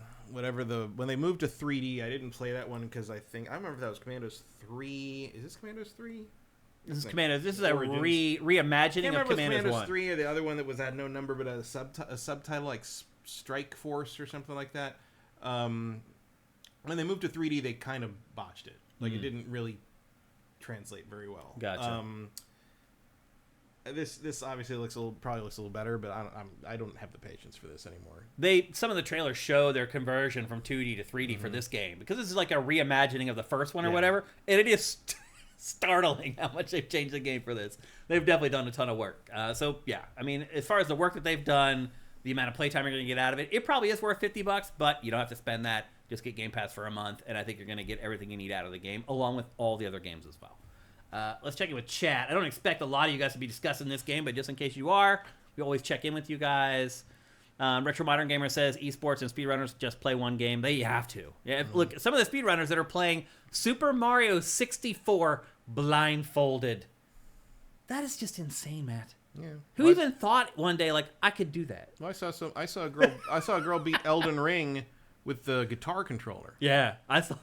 they moved to 3D. I didn't play that one because I remember that was Commandos 3. Is this Commandos 3? This is Commandos. This is a reimagining of Commandos 1. 3 or the other one that was had no number but a subtitle like Strike Force or something like that. When they moved to 3D, they kind of botched it. Like it didn't really translate very well. Gotcha. This obviously probably looks a little better, but I don't have the patience for this anymore. Some of the trailers show their conversion from 2D to 3D for this game because this is like a reimagining of the first one or whatever, and it is startling how much they've changed the game for this. They've definitely done a ton of work. So yeah, I mean, as far as the work that they've done, the amount of playtime you're going to get out of it, it probably is worth $50, but you don't have to spend that. Just get Game Pass for a month, and I think you're going to get everything you need out of the game, along with all the other games as well. Let's check in with chat. I don't expect a lot of you guys to be discussing this game, but just in case you are, we always check in with you guys. Retro Modern Gamer says esports and speedrunners just play one game. They have to. Yeah, look, some of the speedrunners that are playing Super Mario 64 blindfolded. That is just insane, Matt. Yeah. Who even thought one day like I could do that? Well, I saw a girl beat Elden Ring with the guitar controller. Yeah, I saw.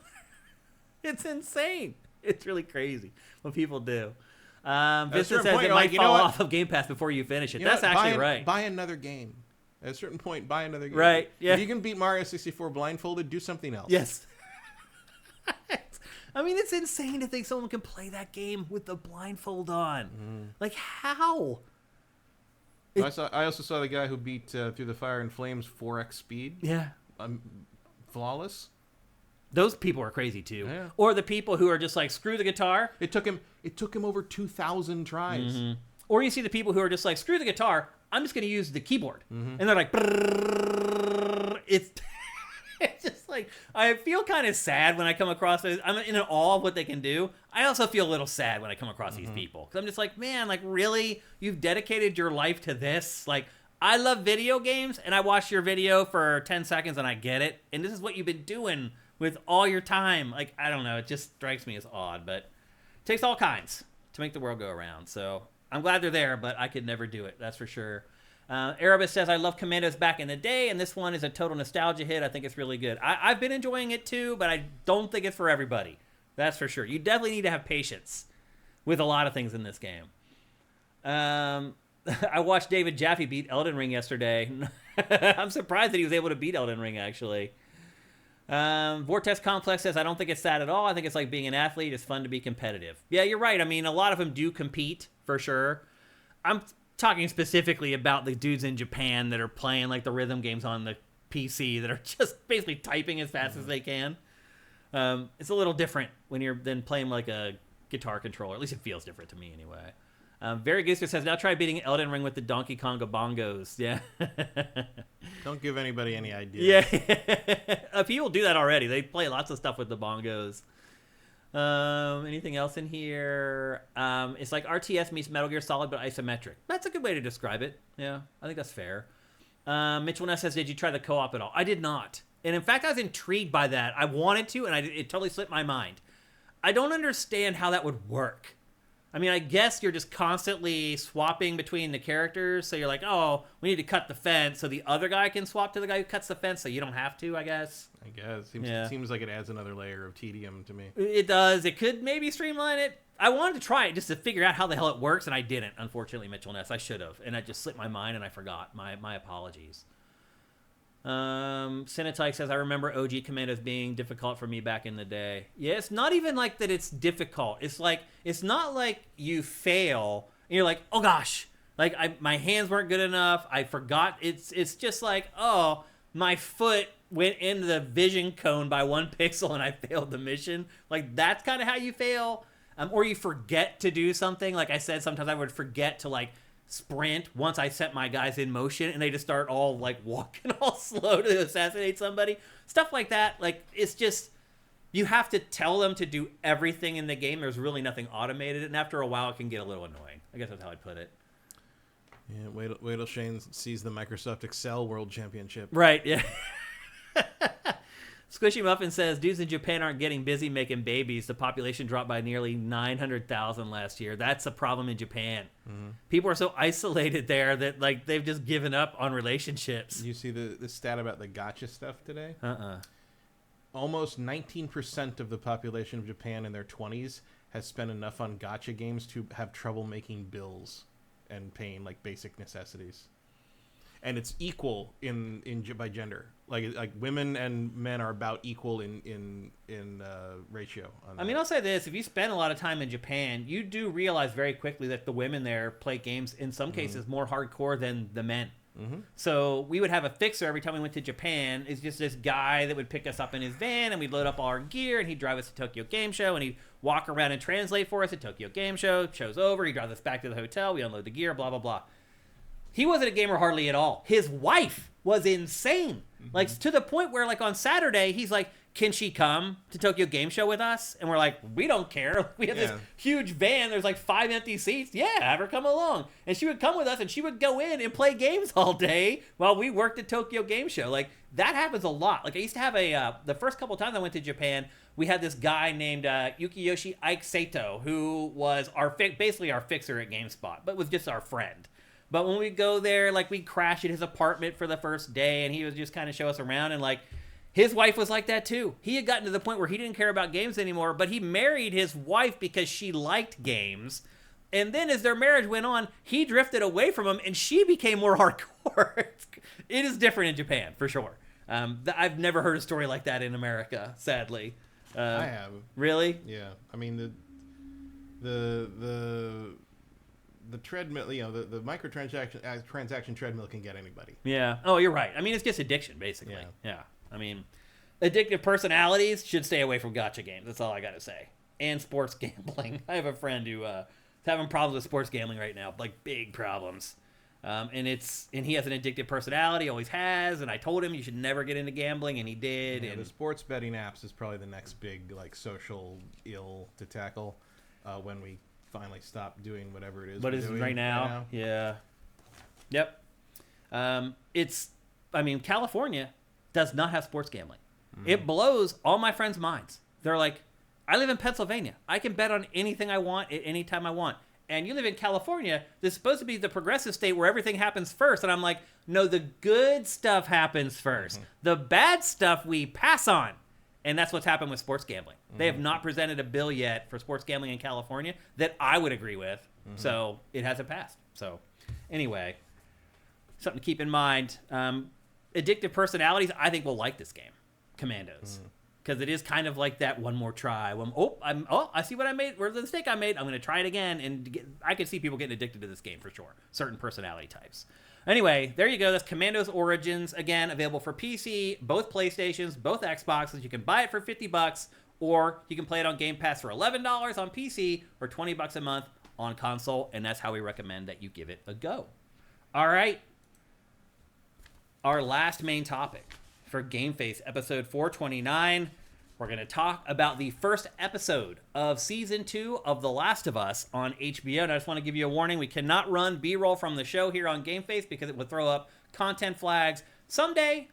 It's insane. It's really crazy what people do. Vista says it might fall off of Game Pass before you finish it. That's actually right. Buy another game. At a certain point, buy another game. Right, yeah. If you can beat Mario 64 blindfolded, do something else. Yes. I mean, it's insane to think someone can play that game with the blindfold on. Like, how? I also saw the guy who beat Through the Fire and Flames 4x speed. Yeah. Flawless. Those people are crazy too. Yeah. Or the people who are just like, screw the guitar. It took him over 2,000 tries. Or you see the people who are just like, screw the guitar, I'm just going to use the keyboard. And they're like, it's just like, I feel kind of sad when I come across this. I'm in awe of what they can do. I also feel a little sad when I come across these people. Because I'm just like, man, like really? You've dedicated your life to this? Like, I love video games, and I watch your video for 10 seconds and I get it. And this is what you've been doing with all your time. Like, I don't know. It just strikes me as odd, but it takes all kinds to make the world go around. So I'm glad they're there, but I could never do it. That's for sure. Erebus says, I love Commandos back in the day, and this one is a total nostalgia hit. I think it's really good. I've been enjoying it too, but I don't think it's for everybody. That's for sure. You definitely need to have patience with a lot of things in this game. I watched David Jaffe beat Elden Ring yesterday. I'm surprised that he was able to beat Elden Ring, actually. Vortex Complex says, I don't think it's sad at all. I think it's like being an athlete. It's fun to be competitive. Yeah, you're right. I mean, a lot of them do compete, for sure. I'm talking specifically about the dudes in Japan that are playing like the rhythm games on the PC that are just basically typing as fast as they can. It's a little different when you're then playing like a guitar controller. At least it feels different to me anyway. Very Gooster says, now try beating Elden Ring with the Donkey Konga bongos. Yeah. Don't give anybody any idea. Yeah. People do that already. They play lots of stuff with the bongos. Anything else in here? It's like RTS meets Metal Gear Solid, but isometric. That's a good way to describe it. Yeah, I think that's fair. Mitchell Ness says, did you try the co-op at all? I did not. And in fact, I was intrigued by that. I wanted to, and it totally slipped my mind. I don't understand how that would work. I mean, I guess you're just constantly swapping between the characters. So you're like, oh, we need to cut the fence so the other guy can swap to the guy who cuts the fence so you don't have to, I guess. Seems like it adds another layer of tedium to me. It does. It could maybe streamline it. I wanted to try it just to figure out how the hell it works, and I didn't, unfortunately, Mitchell Ness. I should have. And it just slipped my mind, and I forgot. My apologies. Cinetike says, I remember OG Commandos being difficult for me back in the day. Yeah, it's not even like that it's difficult. It's like, it's not like you fail and you're like, oh gosh, like my hands weren't good enough. I forgot. It's just like, oh, my foot went into the vision cone by 1 pixel and I failed the mission. Like, that's kind of how you fail. Or you forget to do something. Like I said, sometimes I would forget to like sprint once I set my guys in motion, and they just start all like walking all slow to assassinate somebody. Stuff like that. Like, it's just, you have to tell them to do everything in the game. There's really nothing automated, and after a while, it can get a little annoying. I guess that's how I'd put it. Yeah, wait till Shane sees the Microsoft Excel World Championship. Right, yeah. Squishy Muffin says, dudes in Japan aren't getting busy making babies. The population dropped by nearly 900,000 last year. That's a problem in Japan. Mm-hmm. People are so isolated there that like they've just given up on relationships. You see the stat about the gacha stuff today? Almost 19% of the population of Japan in their 20s has spent enough on gacha games to have trouble making bills and paying like basic necessities. And it's equal in by gender. Like women and men are about equal in ratio. I mean, I'll say this: if you spend a lot of time in Japan, you do realize very quickly that the women there play games in some cases more hardcore than the men. Mm-hmm. So we would have a fixer every time we went to Japan. It's just this guy that would pick us up in his van, and we'd load up all our gear, and he'd drive us to Tokyo Game Show, and he'd walk around and translate for us at Tokyo Game Show. Show's over, he'd drive us back to the hotel, we unload the gear, blah blah blah. He wasn't a gamer hardly at all. His wife was insane. Mm-hmm. Like, to the point where, like, on Saturday, he's like, can she come to Tokyo Game Show with us? And we're like, we don't care. We have this huge van. There's, like, 5 empty seats. Yeah, have her come along. And she would come with us, and she would go in and play games all day while we worked at Tokyo Game Show. Like, that happens a lot. Like, I used to have the first couple times I went to Japan, we had this guy named Yukiyoshi Ike Sato, who was basically our fixer at GameSpot, but was just our friend. But when we go there, like, we'd crash at his apartment for the first day, and he would just kind of show us around, and, like, his wife was like that, too. He had gotten to the point where he didn't care about games anymore, but he married his wife because she liked games. And then as their marriage went on, he drifted away from him, and she became more hardcore. It is different in Japan, for sure. I've never heard a story like that in America, sadly. I have. Really? Yeah. I mean, the treadmill, you know, the microtransaction treadmill can get anybody. Yeah. Oh, you're right. I mean, it's just addiction, basically. Yeah. I mean, addictive personalities should stay away from gacha games. That's all I got to say. And sports gambling. I have a friend who is having problems with sports gambling right now, like big problems. And he has an addictive personality, always has. And I told him you should never get into gambling, and he did. Yeah, and the sports betting apps is probably the next big like social ill to tackle when we finally stop doing whatever it is. What is it right now? Yeah. Yep. California does not have sports gambling. It blows all my friends' minds. They're like, I live in Pennsylvania. I can bet on anything I want at any time I want. And you live in California. This is supposed to be the progressive state where everything happens first. And I'm like, no, the good stuff happens first. Mm-hmm. The bad stuff we pass on. And that's what's happened with sports gambling. Mm-hmm. They have not presented a bill yet for sports gambling in California that I would agree with. Mm-hmm. So it hasn't passed. So anyway, something to keep in mind. Addictive personalities, I think will like this game, Commandos. Because it is kind of like that one more try. I see what I made. Where's the mistake I made? I'm going to try it again. And I can see people getting addicted to this game for sure. Certain personality types. Anyway, there you go. That's Commandos Origins. Again, available for PC, both PlayStations, both Xboxes. You can buy it for $50, or you can play it on Game Pass for $11 on PC, or $20 a month on console. And that's how we recommend that you give it a go. All right. Our last main topic for GameFace, episode 429. We're going to talk about the first episode of Season 2 of The Last of Us on HBO. And I just want to give you a warning. We cannot run B-roll from the show here on GameFace because it would throw up content flags. Someday,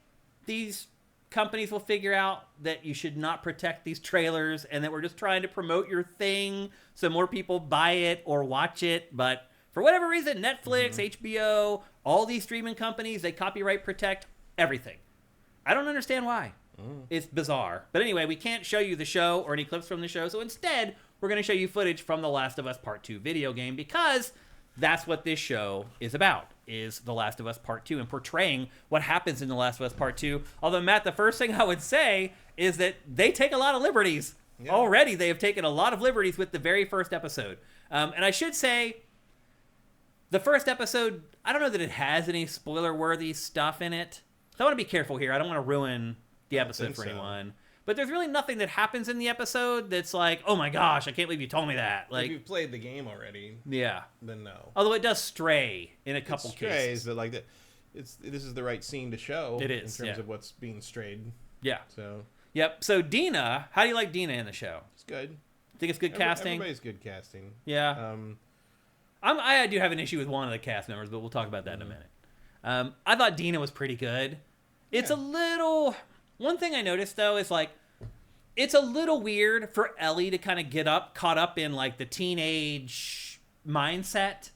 these companies will figure out that you should not protect these trailers and that we're just trying to promote your thing so more people buy it or watch it. But for whatever reason, Netflix, HBO, all these streaming companies, they copyright protect everything. I don't understand why. It's bizarre. But anyway, we can't show you the show or any clips from the show. So instead, we're going to show you footage from The Last of Us Part 2 video game because that's what this show is about, is The Last of Us Part 2 and portraying what happens in The Last of Us Part 2. Although, Matt, the first thing I would say is that they take a lot of liberties. Yeah. Already, they have taken a lot of liberties with the very first episode. And I should say, the first episode, I don't know that it has any spoiler-worthy stuff in it. So I want to be careful here. I don't want to ruin the episode for anyone. But there's really nothing that happens in the episode that's like, oh my gosh, I can't believe you told me that. Like, if you've played the game already, then no. Although it does stray in a couple cases. But like that, this is the right scene to show. It is in terms of what's being strayed. Yeah. So. Yep. So Dina, how do you like Dina in the show? It's good. Think it's good casting? Everybody's good casting. Yeah. I do have an issue with one of the cast members, but we'll talk about that in a minute. I thought Dina was pretty good. It's a little... One thing I noticed, though, is, like, it's a little weird for Ellie to kind of get caught up in, like, the teenage mindset.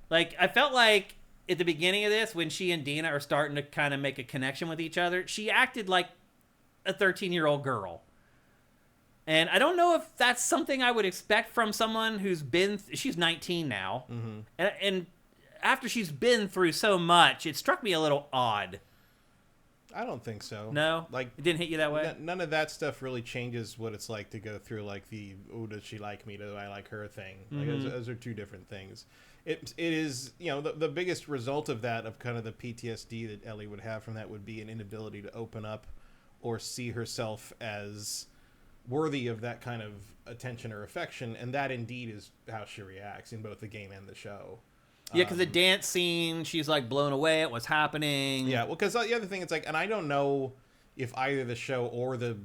Like, I felt like at the beginning of this, when she and Dina are starting to kind of make a connection with each other, she acted like a 13-year-old girl. And I don't know if that's something I would expect from someone who's been... She's 19 now. Mm-hmm. And after she's been through so much, it struck me a little odd. I don't think so. No? Like, it didn't hit you that way? None of that stuff really changes what it's like to go through, like, the, oh, does she like me? Do I like her thing? Like, those are two different things. It is, you know, the biggest result of that, of kind of the PTSD that Ellie would have from that, would be an inability to open up or see herself as worthy of that kind of attention or affection. And that indeed is how she reacts in both the game and the show. Yeah, because the dance scene, she's, like, blown away at what's happening. Yeah, well, because the other thing, it's like, and I don't know if either the show or the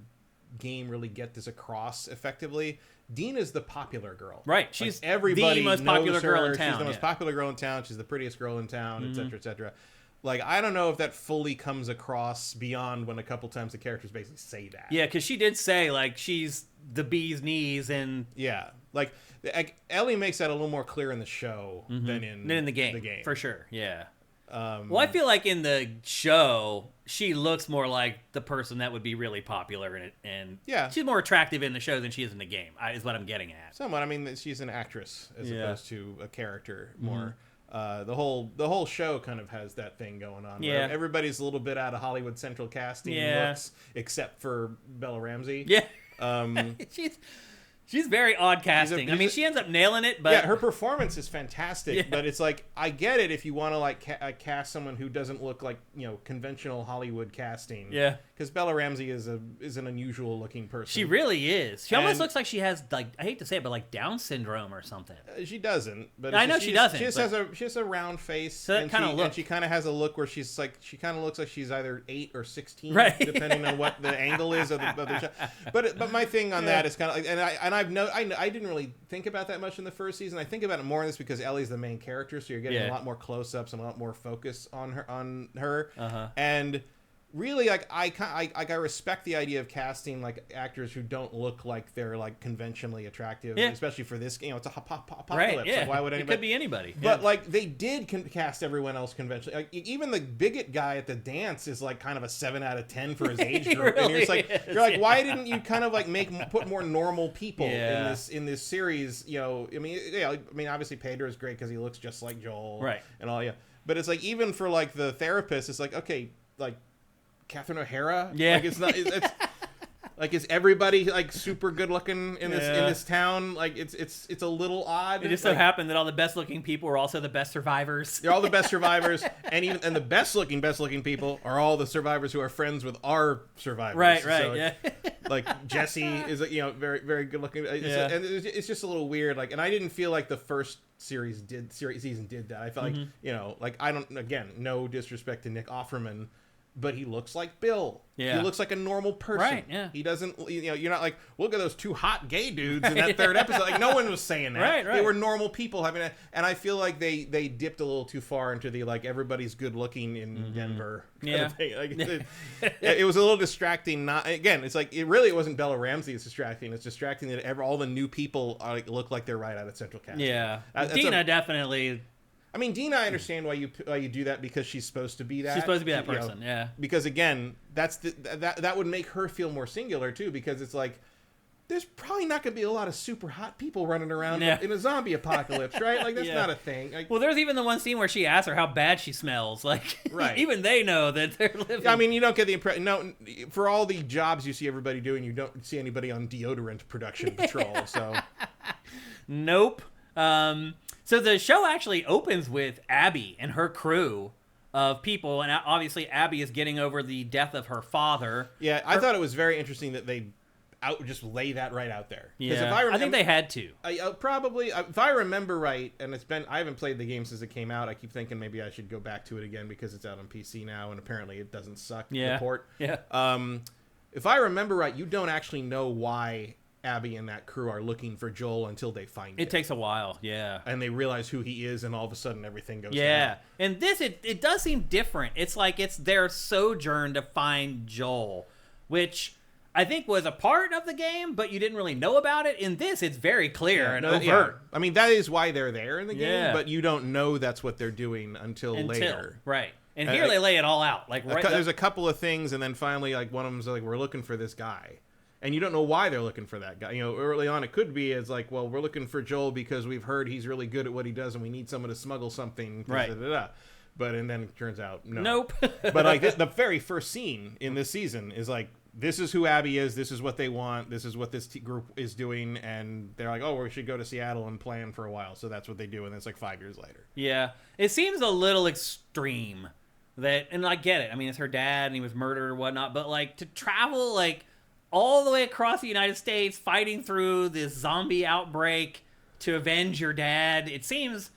game really get this across effectively. Dina's the popular girl. Right. She's like, everybody the most popular girl in town. She's the most popular girl in town. She's the prettiest girl in town, et cetera, et cetera. Like, I don't know if that fully comes across beyond when a couple times the characters basically say that. Yeah, because she did say, like, she's the bee's knees and... Yeah. Like, Ellie makes that a little more clear in the show than in the game. The game. For sure, yeah. Well, I feel like in the show, she looks more like the person that would be really popular in it. And she's more attractive in the show than she is in the game, is what I'm getting at. Somewhat. I mean, she's an actress as opposed to a character more. The whole show kind of has that thing going on. Yeah. Where everybody's a little bit out of Hollywood Central casting looks, except for Bella Ramsey. Yeah. She's very odd casting. I mean, she ends up nailing it, but... Yeah, her performance is fantastic, but it's like, I get it if you want to, like, cast someone who doesn't look like, you know, conventional Hollywood casting. Yeah. Because Bella Ramsey is an unusual-looking person. She really is. She almost looks like she has, like, I hate to say it, but, like, Down syndrome or something. She doesn't. But I know she doesn't. She just has a round face. So that kind of look. And she kind of has a look where she's, like, she kind of looks like she's either 8 or 16, right. depending on what the angle is of the show. But my thing on that is kind of like, I didn't really think about that much in the first season. I think about it more in this because Ellie's the main character, so you're getting a lot more close-ups and a lot more focus on her. And really, like, I respect the idea of casting, like, actors who don't look like they're, like, conventionally attractive, especially for this, you know, it's a apocalypse. Right, yeah. Like, why would anybody? It could be anybody. But like, they did cast everyone else conventionally. Like, even the bigot guy at the dance is like kind of a 7 out of 10 for his age group. Really and you're just like, is, why didn't you kind of like put more normal people in this series? You know, I mean, obviously Pedro is great because he looks just like Joel, right? And all, But it's like, even for like the therapist, it's like, okay, like Catherine O'Hara, like it's not. It's like, is everybody like super good looking in this town? Like, it's a little odd. It just so happened that all the best looking people were also the best survivors. They're all the best survivors, and the best looking people are all the survivors who are friends with our survivors. Right, so, yeah. Like Jesse is, you know, very very good looking. And it's just a little weird. Like, and I didn't feel like the first season did that. I felt like, you know, like, I don't, again, no disrespect to Nick Offerman, but he looks like Bill. Yeah. He looks like a normal person. Right, yeah. He doesn't, you know, you're not like, look at those 2 hot gay dudes in that third episode. Like, no one was saying that. Right. They were normal people having that. And I feel like they dipped a little too far into the, like, everybody's good looking in Denver kind of thing. Like, it was a little distracting. Not, again, it's like, it wasn't Bella Ramsey it's distracting. It's distracting that all the new people look like they're right out of Central Casting. Yeah. Dina definitely... I mean, Dina, I understand why you do that, because she's supposed to be that. She's supposed to be that person, Because again, that would make her feel more singular too, because it's like, there's probably not going to be a lot of super hot people running around in a zombie apocalypse, right? Like, that's not a thing. Like, well, there's even the one scene where she asks her how bad she smells. Like, even they know that they're living. I mean, you don't get the impression. No, for all the jobs you see everybody doing, you don't see anybody on deodorant production patrol. So, nope. So the show actually opens with Abby and her crew of people, and obviously Abby is getting over the death of her father. Yeah, I thought it was very interesting that they just lay that right out there. Yeah, I think they had to. Probably, if I remember right, and I haven't played the game since it came out. I keep thinking maybe I should go back to it again because it's out on PC now, and apparently it doesn't suck. Yeah, the port. Yeah. If I remember right, you don't actually know why Abby and that crew are looking for Joel until they find him. It takes a while, yeah. And they realize who he is, and all of a sudden everything goes down. Down. And this, it does seem different. It's like it's their sojourn to find Joel, which I think was a part of the game, but you didn't really know about it. In this, it's very clear and overt. Yeah. I mean, that is why they're there in the game, but you don't know that's what they're doing until later. Right. And here they lay it all out. Like there's a couple of things, and then finally, like one of them's like, we're looking for this guy. And you don't know why they're looking for that guy. You know, early on it could be as like, well, we're looking for Joel because we've heard he's really good at what he does, and we need someone to smuggle something. Right. But and then it turns out no. Nope. But like the very first scene in this season is like, this is who Abby is. This is what they want. This is what this group is doing. And they're like, oh, we should go to Seattle and plan for a while. So that's what they do. And it's like 5 years later. Yeah. It seems a little extreme and I get it. I mean, it's her dad and he was murdered or whatnot. But like to travel like all the way across the United States fighting through this zombie outbreak to avenge your dad, it seems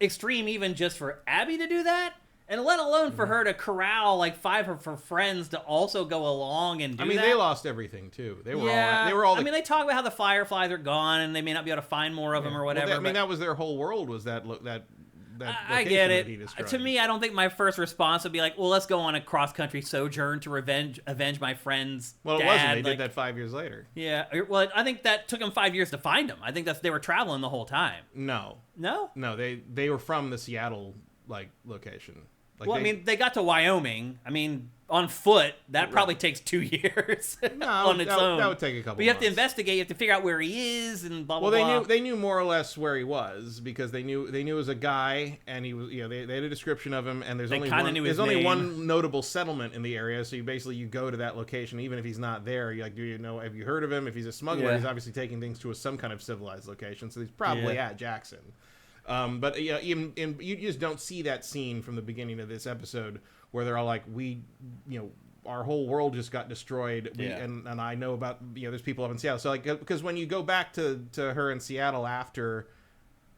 extreme even just for Abby to do that. And let alone for her to corral like 5 of her friends to also go along and do that. I mean, they lost everything too. They were all. I mean, they talk about how the Fireflies are gone and they may not be able to find more of them or whatever. Well, that was their whole world. Was that I get it. To me, I don't think my first response would be like, well, let's go on a cross-country sojourn to avenge my friend's Well, it dad. wasn't. They did that 5 years later. Yeah. Well, I think that took them 5 years to find him. I think they were traveling the whole time. No. No? No, they were from the Seattle location. I mean, they got to Wyoming. I mean, on foot, that probably takes 2 years on its own. That would take a couple. But you have to investigate. You have to figure out where he is and blah blah. Well, they knew more or less where he was because they knew it was a guy, and he was. You know, they had a description of him, and there's only one notable settlement in the area. So you go to that location, even if he's not there. You're like, have you heard of him? If he's a smuggler, he's obviously taking things to some kind of civilized location. So he's probably at Jackson. But you just don't see that scene from the beginning of this episode where they're all like, our whole world just got destroyed, and I know about there's people up in Seattle. So like, because when you go back to her in Seattle after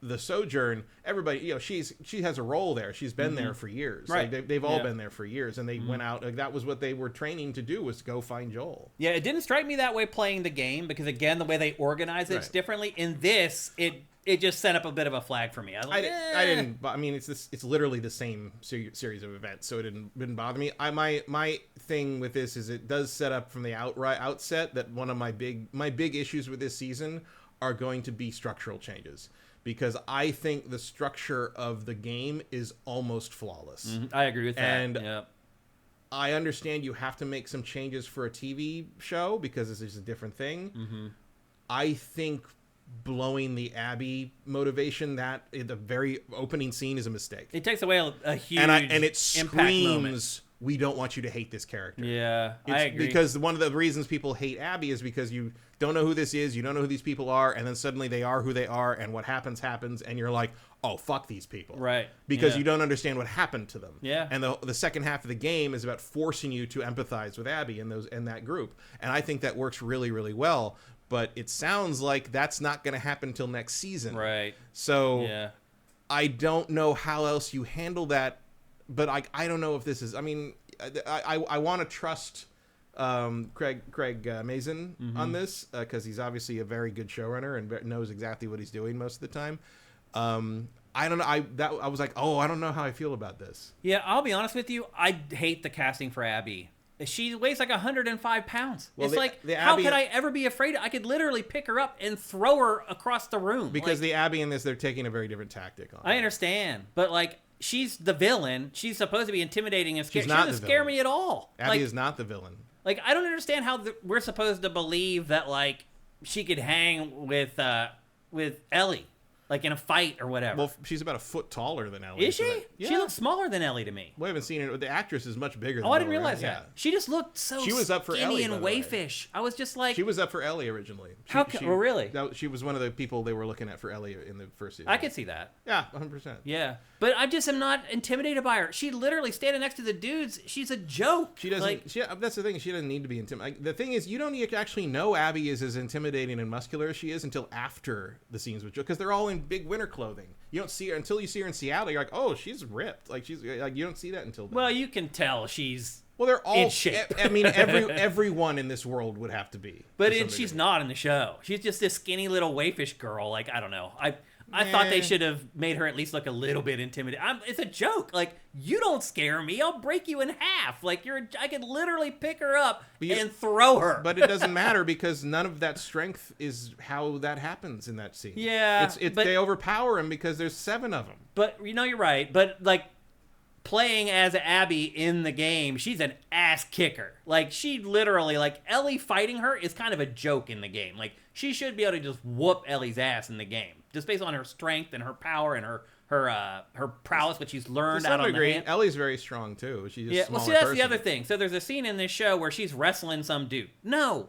the sojourn, everybody she has a role there. She's been there for years. Right. Like, they've all been there for years, and they went out. Like, that was what they were training to do, was to go find Joel. Yeah, it didn't strike me that way playing the game because again, the way they organize it's differently. In this, it just set up a bit of a flag for me. I was like, I didn't. I mean, it's literally the same series of events, so it didn't bother me. My thing with this is it does set up from the outset that one of my big issues with this season are going to be structural changes, because I think the structure of the game is almost flawless. Mm-hmm. I agree with that. And I understand you have to make some changes for a TV show because this is a different thing. Mm-hmm. I think blowing the Abby motivation that in the very opening scene is a mistake. It takes away a huge and it screams, we don't want you to hate this character. Yeah, I agree. Because one of the reasons people hate Abby is because you don't know who this is, you don't know who these people are, and then suddenly they are who they are, and what happens, and you're like, oh, fuck these people. Right. Because you don't understand what happened to them. Yeah. And the second half of the game is about forcing you to empathize with Abby and that group. And I think that works really, really well. But it sounds like that's not going to happen until next season. Right. So I don't know how else you handle that. But I don't know if this is. I mean, I want to trust Craig Mazin on this because he's obviously a very good showrunner and knows exactly what he's doing most of the time. I don't know. I was like, oh, I don't know how I feel about this. Yeah, I'll be honest with you. I hate the casting for Abby. She weighs like 105 pounds. Well, it's how could I ever be afraid? I could literally pick her up and throw her across the room. Because the Abby in this, they're taking a very different tactic on. I understand. But like, she's the villain. She's supposed to be intimidating and scary. She doesn't scare me at all. Abby is not the villain. Like, I don't understand how we're supposed to believe that like she could hang with Ellie. like in a fight or whatever. Well, she's about a foot taller than Ellie. Is she? Yeah. She looks smaller than Ellie to me. We haven't seen it. The actress is much bigger than Oh, I didn't Ellie, realize right? that. Yeah. She just looked so She was up for skinny Ellie, and by the way. wayfish. I was just like... She was up for Ellie originally. really? She was one of the people they were looking at for Ellie in the first season. I could see that. Yeah, 100%. Yeah. But I just am not intimidated by her. She literally standing next to the dudes, she's a joke. She doesn't... that's the thing. She doesn't need to be intimidating. The thing is, you don't need to actually know Abby is as intimidating and muscular as she is until after the scenes with Joe, because they're all in big winter clothing. You don't see her until you see her in Seattle. You're like, oh, she's ripped. Like she's like, you don't see that until then. Well, you can tell she's they're all in shape. I mean, everyone in this world would have to be. But she's not in the show. She's just this skinny little wayfish girl. Like, I don't know. I thought they should have made her at least look a little bit intimidating. It's a joke. Like, you don't scare me. I'll break you in half. Like, I could literally pick her up and throw her. But it doesn't matter because none of that strength is how that happens in that scene. Yeah. They overpower him because there's 7 of them. But, you're right. But, like, playing as Abby in the game, she's an ass kicker. Like, she literally, like, Ellie fighting her is kind of a joke in the game. Like, she should be able to just whoop Ellie's ass in the game. Just based on her strength and her power and her prowess, which she's learned out on the hand. Ellie's very strong too. She's just well, see, that's the other thing. So there's a scene in this show where she's wrestling some dude. No,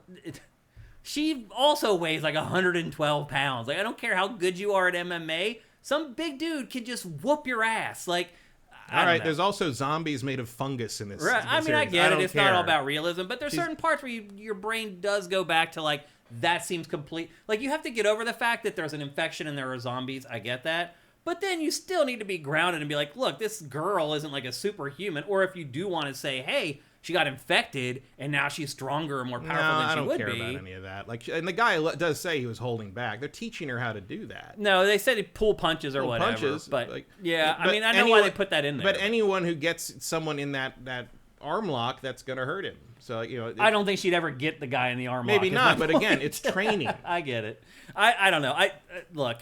she also weighs like 112 pounds. Like, I don't care how good you are at MMA, some big dude can just whoop your ass. Like, all right, there's also zombies made of fungus in this. Right. I mean, I get it. It's not all about realism, but there's She's... certain parts where your brain does go back to like, that seems complete. Like, you have to get over the fact that there's an infection and there are zombies. I get that. But then you still need to be grounded and be like, look, this girl isn't like a superhuman. Or if you do want to say, hey, she got infected and now she's stronger and more powerful than she would be. I don't care about any of that. Like, and the guy does say he was holding back. They're teaching her how to do that. No, they said he'd pull punches or whatever. Punches, but like, yeah, I mean, I know why they put that in there. But anyone who gets someone in that arm lock, that's going to hurt him. So, I don't think she'd ever get the guy in the arm lock. Maybe not, but again, it's training. I get it. I don't know. Look.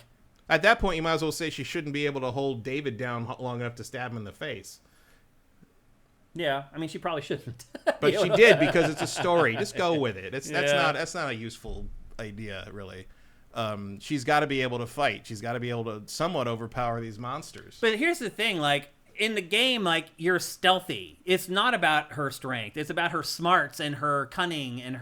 At that point, you might as well say she shouldn't be able to hold David down long enough to stab him in the face. Yeah, I mean, she probably shouldn't. But she did because it's a story. Just go with it. That's not a useful idea, really. She's got to be able to fight. She's got to be able to somewhat overpower these monsters. But here's the thing, like, in the game, like, you're stealthy. It's not about her strength. It's about her smarts and her cunning and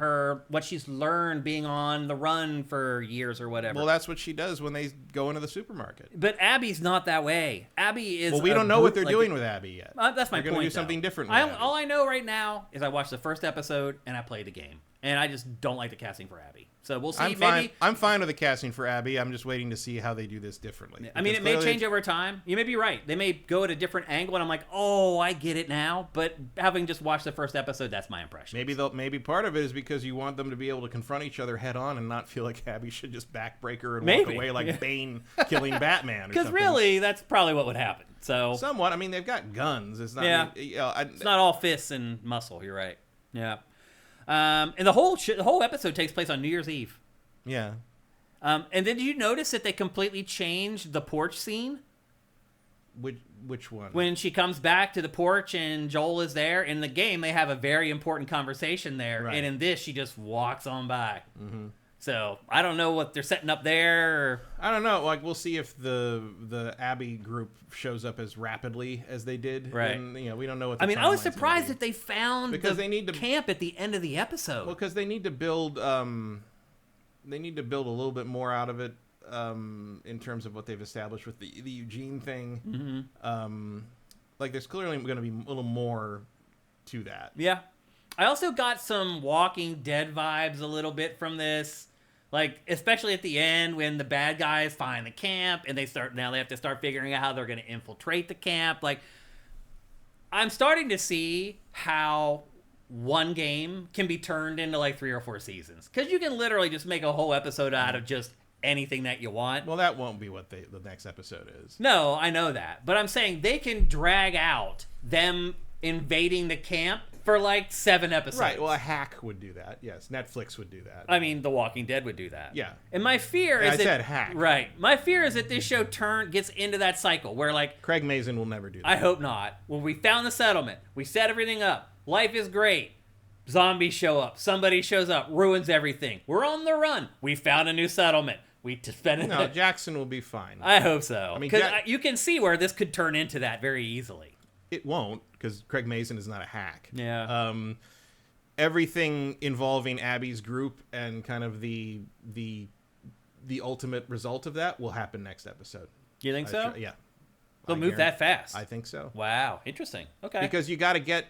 what she's learned being on the run for years or whatever. Well, that's what she does when they go into the supermarket. But Abby's not that way. Abby is... Well, we don't know what they're doing with Abby yet. That's my point, They're going to do something different with Abby. All I know right now is I watched the first episode and I played the game. And I just don't like the casting for Abby. So we'll see. I'm fine with the casting for Abby. I'm just waiting to see how they do this differently. I mean, it may change over time. You may be right. They may go at a different angle, and I'm like, oh, I get it now. But having just watched the first episode, that's my impression. Maybe part of it is because you want them to be able to confront each other head on and not feel like Abby should just backbreak her and walk away like Bane killing Batman. Because really, that's probably what would happen. So somewhat. I mean, they've got guns. It's not. Yeah. It's not all fists and muscle. You're right. Yeah. And the whole episode takes place on New Year's Eve. Yeah. And then did you notice that they completely changed the porch scene? Which one? When she comes back to the porch and Joel is there. In the game, they have a very important conversation there. Right. And in this, she just walks on by. Mm-hmm. So I don't know what they're setting up there. I don't know. Like, we'll see if the Abby group shows up as rapidly as they did. Right. And, we don't know what. I was surprised that they found because they need to camp at the end of the episode. Well, because they need to build. They need to build a little bit more out of it in terms of what they've established with the Eugene thing. Mm-hmm. Like, there's clearly going to be a little more to that. Yeah. I also got some Walking Dead vibes a little bit from this. Like, especially at the end when the bad guys find the camp and they have to start figuring out how they're going to infiltrate the camp. Like, I'm starting to see how one game can be turned into like 3 or 4 seasons. Because you can literally just make a whole episode out of just anything that you want. Well, that won't be what the next episode is. No, I know that. But I'm saying they can drag out them invading the camp for like 7 episodes. Right. Well, a hack would do that. Yes. Netflix would do that. I mean, The Walking Dead would do that. Yeah. And my fear is I said hack. Right. My fear is that this show gets into that cycle where, like, Craig Mazin will never do that. I hope not. Well, we found the settlement. We set everything up. Life is great. Zombies show up. Somebody shows up. Ruins everything. We're on the run. We found a new settlement. We defended No, it. Jackson will be fine. I hope so. I mean, Because you can see where this could turn into that very easily. It won't, because Craig Mazin is not a hack. Yeah. Everything involving Abby's group and kind of the ultimate result of that will happen next episode. You think so? Yeah. They'll move that fast. I think so. Wow, interesting. Okay. Because you got to get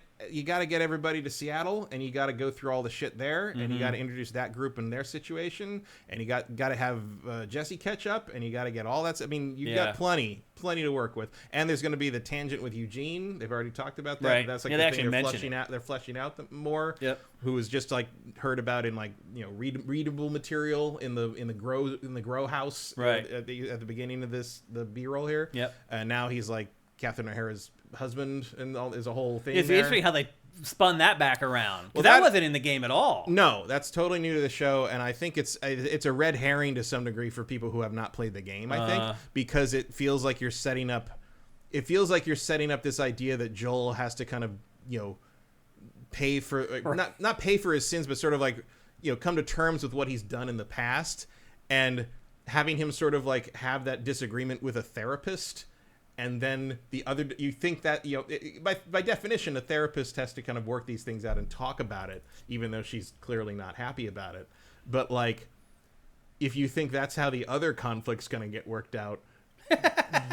everybody to Seattle, and you got to go through all the shit there, and you got to introduce that group and their situation, and you got to have Jesse catch up, and you got to get all that. I mean, you've got plenty to work with, and there's going to be the tangent with Eugene. They've already talked about that. Right. That's like they the actually thing mentioned they're fleshing out more. Yep. Who was just like heard about in like readable material in the grow house right at the beginning of the B-roll here. Yep. And now he's like Catherine O'Hara's husband, and is a whole thing. It's there. interesting how they spun that back around. Well, that wasn't in the game at all. No, that's totally new to the show, and I think it's a red herring to some degree for people who have not played the game. I think because it feels like you're setting up. It feels like you're setting up this idea that Joel has to kind of pay for not pay for his sins, but sort of like come to terms with what he's done in the past, and having him sort of like have that disagreement with a therapist. And then you think that, by definition, a therapist has to kind of work these things out and talk about it, even though she's clearly not happy about it. But like, if you think that's how the other conflict's going to get worked out,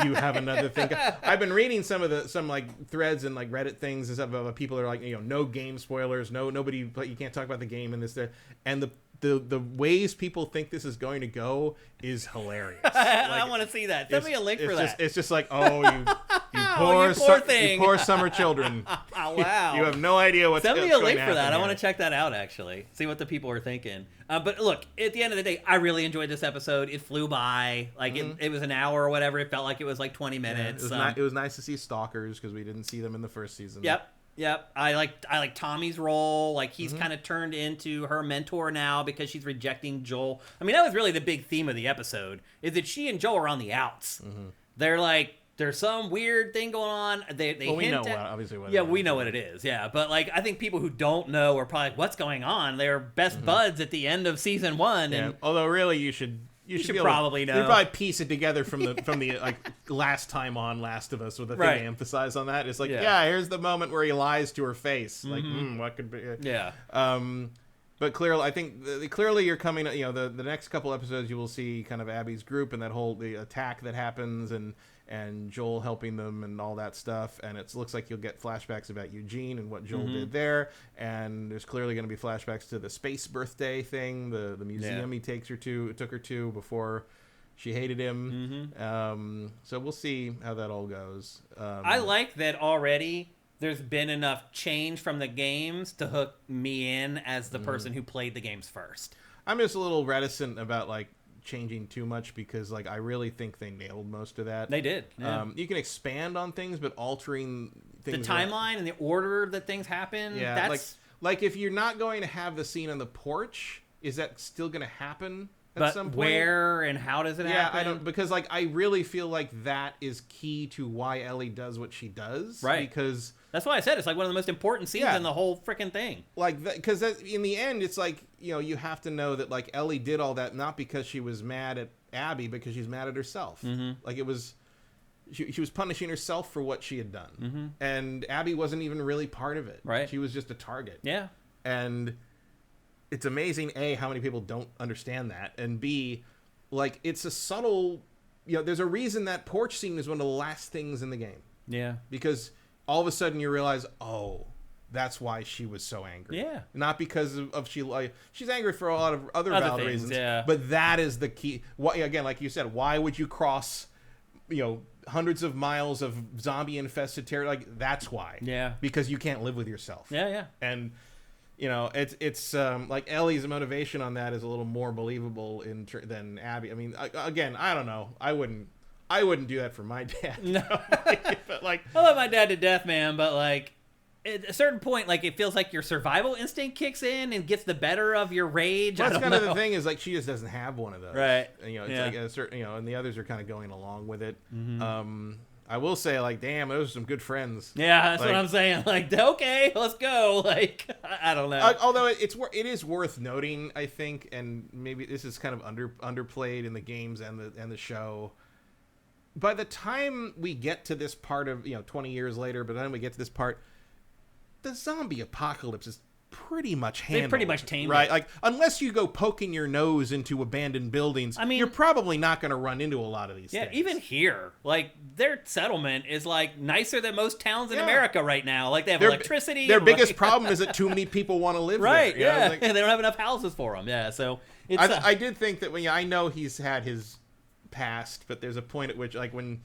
you have another thing. I've been reading some like threads and like Reddit things and stuff about people are like, no game spoilers, nobody, you can't talk about the game and this, there. And the ways people think this is going to go is hilarious. I want to see that. Send me a link for that. It's just like, you poor thing. You poor summer children. Oh, wow. You have no idea what's going to happen. Send me a link for that. I want to check that out, actually. See what the people are thinking. But look, at the end of the day, I really enjoyed this episode. It flew by. Like, it was an hour or whatever. It felt like it was like 20 minutes. Yeah, it was nice to see stalkers because we didn't see them in the first season. Yep. I like Tommy's role. Like, he's kind of turned into her mentor now because she's rejecting Joel. I mean, that was really the big theme of the episode, is that she and Joel are on the outs. They're like, there's some weird thing going on. They we hint know at, obviously what we know what it is. Yeah, but like, I think people who don't know are probably like, what's going on? They're best buds at the end of season 1. And although really you should probably know. You probably piece it together from the like last time on Last of Us with the thing they emphasize on that. It's like, here's the moment where he lies to her face. Like, what could be? Yeah. But clearly, I think clearly you're coming. The next couple episodes you will see kind of Abby's group and that whole the attack that happens and Joel helping them and all that stuff. And it looks like you'll get flashbacks about Eugene and what Joel did there. And there's clearly going to be flashbacks to the space birthday thing, the museum he took her to before she hated him. So we'll see how that all goes. I like that already. There's been enough change from the games to hook me in as the person who played the games first. I'm just a little reticent about like changing too much because like I really think they nailed most of that. They did. Yeah. You can expand on things, but altering things, the timeline and the order that things happen. Yeah, that's like if you're not going to have the scene on the porch, is that still going to happen at some point? Where and how does it happen? I don't, because like I really feel like that is key to why Ellie does what she does. Right. Because that's why I said it's like one of the most important scenes in the whole freaking thing. Like, because in the end, it's like, you have to know that like Ellie did all that not because she was mad at Abby, because she's mad at herself. Like it was, she was punishing herself for what she had done, and Abby wasn't even really part of it. Right. She was just a target. Yeah. And it's amazing, A, how many people don't understand that, and B, like it's a subtle, there's a reason that porch scene is one of the last things in the game. Yeah. Because all of a sudden you realize, that's why she was so angry. Yeah. Not because of she's angry for a lot of other valid reasons. Yeah. But that is the key. Again, like you said, why would you cross, hundreds of miles of zombie infested territory? Like that's why. Yeah. Because you can't live with yourself. Yeah, yeah. And it's like Ellie's motivation on that is a little more believable than Abby. I mean, again, I don't know. I wouldn't do that for my dad. No. But like, I love my dad to death, man. But like, at a certain point, like it feels like your survival instinct kicks in and gets the better of your rage. That's kind of the thing is like she just doesn't have one of those, right? And, it's like a certain, and the others are kind of going along with it. I will say, like, damn, those are some good friends. Yeah, that's like, what I'm saying. Like, okay, let's go. Like, I don't know. Although it is worth noting, I think, and maybe this is kind of underplayed in the games and the show. By the time we get to this part of 20 years later, by the time we get to this part, the zombie apocalypse is pretty much handled. They pretty much tamed right? it. Like, unless you go poking your nose into abandoned buildings, I mean, you're probably not going to run into a lot of these things. Yeah, even here, like, their settlement is, like, nicer than most towns in America right now. Like, they have electricity. Their biggest problem is that too many people want to live there. Right, yeah. Like, and they don't have enough houses for them. Yeah, so it's... I did think that I know he's had his past, but there's a point at which, like, when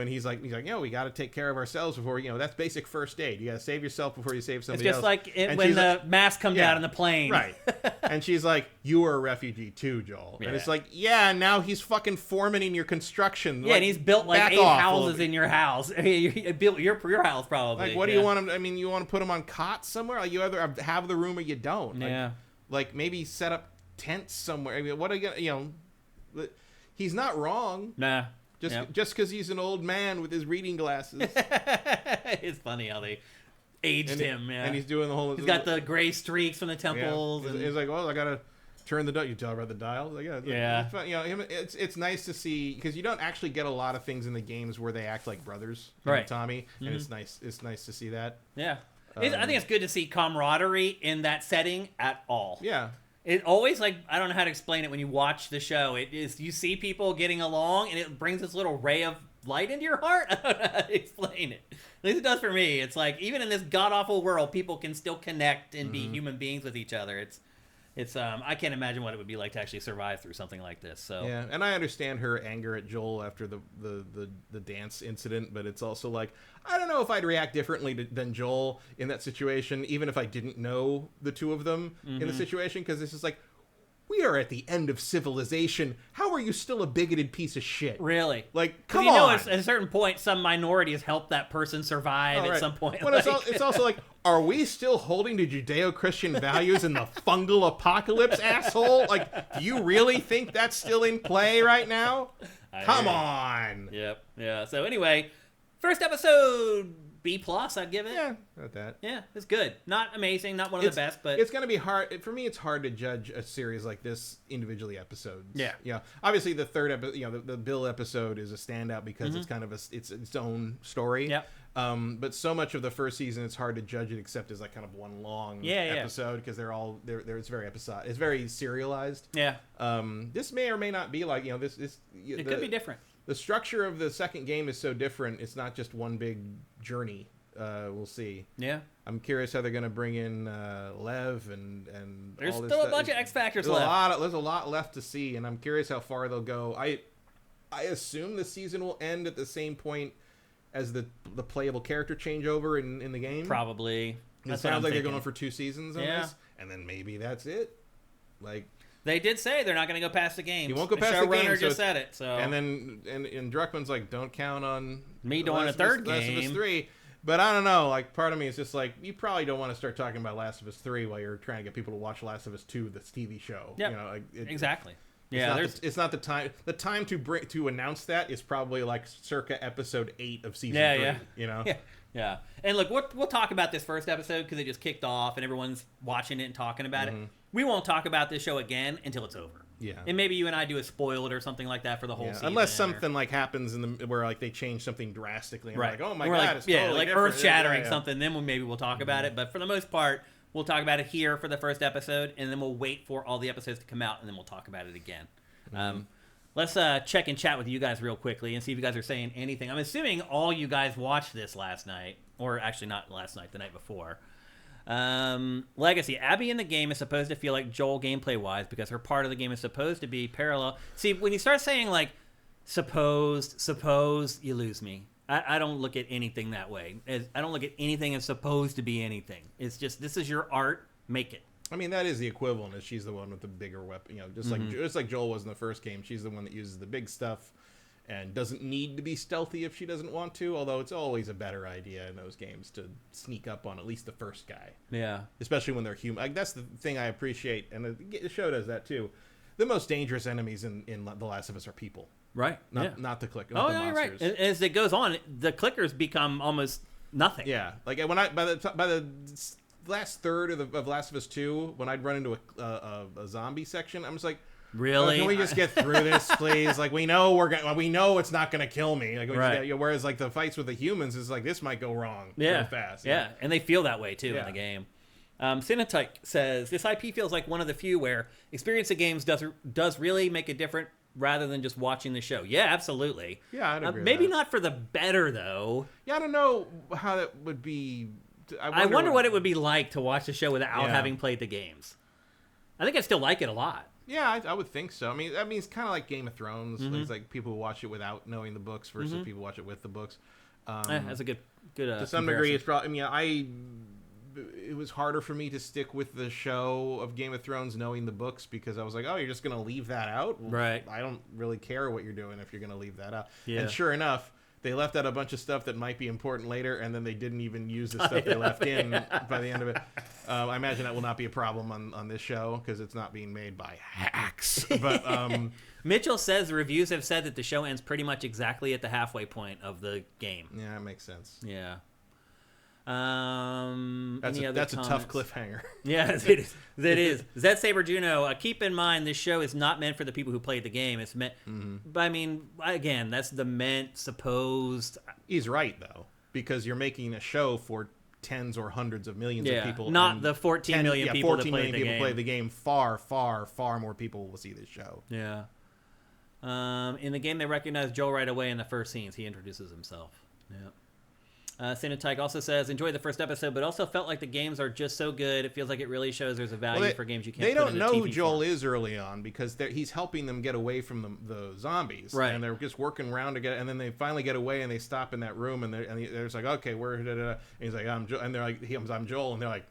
he's like, we got to take care of ourselves before, that's basic first aid. You got to save yourself before you save somebody else. It's just like when the mask comes out in the plane. Right. And she's like, you are a refugee too, Joel. Yeah. And it's like, yeah, now he's fucking foreman in your construction. Yeah, and he's built like 8 houses in your house. You built your house probably. Like, what do you want him? I mean, you want to put him on cots somewhere? Like, you either have the room or you don't. Yeah. Like maybe set up tents somewhere. I mean, what are you he's not wrong. Nah. Just because he's an old man with his reading glasses. It's funny how they aged him. Yeah. And he's doing the whole... He's got the gray streaks from the temples. Yeah. He's like, well, I got to turn the dial. You tell her about the dial? Like, yeah. It's nice to see, because you don't actually get a lot of things in the games where they act like brothers. Right. Tommy. And it's nice to see that. Yeah. I think it's good to see camaraderie in that setting at all. Yeah. It always, like, I don't know how to explain it when you watch the show. It is, you see people getting along, and it brings this little ray of light into your heart. I don't know how to explain it. At least it does for me. It's like, even in this god-awful world, people can still connect and be human beings with each other. It's I can't imagine what it would be like to actually survive through something like this. So yeah, and I understand her anger at Joel after the dance incident, but it's also like, I don't know if I'd react differently than Joel in that situation, even if I didn't know the two of them in the situation, because this is like, we are at the end of civilization. How are you still a bigoted piece of shit? Really? Like, come on. At a certain point, some minorities help that person survive at some point. Well, it's also like, are we still holding to Judeo-Christian values in the fungal apocalypse, asshole? Like, do you really think that's still in play right now? Come on. Yep. Yeah. So anyway, first episode... B+, I'd give it. Yeah, about that. Yeah, it's good. Not amazing, not one of the best, but... It's going to be hard. For me, it's hard to judge a series like this individually episodes. Yeah. Yeah. Obviously, the third episode, the Bill episode is a standout because it's kind of its own story. Yeah. But so much of the first season, it's hard to judge it except as like kind of one long episode because they're all... It's very episodic. It's very serialized. Yeah. This may or may not be like, this... It could be different. The structure of the second game is so different. It's not just one big journey. We'll see. Yeah. I'm curious how they're going to bring in Lev and there's all this still stuff. a bunch of X Factors left. There's a lot left to see, and I'm curious how far they'll go. I assume the season will end at the same point as the playable character changeover in the game. Probably. It sounds like they're going for 2 seasons on this, and then maybe that's it. Like. They did say they're not going to go past the game. You won't go past the game. Showrunner just said it. So and then and Druckmann's like, don't count on me doing a third game. Last of Us 3. But I don't know. Like, part of me is just like, you probably don't want to start talking about Last of Us 3 while you're trying to get people to watch Last of Us 2, this TV show. Yeah, exactly. It's not the time. The time to announce that is probably like circa episode 8 of season 3. Yeah. You know. Yeah. And look, we'll talk about this first episode because it just kicked off and everyone's watching it and talking about it. We won't talk about this show again until it's over. Yeah. And maybe you and I do a spoiled or something like that for the whole season. Unless something like happens where like they change something drastically and we're like, oh my God, like, it's totally like different. earth-shattering something, then maybe we'll talk about it. But for the most part, we'll talk about it here for the first episode, and then we'll wait for all the episodes to come out, and then we'll talk about it again. Let's check and chat with you guys real quickly and see if you guys are saying anything. I'm assuming all you guys watched this last night, or actually not last night, the night before. Legacy. Abby in the game is supposed to feel like Joel gameplay-wise because her part of the game is supposed to be parallel. See, when you start saying, like, suppose, you lose me. I don't look at anything that way. I don't look at anything as supposed to be anything. It's just, this is your art, make it. I mean, that is the equivalent. Is she's the one with the bigger weapon, just like Joel was in the first game. She's the one that uses the big stuff and doesn't need to be stealthy if she doesn't want to. Although it's always a better idea in those games to sneak up on at least the first guy. Yeah, especially when they're human. Like, that's the thing I appreciate, and the show does that too. The most dangerous enemies in The Last of Us are people. Right. Not the click. Oh, Not the no, you're monsters. right. As it goes on, the clickers become almost nothing. Yeah. Like when by the last third of Last of Us 2, when I'd run into a zombie section, I'm just like, really? Can we just get through this, please? Like we know it's not gonna kill me. Like whereas like the fights with the humans is like this might go wrong real fast. Yeah, and they feel that way too in the game. Cinetyke says this IP feels like one of the few where experience of games does really make it different rather than just watching the show. Yeah, absolutely. Yeah, I'd agree. Maybe with that. not for the better though. Yeah, I don't know how that would be. I wonder what it would be like to watch the show without having played the games. I think I'd still like it a lot. Yeah, I would think so. I mean, it's kind of like Game of Thrones. It's like people who watch it without knowing the books versus people who watch it with the books. That's a good. To some degree, it's probably. I mean, it was harder for me to stick with the show of Game of Thrones knowing the books because I was like, oh, you're just going to leave that out? Well, right. I don't really care what you're doing if you're going to leave that out. Yeah. And sure enough, they left out a bunch of stuff that might be important later, and then they didn't even use the stuff they left in by the end of it. I imagine that will not be a problem on this show because it's not being made by hacks. But Mitchell says the reviews have said that the show ends pretty much exactly at the halfway point of the game. Yeah, that makes sense. Yeah. That's a tough cliffhanger. Yeah, it is. It is. Zed Saber Juno, keep in mind this show is not meant for the people who played the game. It's meant, but I mean, again, that's the supposed. He's right though, because you're making a show for tens or hundreds of millions of people, not the 14 million people 14 that million played the game. Play the game. Far, far, far more people will see this show. Yeah. In the game, they recognize Joel right away in the first scenes. He introduces himself. Yeah. Cinetyke also says, enjoyed the first episode, but also felt like the games are just so good. It feels like it really shows there's a value for games you can't. They put don't in know TV who Joel form. is early on because he's helping them get away from the zombies, right? And they're just working around to get, and then they finally get away and they stop in that room and they're just like, okay, we're and he's like, I'm Joel, and they're like, I'm Joel, and they're like,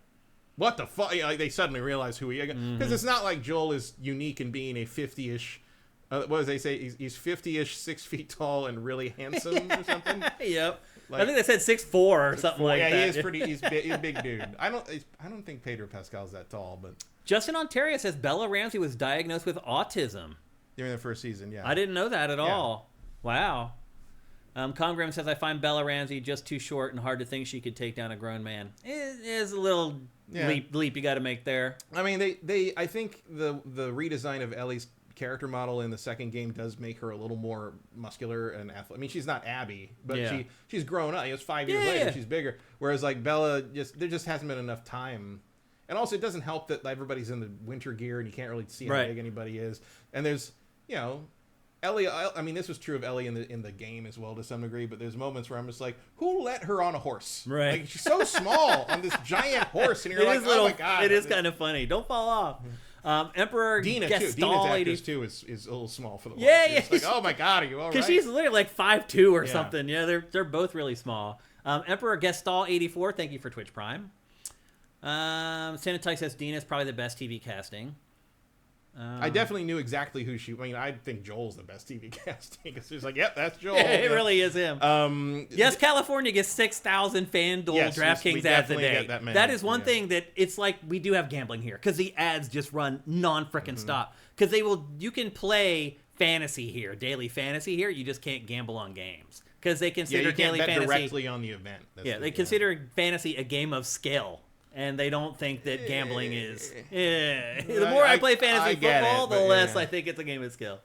what the fuck? Like they suddenly realize who he is because it's not like Joel is unique in being a 50-ish. What does they say? He's 50-ish, 6 feet tall, and really handsome or something. Yep. Like, I think they said 6'4" or something like that. Yeah, he is pretty. He's a big dude. I don't think Pedro Pascal's that tall, but Justin Ontario says Bella Ramsey was diagnosed with autism during the first season. Yeah, I didn't know that at all. Wow. Congram says I find Bella Ramsey just too short and hard to think she could take down a grown man. It is a little leap you got to make there. I mean, I think the redesign of Ellie's character model in the second game does make her a little more muscular and athletic. I mean, she's not Abby, but she's grown up. It's 5 years later, she's bigger. Whereas like Bella, there just hasn't been enough time. And also, it doesn't help that everybody's in the winter gear and you can't really see how big anybody is. And there's, Ellie. I mean, this was true of Ellie in the game as well to some degree. But there's moments where I'm just like, who let her on a horse? Right. Like she's so small on this giant horse, and you're like, oh my god, it is kind of funny. Don't fall off. Emperor Dina Gestalt too. Dina's actress too is a little small for the yeah. It's like, oh my god, are you all right? Because she's literally like 5'2" or something. Yeah, they're both really small. Emperor Gestalt 84, thank you for Twitch Prime. Cinetyke says Dina's probably the best TV casting. I definitely knew exactly who she. I mean, I think Joel's the best TV casting because she's like, yep, that's Joel. It really is him. Yes, California gets 6,000 FanDuel DraftKings ads a day. That is one thing that it's like we do have gambling here because the ads just run non-frickin' stop. Because you can play fantasy here, daily fantasy here. You just can't gamble on games because they consider daily fantasy directly on the event. They consider fantasy a game of skill. And they don't think that gambling is. The more I play fantasy football, the less I think it's a game of skill.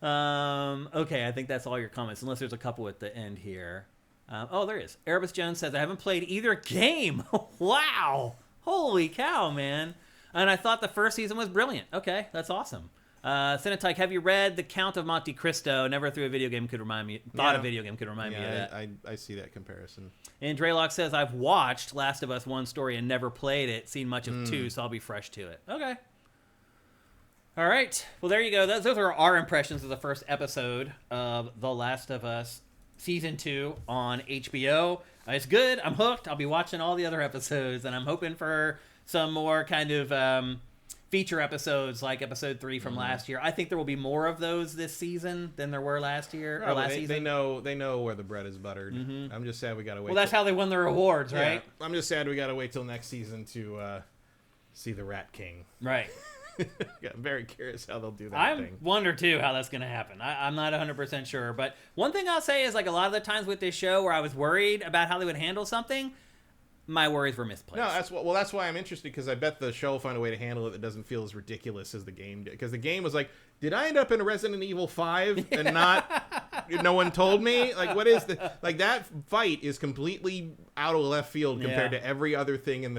Okay, I think that's all your comments, unless there's a couple at the end here. There is. Erebus Jones says, I haven't played either game. Wow. Holy cow, man. And I thought the first season was brilliant. Okay, that's awesome. Cinetyke, have you read The Count of Monte Cristo? Never thought a video game could remind me of that. I see that comparison. And Draylock says, I've watched Last of Us 1 story and never played it, seen much of 2, so I'll be fresh to it. Okay. All right. Well, there you go. Those are our impressions of the first episode of The Last of Us Season 2 on HBO. It's good. I'm hooked. I'll be watching all the other episodes, and I'm hoping for some more kind of feature episodes like episode 3 from last year. I think there will be more of those this season than there were last year or last season. They know where the bread is buttered. I'm just sad we gotta wait. Well, that's how they won their awards, right? I'm just sad we gotta wait till next season to see the Rat King. Right. Yeah, I'm very curious how they'll do that I thing. wonder, too, how that's going to happen. I'm not 100% sure. But one thing I'll say is, like, a lot of the times with this show where I was worried about how they would handle something, my worries were misplaced. No, that's why I'm interested, because I bet the show will find a way to handle it that doesn't feel as ridiculous as the game did. Because the game was like, did I end up in Resident Evil 5 and no one told me? Like, what is the, like, that fight is completely out of left field compared to every other thing in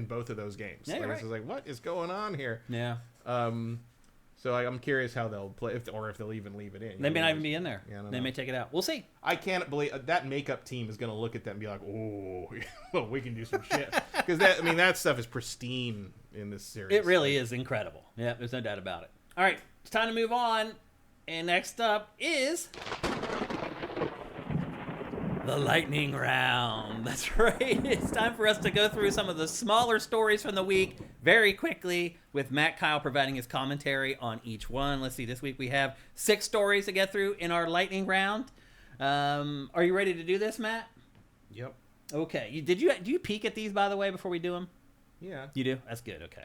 both of those games. Yeah, like, right. It's like, what is going on here? Yeah. So I'm curious how they'll play, or if they'll even leave it in. They may not even be in there. Yeah, they may take it out. We'll see. I can't believe that makeup team is going to look at that and be like, "Oh, well, we can do some shit." Because that stuff is pristine in this series. It really is incredible. Yeah, there's no doubt about it. All right, it's time to move on. And next up is the lightning round. That's right. It's time for us to go through some of the smaller stories from the week very quickly, with Matt Keil providing his commentary on each one. Let's see. This week we have 6 stories to get through in our lightning round. Are you ready to do this, Matt? Yep. Okay. Do you peek at these, by the way, before we do them? Yeah. You do? That's good. Okay.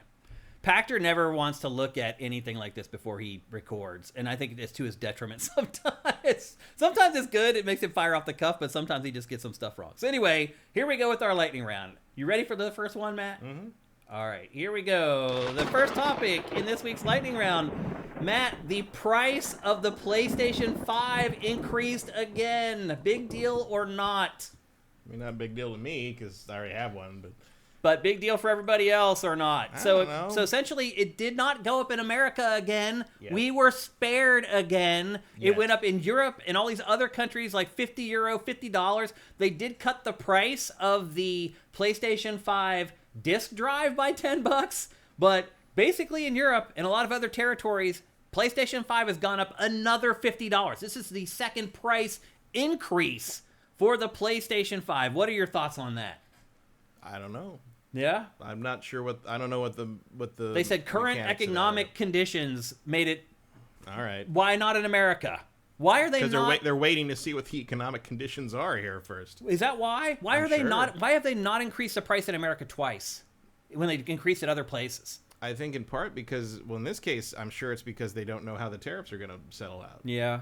Pachter never wants to look at anything like this before he records, and I think it's to his detriment sometimes. Sometimes it's good. It makes him fire off the cuff, but sometimes he just gets some stuff wrong. So anyway, here we go with our lightning round. You ready for the first one, Matt? Mm-hmm. All right, here we go. The first topic in this week's lightning round. Matt, the price of the PlayStation 5 increased again. Big deal or not? I mean, not a big deal to me because I already have one, But big deal for everybody else or not? I don't know. So essentially, it did not go up in America again. Yes. We were spared again. Yes. It went up in Europe and all these other countries, like €50, $50. They did cut the price of the PlayStation 5 disc drive by $10, but basically in Europe and a lot of other territories, PlayStation 5 has gone up another $50. This is the second price increase for the PlayStation 5. What are your thoughts on that? I don't know. Yeah? I'm not sure I don't know what the. They said current mechanics of that economic conditions made it. are. All right. Why not in America? Why are they not? Because they're waiting to see what the economic conditions are here first. Is that why? Why I'm are they sure. not? Why have they not increased the price in America twice when they increased it other places? I think in part because, well, in this case, I'm sure it's because they don't know how the tariffs are going to settle out. Yeah.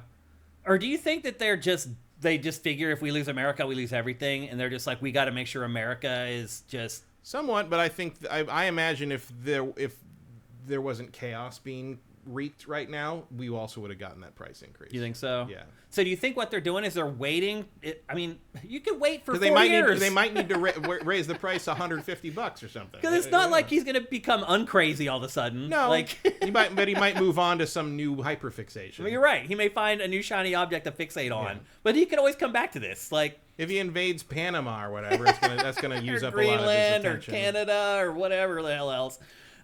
Or do you think that they just figure if we lose America, we lose everything, and they're just like, we got to make sure America is just. Somewhat, but I think I imagine if there wasn't chaos being wreaked right now, we also would have gotten that price increase. You think so? Yeah. So do you think what they're doing is they're waiting? I mean, you could wait for 4 they years. they might need to raise the price $150 or something. Because it's not like he's going to become uncrazy all of a sudden. No, like he might move on to some new hyperfixation. I mean, you're right. He may find a new shiny object to fixate on, Yeah. but he could always come back to this. Like if he invades Panama or whatever, that's gonna use or up a lot of his Greenland or attention. Canada or whatever the hell else.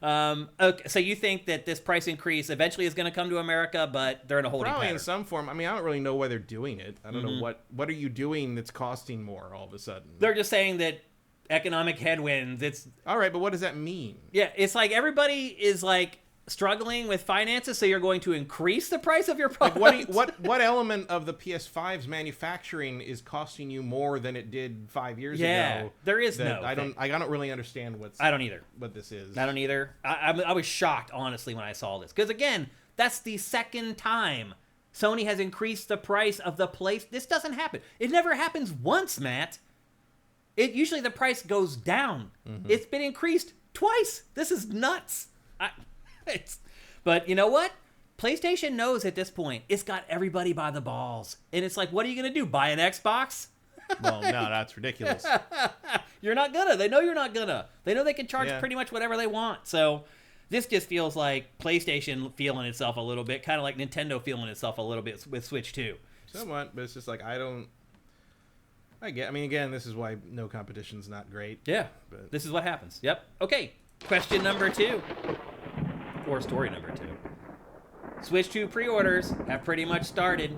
Okay, so you think that this price increase eventually is going to come to America, but they're in a holding Probably pattern. in some form. I mean, I don't really know why they're doing it. I don't know what are you doing that's costing more all of a sudden. They're just saying that economic headwinds. It's all right, but what does that mean? yeah. It's like everybody is like struggling with finances, so you're going to increase the price of your product. Like what element of the PS5's manufacturing is costing you more than it did 5 years ago? There is that no. I don't really understand I don't either. what this is. I don't either. I was shocked, honestly, when I saw this. Because, again, that's the second time Sony has increased the price of the place. This doesn't happen. It never happens once, Matt. Usually the price goes down. It's been increased twice. This is nuts. But you know what? PlayStation knows at this point it's got everybody by the balls. And it's like, what are you going to do? Buy an Xbox? Well, no, that's ridiculous. You're not gonna. They know you're not gonna. They know they can charge Yeah. pretty much whatever they want. So this just feels like PlayStation feeling itself a little bit, kind of like Nintendo feeling itself a little bit with Switch 2. Somewhat, but it's just like I mean, again, this is why no competition's not great. Yeah, But this is what happens. Yep. Okay, question number 2. Or story number 2. Switch 2 pre-orders have pretty much started.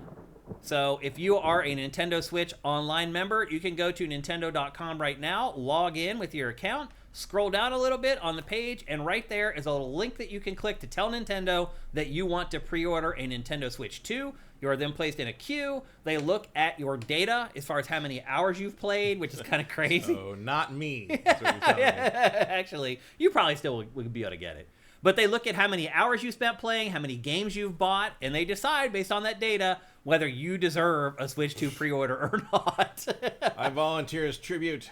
So if you are a Nintendo Switch Online member, you can go to Nintendo.com right now, log in with your account, scroll down a little bit on the page, and right there is a little link that you can click to tell Nintendo that you want to pre-order a Nintendo Switch 2. You are then placed in a queue. They look at your data as far as how many hours you've played, which is kind of crazy. So not me. That's what you're telling me. Actually, you probably still would be able to get it. But they look at how many hours you spent playing, how many games you've bought, and they decide based on that data whether you deserve a Switch 2 pre-order or not. I volunteer as tribute.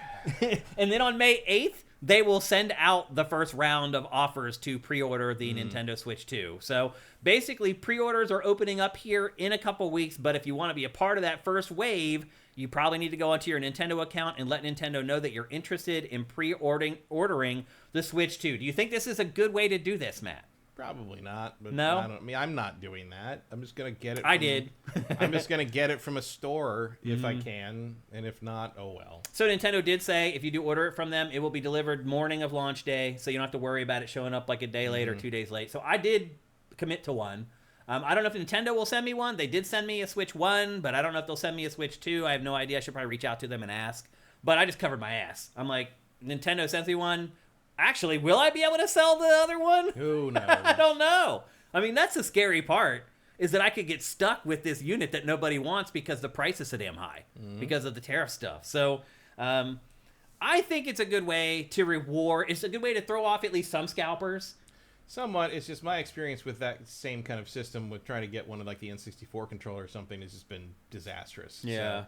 And then on May 8th, they will send out the first round of offers to pre-order the Nintendo Switch 2. So basically, pre-orders are opening up here in a couple weeks, but if you want to be a part of that first wave, you probably need to go onto your Nintendo account and let Nintendo know that you're interested in ordering the Switch 2. Do you think this is a good way to do this, Matt? Probably not. But No? I'm not doing that. I'm just going to get it. I did. I'm just going to get it from a store if I can. And if not, oh well. So Nintendo did say if you do order it from them, it will be delivered morning of launch day. So you don't have to worry about it showing up like a day late or 2 days late. So I did commit to one. I don't know if Nintendo will send me one. They did send me a Switch 1, but I don't know if they'll send me a Switch 2. I have no idea. I should probably reach out to them and ask. But I just covered my ass. I'm like, Nintendo sends me one. Actually, will I be able to sell the other one? Who knows? I don't know. I mean, that's the scary part, is that I could get stuck with this unit that nobody wants because the price is so damn high because of the tariff stuff. So I think it's a good way to reward. It's a good way to throw off at least some scalpers. Somewhat. It's just my experience with that same kind of system with trying to get one of like the N64 controller or something has just been disastrous. Yeah. So,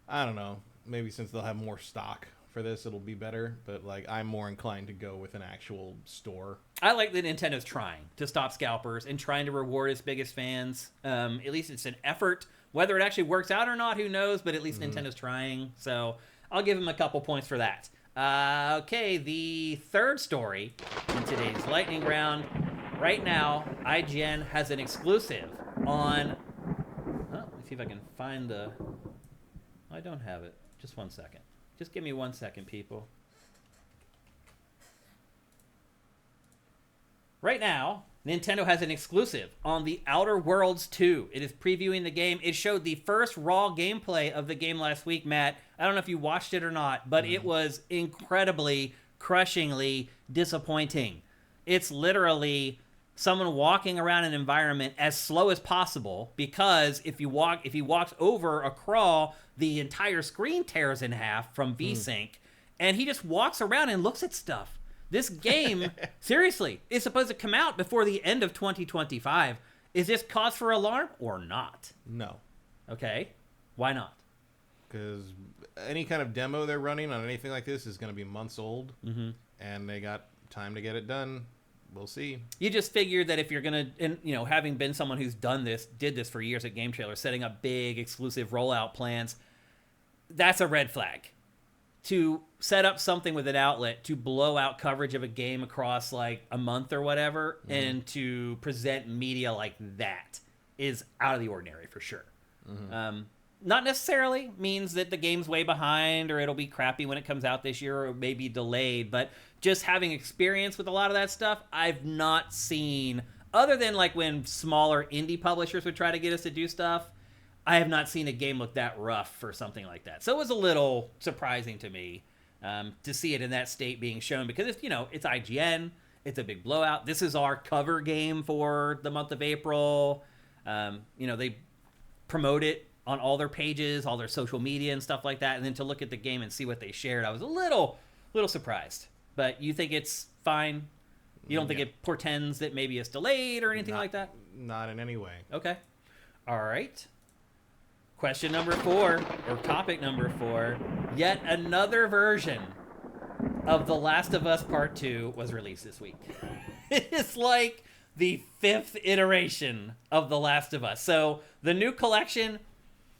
I don't know. Maybe since they'll have more stock for this, it'll be better. But like, I'm more inclined to go with an actual store. I like that Nintendo's trying to stop scalpers and trying to reward its biggest fans. At least it's an effort. Whether it actually works out or not, who knows? But at least Nintendo's trying. So I'll give them a couple points for that. Okay, the third story in today's lightning round. Right now, IGN has an exclusive on... let me see if I can find the... I don't have it. Just 1 second. Just give me 1 second, people. Right now, Nintendo has an exclusive on The Outer Worlds 2. It is previewing the game. It showed the first raw gameplay of the game last week, Matt. I don't know if you watched it or not, but it was incredibly, crushingly disappointing. It's literally someone walking around an environment as slow as possible, because if he walks over a crawl, the entire screen tears in half from VSync, and he just walks around and looks at stuff. This game, seriously, is supposed to come out before the end of 2025. Is this cause for alarm or not? No. Okay. Why not? Because any kind of demo they're running on anything like this is going to be months old, and they got time to get it done. We'll see. You just figured that if you're going to, and having been someone who's did this for years at Game Trailer, setting up big exclusive rollout plans, that's a red flag. To set up something with an outlet to blow out coverage of a game across like a month or whatever, and to present media like that is out of the ordinary for sure. Not necessarily means that the game's way behind or it'll be crappy when it comes out this year or maybe delayed, but just having experience with a lot of that stuff, I've not seen, other than like when smaller indie publishers would try to get us to do stuff, I have not seen a game look that rough for something like that. So it was a little surprising to me to see it in that state being shown, because it's IGN, it's a big blowout. This is our cover game for the month of April. They promote it on all their pages, all their social media and stuff like that, and then to look at the game and see what they shared, I was a little surprised. But you think it's fine? You don't think it portends that maybe it's delayed or anything like that? Not in any way. Okay. All right. Question number 4, or topic number 4, yet another version of The Last of Us Part 2 was released this week. It's like the 5th iteration of The Last of Us. So the new collection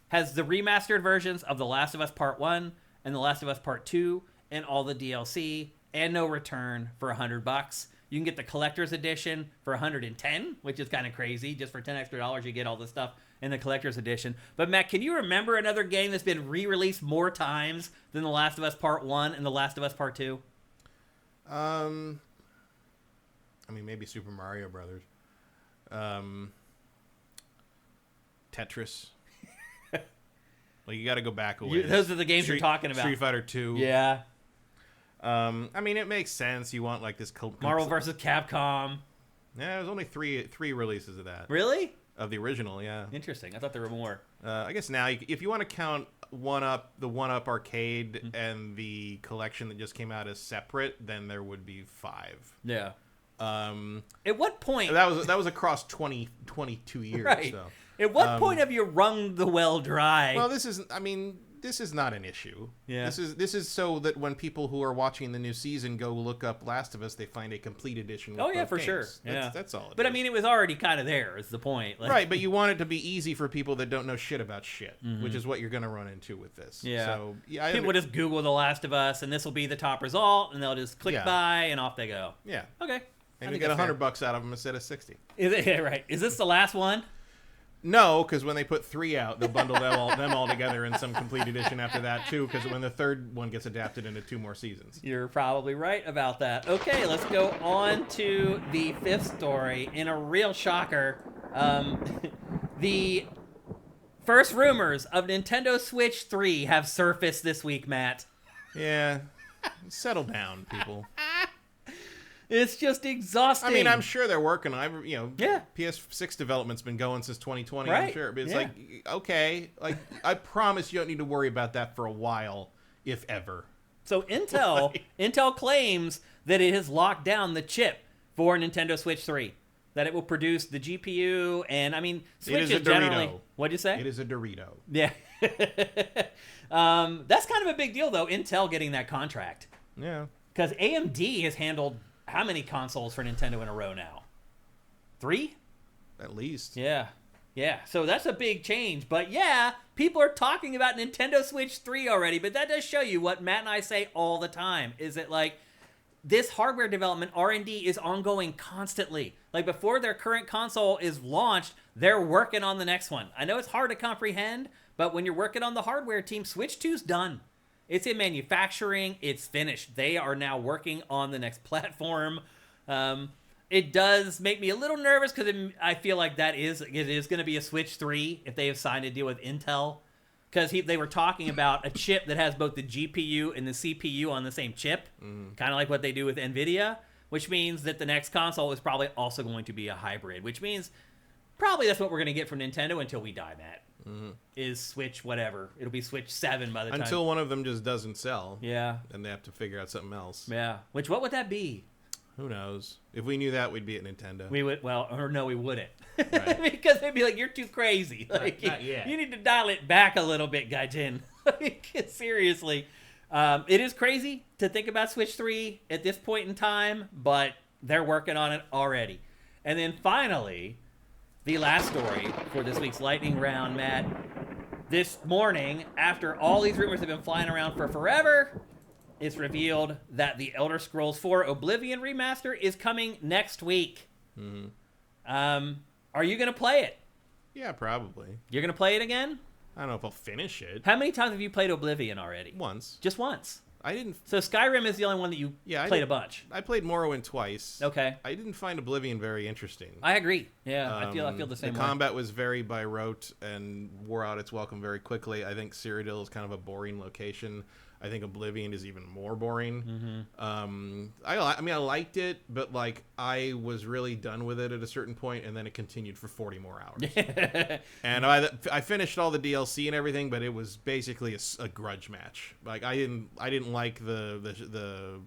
has the remastered versions of The Last of Us Part 1 and The Last of Us Part 2 and all the DLC and no return for $100. You can get the collector's edition for $110, which is kind of crazy. Just for $10 extra, you get all this stuff in the collector's edition. But Matt, can you remember another game that's been re-released more times than The Last of Us Part 1 and The Last of Us Part 2? I mean, maybe Super Mario Brothers. Tetris. Like, you got to go back a ways. Those are the games you're talking about. Street Fighter 2. Yeah. I mean, it makes sense. You want like this Marvel vs. Capcom. Yeah, there's only three releases of that. Really? Of the original, yeah. Interesting. I thought there were more. I guess now, if you want to count the 1-Up Arcade and the collection that just came out as separate, then there would be 5. Yeah. At what point? That was across 22 years. Right. So. At what point have you wrung the well dry? Well, this is not an issue. Yeah. This is so that when people who are watching the new season go look up Last of Us, they find a complete edition. With both for games. sure. Yeah, that's all. But I mean, it was already kind of there. Is the point? Like, right? But you want it to be easy for people that don't know shit about shit, which is what you're going to run into with this. Yeah. So people will just Google The Last of Us, and this will be the top result, and they'll just click buy, and off they go. Yeah. Okay. And you get $100 out of them instead of 60. Is it right? Is this the last one? No, because when they put 3 out, they'll bundle them all together in some complete edition after that, too, because when the third one gets adapted into 2 more seasons. You're probably right about that. Okay, let's go on to the 5th story. In a real shocker, the first rumors of Nintendo Switch 3 have surfaced this week, Matt. Yeah. Settle down, people. It's just exhausting. I mean, I'm sure they're working on it. Yeah. PS6 development's been going since 2020, right. I'm sure. But it's like, okay, like, I promise you don't need to worry about that for a while, if ever. So Intel claims that it has locked down the chip for Nintendo Switch 3. That it will produce the GPU, and I mean, Switch is generally... What'd you say? It is a Dorito. Yeah. That's kind of a big deal, though, Intel getting that contract. Yeah. Because AMD has handled how many consoles for Nintendo in a row now? 3? At least. Yeah. Yeah, so that's a big change. But yeah, people are talking about Nintendo Switch 3 already, but that does show you what Matt and I say all the time, is that, like, this hardware development, R&D, is ongoing constantly. Like, before their current console is launched, they're working on the next one. I know it's hard to comprehend, but when you're working on the hardware team, Switch 2's done. It's in manufacturing. It's finished. They are now working on the next platform. It does make me a little nervous because I feel like it is going to be a Switch 3 if they have signed a deal with Intel. Because they were talking about a chip that has both the GPU and the CPU on the same chip, kind of like what they do with NVIDIA, which means that the next console is probably also going to be a hybrid, which means probably that's what we're going to get from Nintendo until we die, Matt. Is Switch whatever. It'll be Switch 7 by the time. Until one of them just doesn't sell. Yeah. And they have to figure out something else. Yeah. What would that be? Who knows? If we knew that, we'd be at Nintendo. We would, no, we wouldn't. Right. Because they'd be like, you're too crazy. Like, not yet. You need to dial it back a little bit, Gaijin. Like, seriously. It is crazy to think about Switch 3 at this point in time, but they're working on it already. And then finally, the last story for this week's lightning round, Matt. This morning, after all these rumors have been flying around for forever, it's revealed that the Elder Scrolls 4 Oblivion remaster is coming next week. Are you going to play it? Yeah, probably. You're going to play it again? I don't know if I'll finish it. How many times have you played Oblivion already? Once. Just once? I didn't... So Skyrim is the only one that you played a bunch. I played Morrowind twice. Okay. I didn't find Oblivion very interesting. I agree. Yeah, I feel the same way. The combat was very by rote and wore out its welcome very quickly. I think Cyrodiil is kind of a boring location. I think Oblivion is even more boring. I mean, I liked it, but like I was really done with it at a certain point, and then it continued for 40 more hours. And I finished all the DLC and everything, but it was basically a grudge match. Like I didn't like the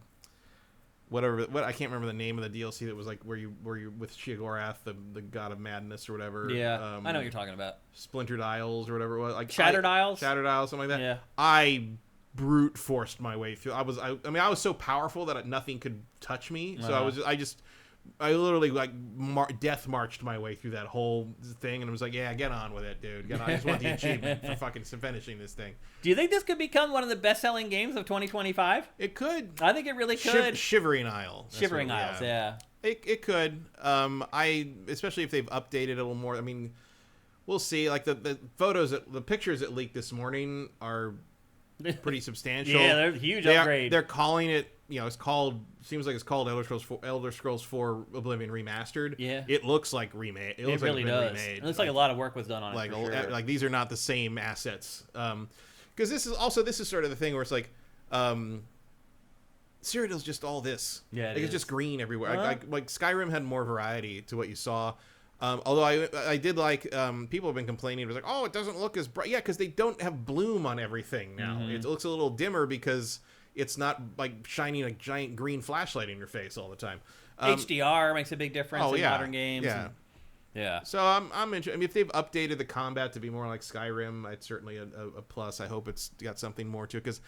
whatever I can't remember the name of the DLC that was like where you with Sheogorath, the god of madness or whatever. Yeah, I know what you're talking about. Splintered Isles or whatever it was. Like Shattered Isles, something like that. Yeah, I brute forced my way through. I was so powerful that nothing could touch me. So I literally like death marched my way through that whole thing, and I was like, yeah, get on with it, dude. I just want the achievement for fucking finishing this thing. Do you think this could become one of the best-selling games of 2025? It could. I think it really could. Shivering Isle. Shivering Isles, yeah. It could. Especially if they've updated it a little more. I mean, we'll see. Like the pictures that leaked this morning are pretty substantial. Yeah, they're a huge upgrade. They're calling it, seems like it's called Elder Scrolls 4 Oblivion Remastered. Yeah. It looks like remade. It looks really like does. Remade. It looks like a lot of work was done on it. Like these are not the same assets. Because this is sort of the thing where it's like, Cyrodiil's just all this. Yeah, it's just green everywhere. Like Skyrim had more variety to what you saw. Although I did like, people have been complaining. It was like, oh, it doesn't look as bright. Yeah, because they don't have bloom on everything now. It looks a little dimmer because it's not like shining a giant green flashlight in your face all the time. HDR makes a big difference in modern games. Yeah. Yeah. So I'm interested. I mean, if they've updated the combat to be more like Skyrim, it's certainly a plus. I hope it's got something more to it, because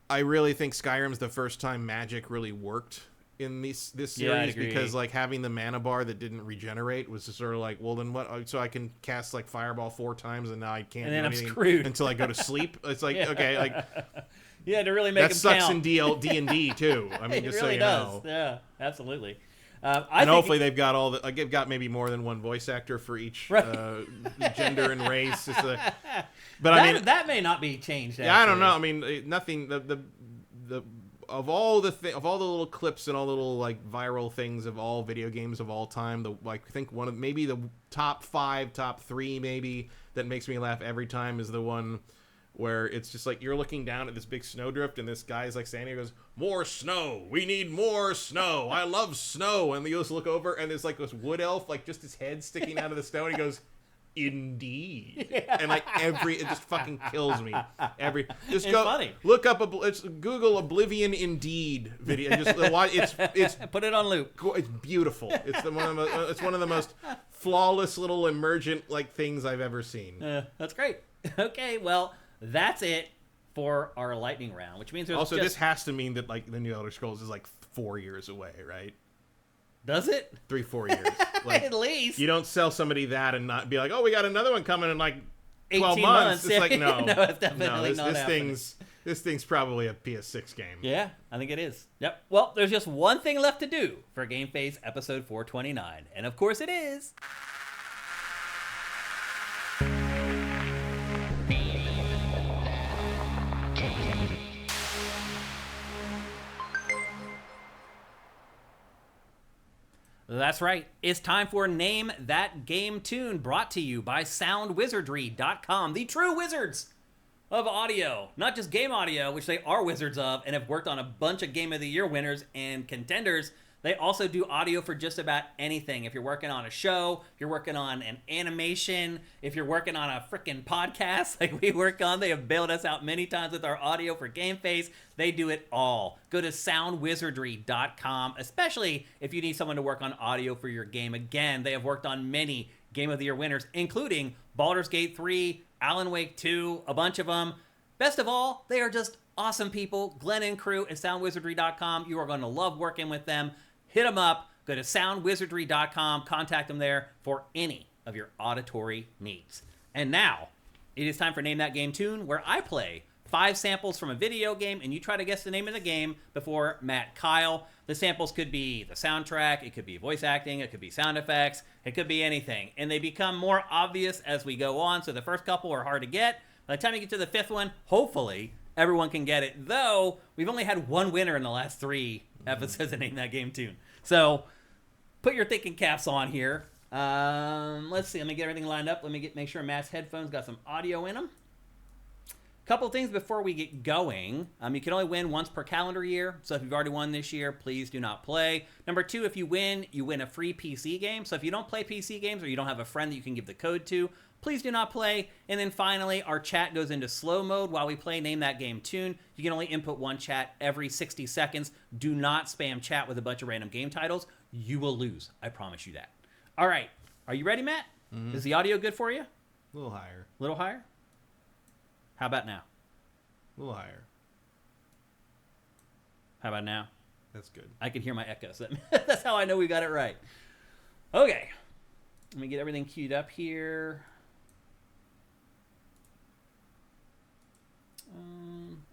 I really think Skyrim's the first time magic really worked in this series, because like having the mana bar that didn't regenerate was just sort of like, well, then what? So I can cast like Fireball 4 times and now I can't do anything screwed until I go to sleep. It's like, okay, like yeah, to really make that them sucks count. in D&D too. I mean, it just really so you does. know. Yeah, absolutely. And hopefully they've got all the. Like, they've got maybe more than one voice actor for each gender and race. But I mean, that may not be changed. Yeah, I don't know. I mean, nothing. The of all the little clips and all the little like viral things of all video games of all time, I think one of maybe the top 5, top 3 maybe that makes me laugh every time is the one where it's just like you're looking down at this big snowdrift and this guy's like standing there, goes, "More snow, we need more snow, I love snow," and he goes to look over and there's like this wood elf, like just his head sticking out of the snow, and he goes, "Indeed." And like it just fucking kills me. It's funny. Look up Google Oblivion Indeed video. Just it's put it on loop. It's beautiful. It's one of the most flawless little emergent like things I've ever seen. That's great. Okay, well, that's it for our lightning round, which means also this has to mean that like the new Elder Scrolls is like 4 years away, right? Does it? 3-4 years. Like, at least. You don't sell somebody that and not be like, "Oh, we got another one coming in like 12 18 months. It's yeah. like, no. No, it's definitely not happening. This thing's probably a PS6 game. Yeah, I think it is. Yep. Well, there's just one thing left to do for GameFace episode 429. And of course it is... That's right. It's time for Name That Game Tune, brought to you by Soundwizardry.com, the true wizards of audio. Not just game audio, which they are wizards of and have worked on a bunch of Game of the Year winners and contenders. They also do audio for just about anything. If you're working on a show, if you're working on an animation, if you're working on a freaking podcast like we work on, they have bailed us out many times with our audio for GameFace. They do it all. Go to soundwizardry.com, especially if you need someone to work on audio for your game. Again, they have worked on many Game of the Year winners, including Baldur's Gate 3, Alan Wake 2, a bunch of them. Best of all, they are just awesome people. Glenn and crew at soundwizardry.com. You are going to love working with them. Hit them up. Go to soundwizardry.com. Contact them there for any of your auditory needs. And now, it is time for Name That Game Tune, where I play 5 samples from a video game, and you try to guess the name of the game before Matt Keil. The samples could be the soundtrack, it could be voice acting, it could be sound effects, it could be anything. And they become more obvious as we go on, so the first couple are hard to get. By the time you get to the 5th one, hopefully everyone can get it. Though, we've only had one winner in the last 3 episodes of Name That Game Tune. So, put your thinking caps on here. Let's see, let me get everything lined up. Let me make sure Matt's headphones got some audio in them. Couple things before we get going. You can only win once per calendar year. So if you've already won this year, please do not play. Number 2, if you win a free PC game. So if you don't play PC games or you don't have a friend that you can give the code to, please do not play. And then finally, our chat goes into slow mode while we play Name That Game Tune. You can only input one chat every 60 seconds. Do not spam chat with a bunch of random game titles. You will lose. I promise you that. All right. Are you ready, Matt? Mm-hmm. Is the audio good for you? A little higher. A little higher? How about now? A little higher. How about now? That's good. I can hear my echoes. That's how I know we got it right. Okay. Let me get everything queued up here.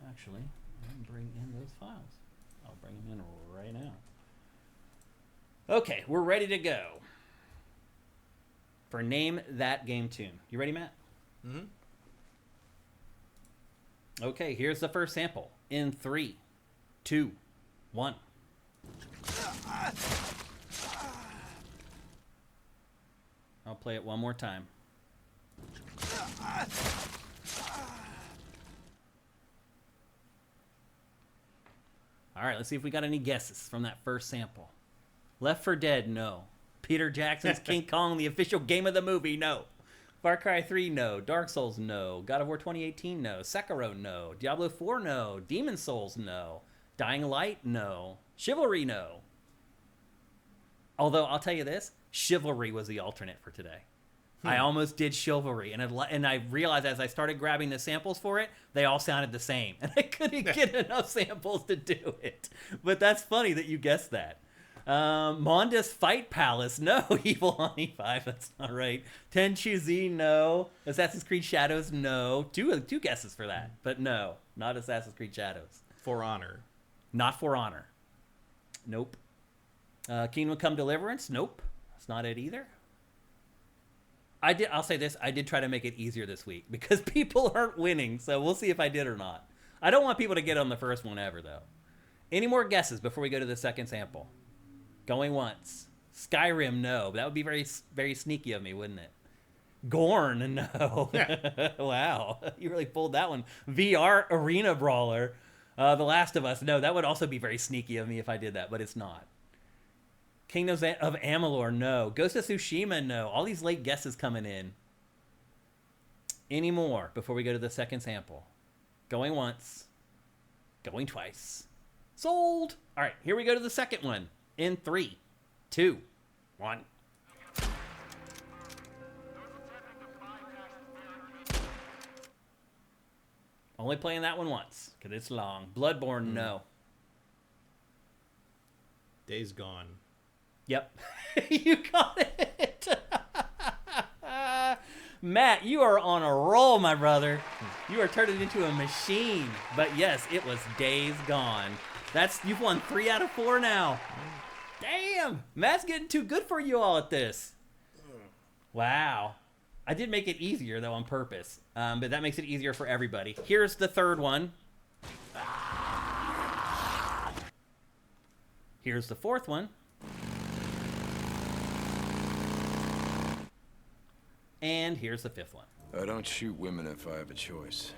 Actually, I'll bring in those files. I'll bring them in right now. Okay, we're ready to go for Name That Game Tune. You ready, Matt? Mm-hmm. Okay, here's the first sample. In 3, 2, 1. I'll play it one more time. All right, let's see if we got any guesses from that first sample. Left 4 Dead, no. Peter Jackson's King Kong, the official game of the movie, no. Far Cry 3, no. Dark Souls, no. God of War 2018, no. Sekiro, no. Diablo 4, no. Demon Souls, no. Dying Light, no. Chivalry, no. Although I'll tell you this, Chivalry was the alternate for today. I almost did Chivalry, and I realized as I started grabbing the samples for it, they all sounded the same, and I couldn't get enough samples to do it. But that's funny that you guessed that. Mondas Fight Palace, no. Evil Honey 5, that's not right. Tenchu Z, no. Assassin's Creed Shadows, no. Two guesses for that, but no, not Assassin's Creed Shadows. For Honor. Not For Honor. Nope. Kingdom Come Deliverance, nope. That's not it either. I'll say this, I did try to make it easier this week because people aren't winning, so we'll see if I did or not. I don't want people to get on the first one ever, though. Any more guesses before we go to the second sample? Going once. Skyrim, no. That would be very, very sneaky of me, wouldn't it? Gorn, no. Wow, you really pulled that one. VR Arena Brawler. The Last of Us, no. That would also be very sneaky of me if I did that, but it's not. Kingdoms of Amalur, no. Ghost of Tsushima, no. All these late guesses coming in. Any more before we go to the second sample? Going once. Going twice. Sold! All right, here we go to the second one. In 3, 2, 1. Only playing that one once, because it's long. Bloodborne, no. Days Gone. Yep. You got it. Matt, you are on a roll, my brother. You are turning into a machine. But yes, it was Days Gone. You've won 3 out of 4 now. Damn. Matt's getting too good for you all at this. Wow. I did make it easier, though, on purpose. But that makes it easier for everybody. Here's the third one. Here's the fourth one. And here's the fifth one. I don't shoot women if I have a choice.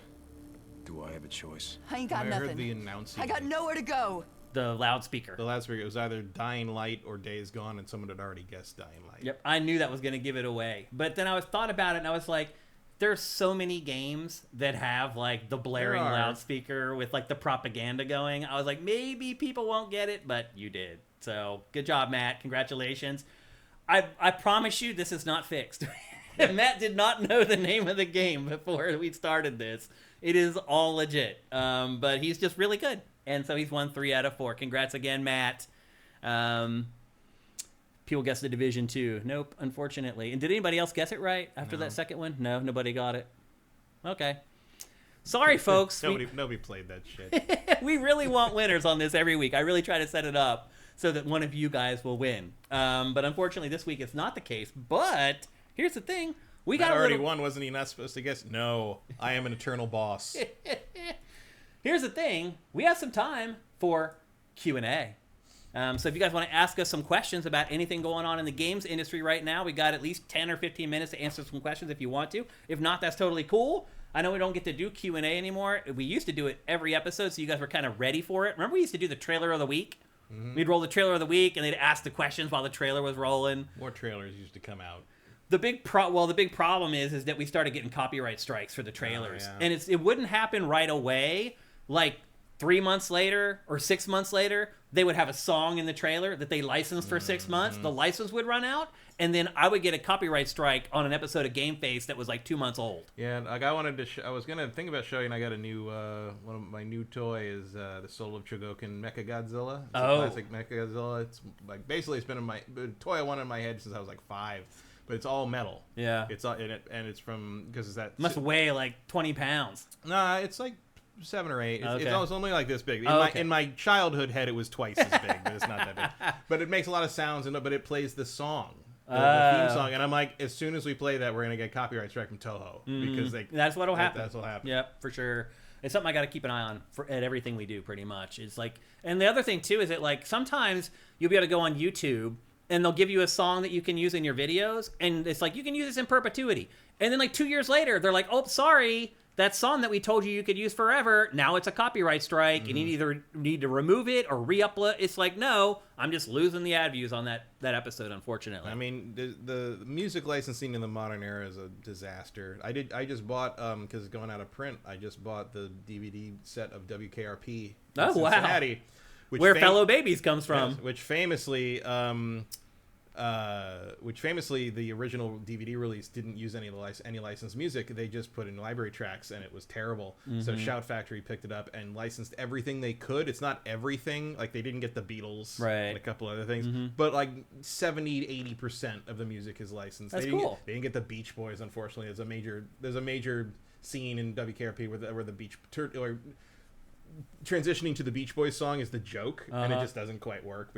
Do I have a choice? I ain't got I nothing. heard the announcing. I got nowhere to go. The loudspeaker. The loudspeaker. It was either Dying Light or Days Gone, and someone had already guessed Dying Light. Yep, I knew that was going to give it away. But then I thought about it, and I was like, there's so many games that have, like, the blaring loudspeaker with, like, the propaganda going. I was like, maybe people won't get it, but you did. So, good job, Matt. Congratulations. I promise you this is not fixed. Matt did not know the name of the game before we started this. It is all legit. But he's just really good. And so he's won 3 out of 4. Congrats again, Matt. People guessed the Division 2. Nope, unfortunately. And did anybody else guess it right after that second one? No, nobody got it. Okay. Sorry, folks. Nobody played that shit. We really want winners on this every week. I really try to set it up so that one of you guys will win. But unfortunately, this week it's not the case. But here's the thing. We got already won, wasn't he not supposed to guess? No, I am an eternal boss. Here's the thing. We have some time for Q&A. So if you guys want to ask us some questions about anything going on in the games industry right now, we got at least 10 or 15 minutes to answer some questions if you want to. If not, that's totally cool. I know we don't get to do Q&A anymore. We used to do it every episode, so you guys were kind of ready for it. Remember we used to do the trailer of the week? Mm-hmm. We'd roll the trailer of the week, and they'd ask the questions while the trailer was rolling. More trailers used to come out. The big problem is that we started getting copyright strikes for the trailers. Oh, yeah. And it wouldn't happen right away. Like 3 months later or 6 months later, they would have a song in the trailer that they licensed for 6 months. The license would run out, and then I would get a copyright strike on an episode of GameFace that was like 2 months old. Yeah, like I wanted to. I was gonna think about showing. I got a new one of my new toy is the Soul of Chogokin Mechagodzilla. It's a classic Mechagodzilla. It's like basically it's been in my toy I wanted in my head since I was like 5. But it's all metal. Yeah. It's all in it, and it's from because it's that must weigh like 20 pounds. Nah, it's like 7 or 8. It's only like this big. In my childhood head, it was twice as big, but it's not that big. But it makes a lot of sounds, but it plays the song, the theme song, and I'm like, as soon as we play that, we're gonna get copyright strike from Toho because that's what'll happen. That's what'll happen. Yep, for sure. It's something I got to keep an eye on at everything we do, pretty much. It's like, and the other thing too is that like sometimes you'll be able to go on YouTube. And they'll give you a song that you can use in your videos, and it's like, you can use this in perpetuity. And then like 2 years later, they're like, oh, sorry, that song that we told you could use forever, now it's a copyright strike, and you either need to remove it or re-upload. It's like, no, I'm just losing the ad views on that episode, unfortunately. I mean, the music licensing in the modern era is a disaster. I just bought, because it's going out of print, I just bought the DVD set of WKRP in Cincinnati. Where Fellow Babies comes from. Yes, which famously, which famously the original DVD release didn't use any licensed music. They just put in library tracks, and it was terrible. So Shout Factory picked it up and licensed everything they could. It's not everything. Like, they didn't get the Beatles and a couple other things, but like 70 to 80% of the music is licensed. That's cool. They didn't get the Beach Boys, unfortunately. There's a major scene in WKRP where the or transitioning to the Beach Boys song is the joke, and it just doesn't quite work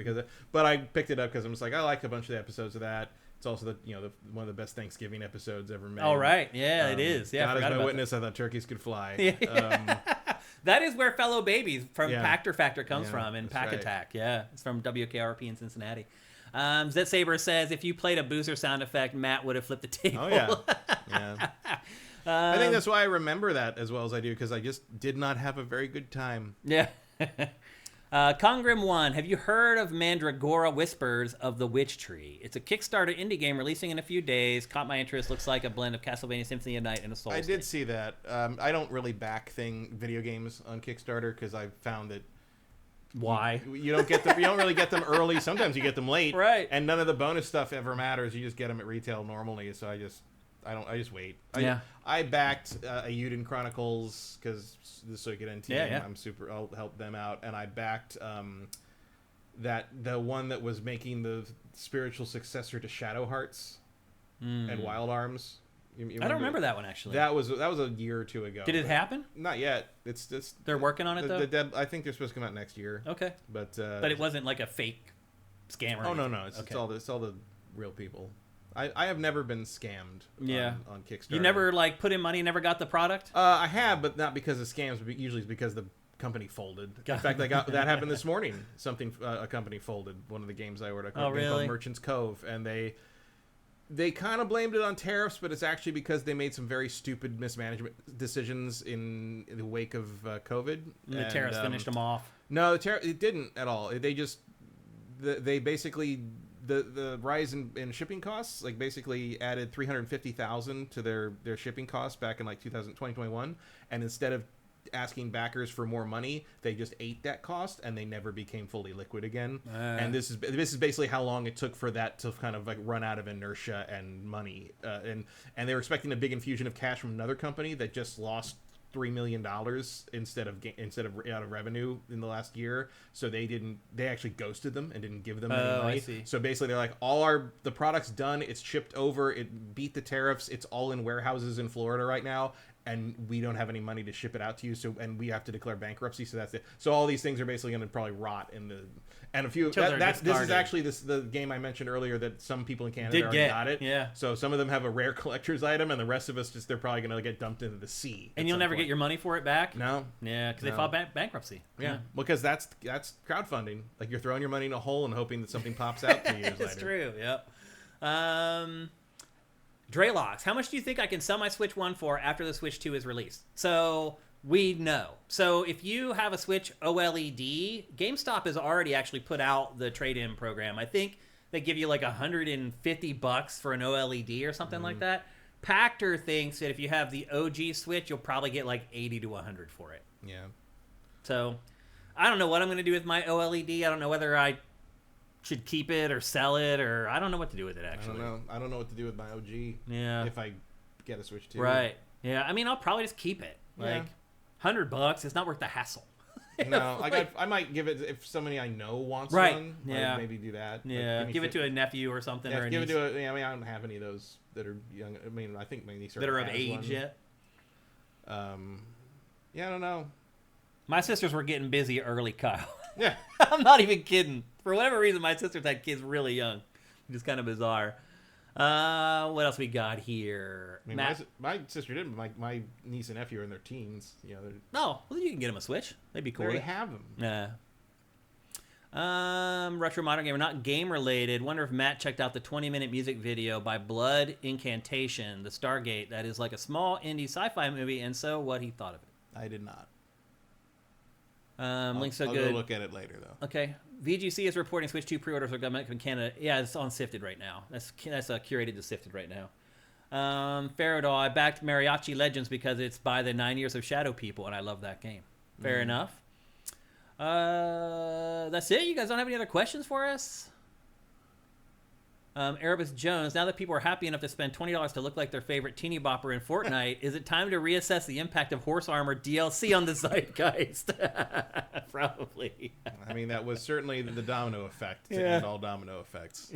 but I picked it up because I'm just like, I like a bunch of the episodes of that. It's also one of the best Thanksgiving episodes ever made. Oh, right. Yeah, it is. Yeah, God is my witness, I thought turkeys could fly. That is where Fellow Babies from Pactor Factor comes from, and Pack Attack. Yeah, it's from WKRP in Cincinnati. Zet Saber says, if you played a boozer sound effect, Matt would have flipped the table. Oh, yeah. I think that's why I remember that as well as I do, because I just did not have a very good time. Yeah. Congrim 1, have you heard of Mandragora Whispers of the Witch Tree? It's a Kickstarter indie game releasing in a few days. Caught my interest. Looks like a blend of Castlevania Symphony of Night and a Souls I did see that. I don't really back video games on Kickstarter because I've found that why you don't get them. You don't really get them early. Sometimes you get them late, right? And none of the bonus stuff ever matters. You just get them at retail normally. So I just wait. I backed Euden Chronicles because the Suikoden team. I'll help them out, and I backed the one that was making the spiritual successor to Shadow Hearts and Wild Arms. I don't remember that one actually. That was a year or two ago. Did it happen? Not yet. It's they're working on it though. I think they're supposed to come out next year. Okay, but it wasn't like a fake scam. Oh no, it's all the real people. I have never been scammed on Kickstarter. You never put in money, never got the product? I have, but not because of scams. But usually it's because the company folded. In fact, that happened this morning. A company folded. One of the games I ordered, called Merchant's Cove, and they kind of blamed it on tariffs, but it's actually because they made some very stupid mismanagement decisions in the wake of COVID. And the tariffs finished them off. No, it didn't at all. They basically. The rise in shipping costs basically added $350,000 to their shipping costs back in 2021, and instead of asking backers for more money, they just ate that cost and they never became fully liquid again. And this is basically how long it took for that to kind of run out of inertia and money, and they were expecting a big infusion of cash from another company that just lost $3 million instead of out of revenue in the last year. So they actually ghosted them and didn't give them any money. I see. So basically they're like, the product's done, it's shipped over, it beat the tariffs, it's all in warehouses in Florida right now, and we don't have any money to ship it out to you, and we have to declare bankruptcy. So that's it. So all these things are basically going to probably rot in the. And a few. This is actually the game I mentioned earlier that some people in Canada already got it. Yeah. So some of them have a rare collector's item, and the rest of us they're probably going to get dumped into the sea. And you'll never get your money for it back. No. Yeah, because they filed bankruptcy. Yeah. Because that's crowdfunding. You're throwing your money in a hole and hoping that something pops out 2 years later. That's true. Yep. Drelocks, how much do you think I can sell my Switch 1 for after the Switch 2 is released? So we know. So if you have a Switch OLED, GameStop has already actually put out the trade-in program. I think they give you $150 for an OLED or something like that. Pactor thinks that if you have the OG Switch, you'll probably get $80 to $100 for it. Yeah. So I don't know what I'm going to do with my OLED. I don't know whether I should keep it or sell it, or I don't know what to do with it, actually. I don't know what to do with my OG. Yeah. If I get a Switch 2. Right. Yeah. I mean, I'll probably just keep it. $100, it's not worth the hassel. No, I might give it if somebody I know wants one. Yeah. Maybe do that. Yeah. Give it to a nephew or something. Or give it to I don't have any of those that are young. I mean, I think my niece that are of age yet. I don't know. My sisters were getting busy early, Kyle. Yeah. I'm not even kidding. For whatever reason, my sisters had kids really young. It's kind of bizarre. What else we got here? I mean, my sister didn't, but my niece and nephew are in their teens. Well, you can get them a Switch. They'd be cool. They already have them. Yeah. Retro Modern Gamer, not game related. Wonder if Matt checked out the 20-minute music video by Blood Incantation, the Stargate. That is like a small indie sci-fi movie, and so what he thought of it. I did not. Links so I'll good. Go look at it later, though. Okay. VGC is reporting Switch 2 pre-orders are government from Canada. Yeah, it's on SIFTD right now. That's curated to SIFTD right now. Faradol, I backed Mariachi Legends because it's by the 9 Years of Shadow people, and I love that game. Fair enough. That's it? You guys don't have any other questions for us? Erebus Jones, now that people are happy enough to spend $20 to look like their favorite teeny bopper in Fortnite, is it time to reassess the impact of horse armor DLC on the zeitgeist? Probably. I mean, that was certainly the domino effect to end all domino effects.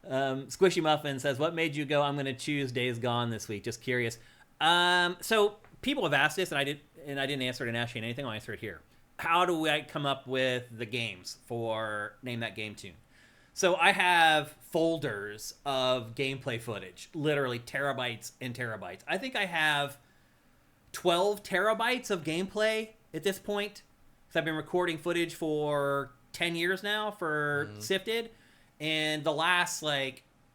Squishy Muffin says, what made you go, I'm going to choose Days Gone this week? Just curious. So people have asked this, and I didn't answer it in Ashley and anything. I'll answer it here. How do I come up with the games for Name That Game Tune? So I have folders of gameplay footage, literally terabytes and terabytes. I think I have 12 terabytes of gameplay at this point. So I've been recording footage for 10 years now for SIFTD. And the last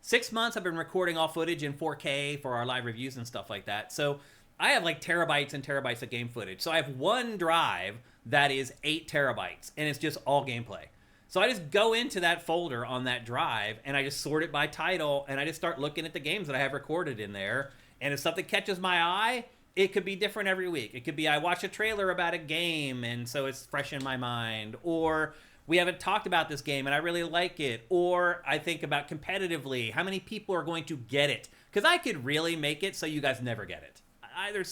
6 months I've been recording all footage in 4K for our live reviews and stuff like that. So I have terabytes and terabytes of game footage. So I have one drive that is 8 terabytes and it's just all gameplay. So I just go into that folder on that drive and I just sort it by title and I just start looking at the games that I have recorded in there. And if something catches my eye, it could be different every week. It could be I watch a trailer about a game and so it's fresh in my mind. Or we haven't talked about this game and I really like it. Or I think about competitively, how many people are going to get it? Because I could really make it so you guys never get it.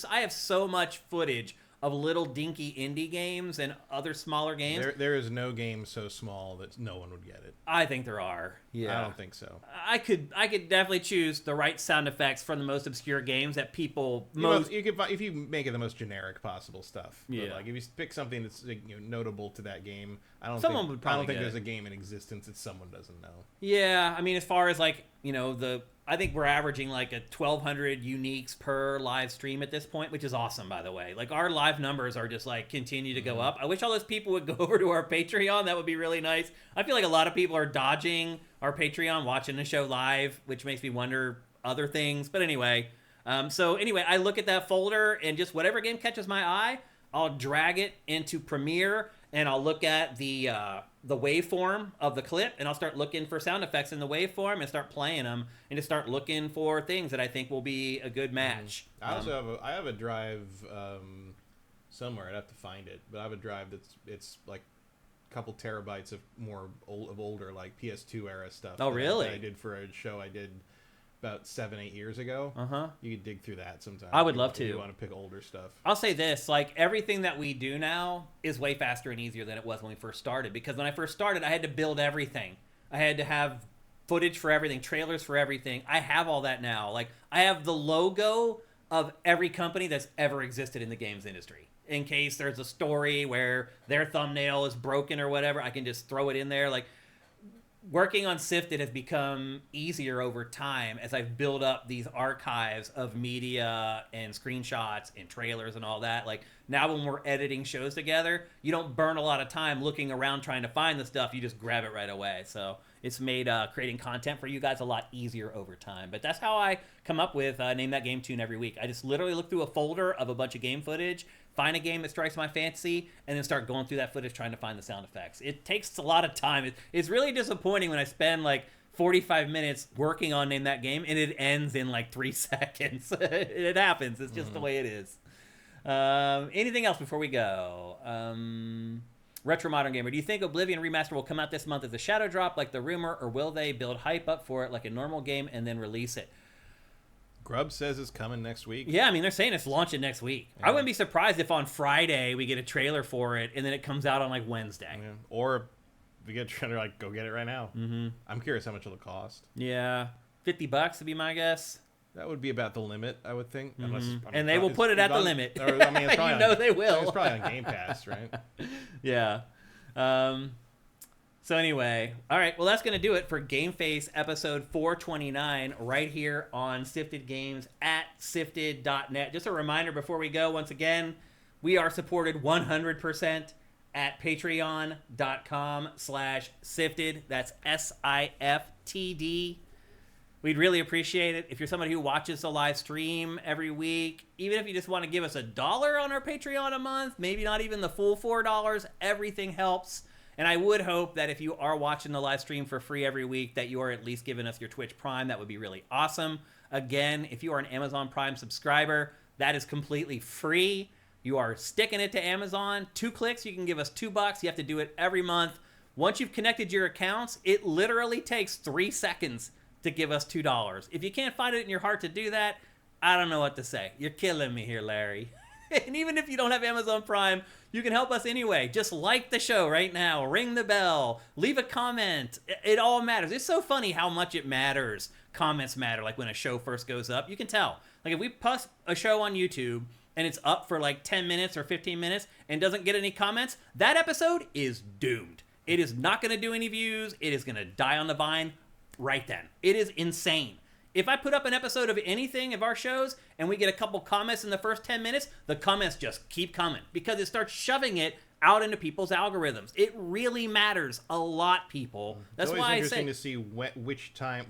I have so much footage of little dinky indie games and other smaller games. There is no game so small that no one would get it. I think there are. Yeah. I don't think so. I could definitely choose the right sound effects from the most obscure games that people you could if you make it the most generic possible stuff. Yeah. But if you pick something that's notable to that game, I don't think there's a game in existence that someone doesn't know. Yeah, I mean, as far as I think we're averaging 1,200 uniques per live stream at this point, which is awesome, by the way. Our live numbers are just continue to go up. I wish all those people would go over to our Patreon. That would be really nice. I feel like a lot of people are dodging our Patreon, watching the show live, which makes me wonder other things. But anyway, I look at that folder and just whatever game catches my eye, I'll drag it into Premiere and I'll look at the waveform of the clip and I'll start looking for sound effects in the waveform and start playing them and just start looking for things that I think will be a good match. I also have a drive somewhere. I'd have to find it, but I have a drive it's a couple terabytes of older PS2 era stuff. Oh, really? That I did for a show I did about 7-8 years ago. You could dig through that sometime. I would love to. If you want to pick older stuff. I'll say this, everything that we do now is way faster and easier than it was when we first started, because when I first started, I had to build everything. I had to have footage for everything, trailers for everything. I have all that now. I have the logo of every company that's ever existed in the games industry. In case there's a story where their thumbnail is broken or whatever, I can just throw it in there. Working on SIFTD has become easier over time as I've built up these archives of media and screenshots and trailers and all that. Now when we're editing shows together, you don't burn a lot of time looking around trying to find the stuff. You just grab it right away. So it's made creating content for you guys a lot easier over time. But that's how I come up with Name That Game Tune every week. I just literally look through a folder of a bunch of game footage, find a game that strikes my fancy, and then start going through that footage trying to find the sound effects. It takes a lot of time. It's really disappointing when I spend 45 minutes working on Name That Game and it ends in 3 seconds. It happens. It's just the way it is. Anything else before we go? Retro Modern Gamer, do you think Oblivion Remaster will come out this month as a shadow drop like the rumor, or will they build hype up for it like a normal game and then release it? Grub says it's coming next week. Yeah, I mean, they're saying it's launching next week. Yeah. I wouldn't be surprised if on Friday we get a trailer for it and then it comes out on Wednesday. Yeah. Or we get a trailer, go get it right now. I'm curious how much it'll cost. Yeah, $50 would be my guess. That would be about the limit, I would think. And they will put it at the limit. Or, I mean, it's they will. It's probably on Game Pass, right? Yeah. So anyway, all right. Well, that's going to do it for GameFace episode 429 right here on SIFTD Games at SIFTD.net. Just a reminder before we go, once again, we are supported 100% at patreon.com/SIFTD. That's SIFTD. We'd really appreciate it if you're somebody who watches the live stream every week. Even if you just want to give us $1 on our Patreon a month, maybe not even the full $4, everything helps. And I would hope that if you are watching the live stream for free every week, that you are at least giving us your Twitch Prime. That would be really awesome. Again, if you are an Amazon Prime subscriber, that is completely free. You are sticking it to Amazon. 2 clicks, you can give us $2. You have to do it every month. Once you've connected your accounts, it literally takes 3 seconds to give us $2. If you can't find it in your heart to do that, I don't know what to say. You're killing me here, Larry. And even if you don't have Amazon Prime, you can help us anyway. Just like the show right now. Ring the bell. Leave a comment. It all matters. It's so funny how much it matters. Comments matter. Like when a show first goes up, you can tell. Like if we post a show on YouTube and it's up for like 10 minutes or 15 minutes and doesn't get any comments, that episode is doomed. It is not going to do any views. It is going to die on the vine right then. It is insane. If I put up an episode of anything of our shows and we get a couple comments in the first 10 minutes, the comments just keep coming because it starts shoving it out into people's algorithms. It really matters a lot, people. That's why I say it's interesting to see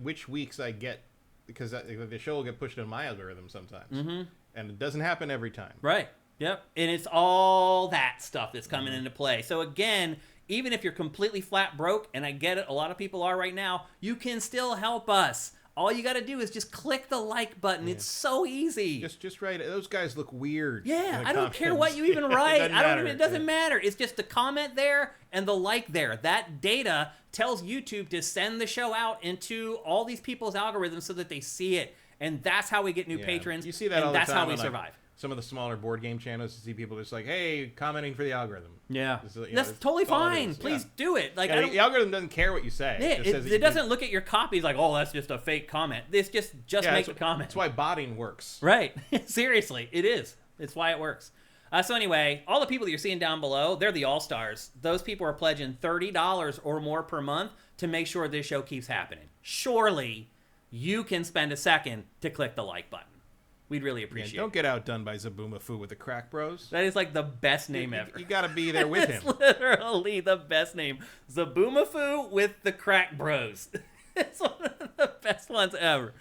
which weeks I get, because the show will get pushed in my algorithm sometimes. Mm-hmm. And it doesn't happen every time. Right. Yep. And it's all that stuff that's coming into play. So again, even if you're completely flat broke, and I get it, a lot of people are right now, you can still help us. All you got to do is just click the like button. Yeah. It's so easy. Just write it. Those guys look weird. Yeah, I don't care what you even write. It doesn't matter. It's just the comment there and the like there. That data tells YouTube to send the show out into all these people's algorithms so that they see it. And that's how we get new patrons. You see that all the time. That's how we survive. Some of the smaller board game channels, you see people just like, hey, commenting for the algorithm. Yeah. That's totally fine. Please do it. Like, the algorithm doesn't care what you say. Yeah, it doesn't look at your copies like, oh, that's just a fake comment. It's just make a comment. That's why botting works. Right. Seriously, it is. It's why it works. So anyway, all the people that you're seeing down below, they're the all-stars. Those people are pledging $30 or more per month to make sure this show keeps happening. Surely you can spend a second to click the like button. We'd really appreciate it. Don't get outdone by Zaboomafoo with the Crack Bros. That is like the best name ever. You got to be there with him. It's literally the best name. Zaboomafoo with the Crack Bros. It's one of the best ones ever.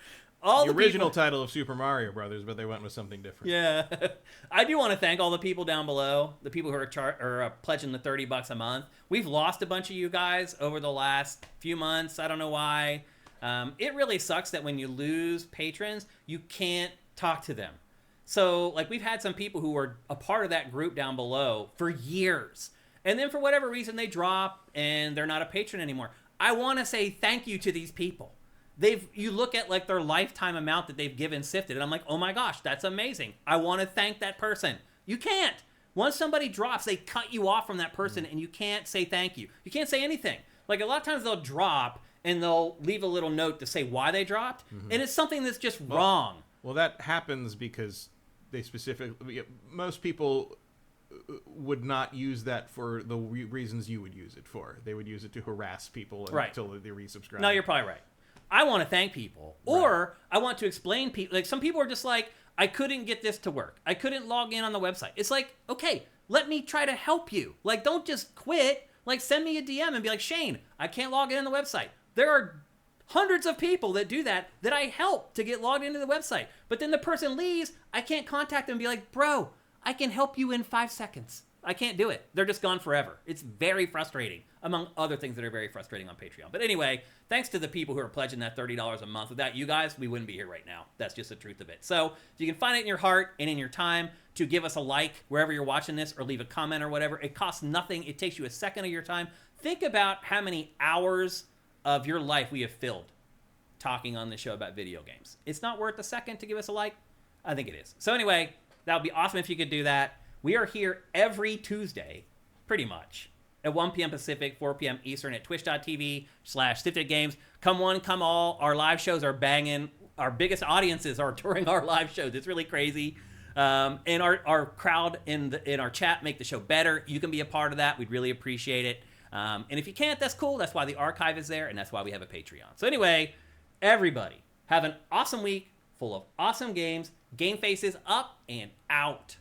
The original title of Super Mario Brothers, but they went with something different. Yeah. I do want to thank all the people down below, the people who are pledging the $30 a month. We've lost a bunch of you guys over the last few months. I don't know why. It really sucks that when you lose patrons, you can't talk to them. So like we've had some people who were a part of that group down below for years, and then for whatever reason they drop and they're not a patron anymore. I want to say thank you to these people. You look at like their lifetime amount that they've given SIFTD, and I'm like, oh my gosh, that's amazing. I want to thank that person. You can't. Once somebody drops, they cut you off from that person, and you can't say thank you. You can't say anything. Like a lot of times they'll drop and they'll leave a little note to say why they dropped, and it's something that's just wrong. Well, that happens because most people would not use that for the reasons you would use it for. They would use it to harass people until they resubscribe. No, you're probably right. I want to thank people, or I want to explain people. Like some people are just like, I couldn't get this to work. I couldn't log in on the website. It's like, okay, let me try to help you. Like, don't just quit. Like, send me a DM and be like, Shane, I can't log in on the website. There are hundreds of people that do that I help to get logged into the website. But then the person leaves, I can't contact them and be like, bro, I can help you in 5 seconds. I can't do it. They're just gone forever. It's very frustrating, among other things that are very frustrating on Patreon. But anyway, thanks to the people who are pledging that $30 a month. Without you guys, we wouldn't be here right now. That's just the truth of it. So if you can find it in your heart and in your time to give us a like wherever you're watching this or leave a comment or whatever. It costs nothing. It takes you a second of your time. Think about how many hours of your life we have filled talking on this show about video games. It's not worth a second to give us a like? I think it is. So anyway, that would be awesome if you could do that. We are here every Tuesday, pretty much, at 1 p.m. Pacific, 4 p.m. Eastern at twitch.tv/SIFTD Come one, come all. Our live shows are banging. Our biggest audiences are during our live shows. It's really crazy. And our crowd in our chat make the show better. You can be a part of that. We'd really appreciate it. And if you can't, that's cool. That's why the archive is there, and that's why we have a Patreon. So anyway, everybody, have an awesome week full of awesome games. GameFace is up and out.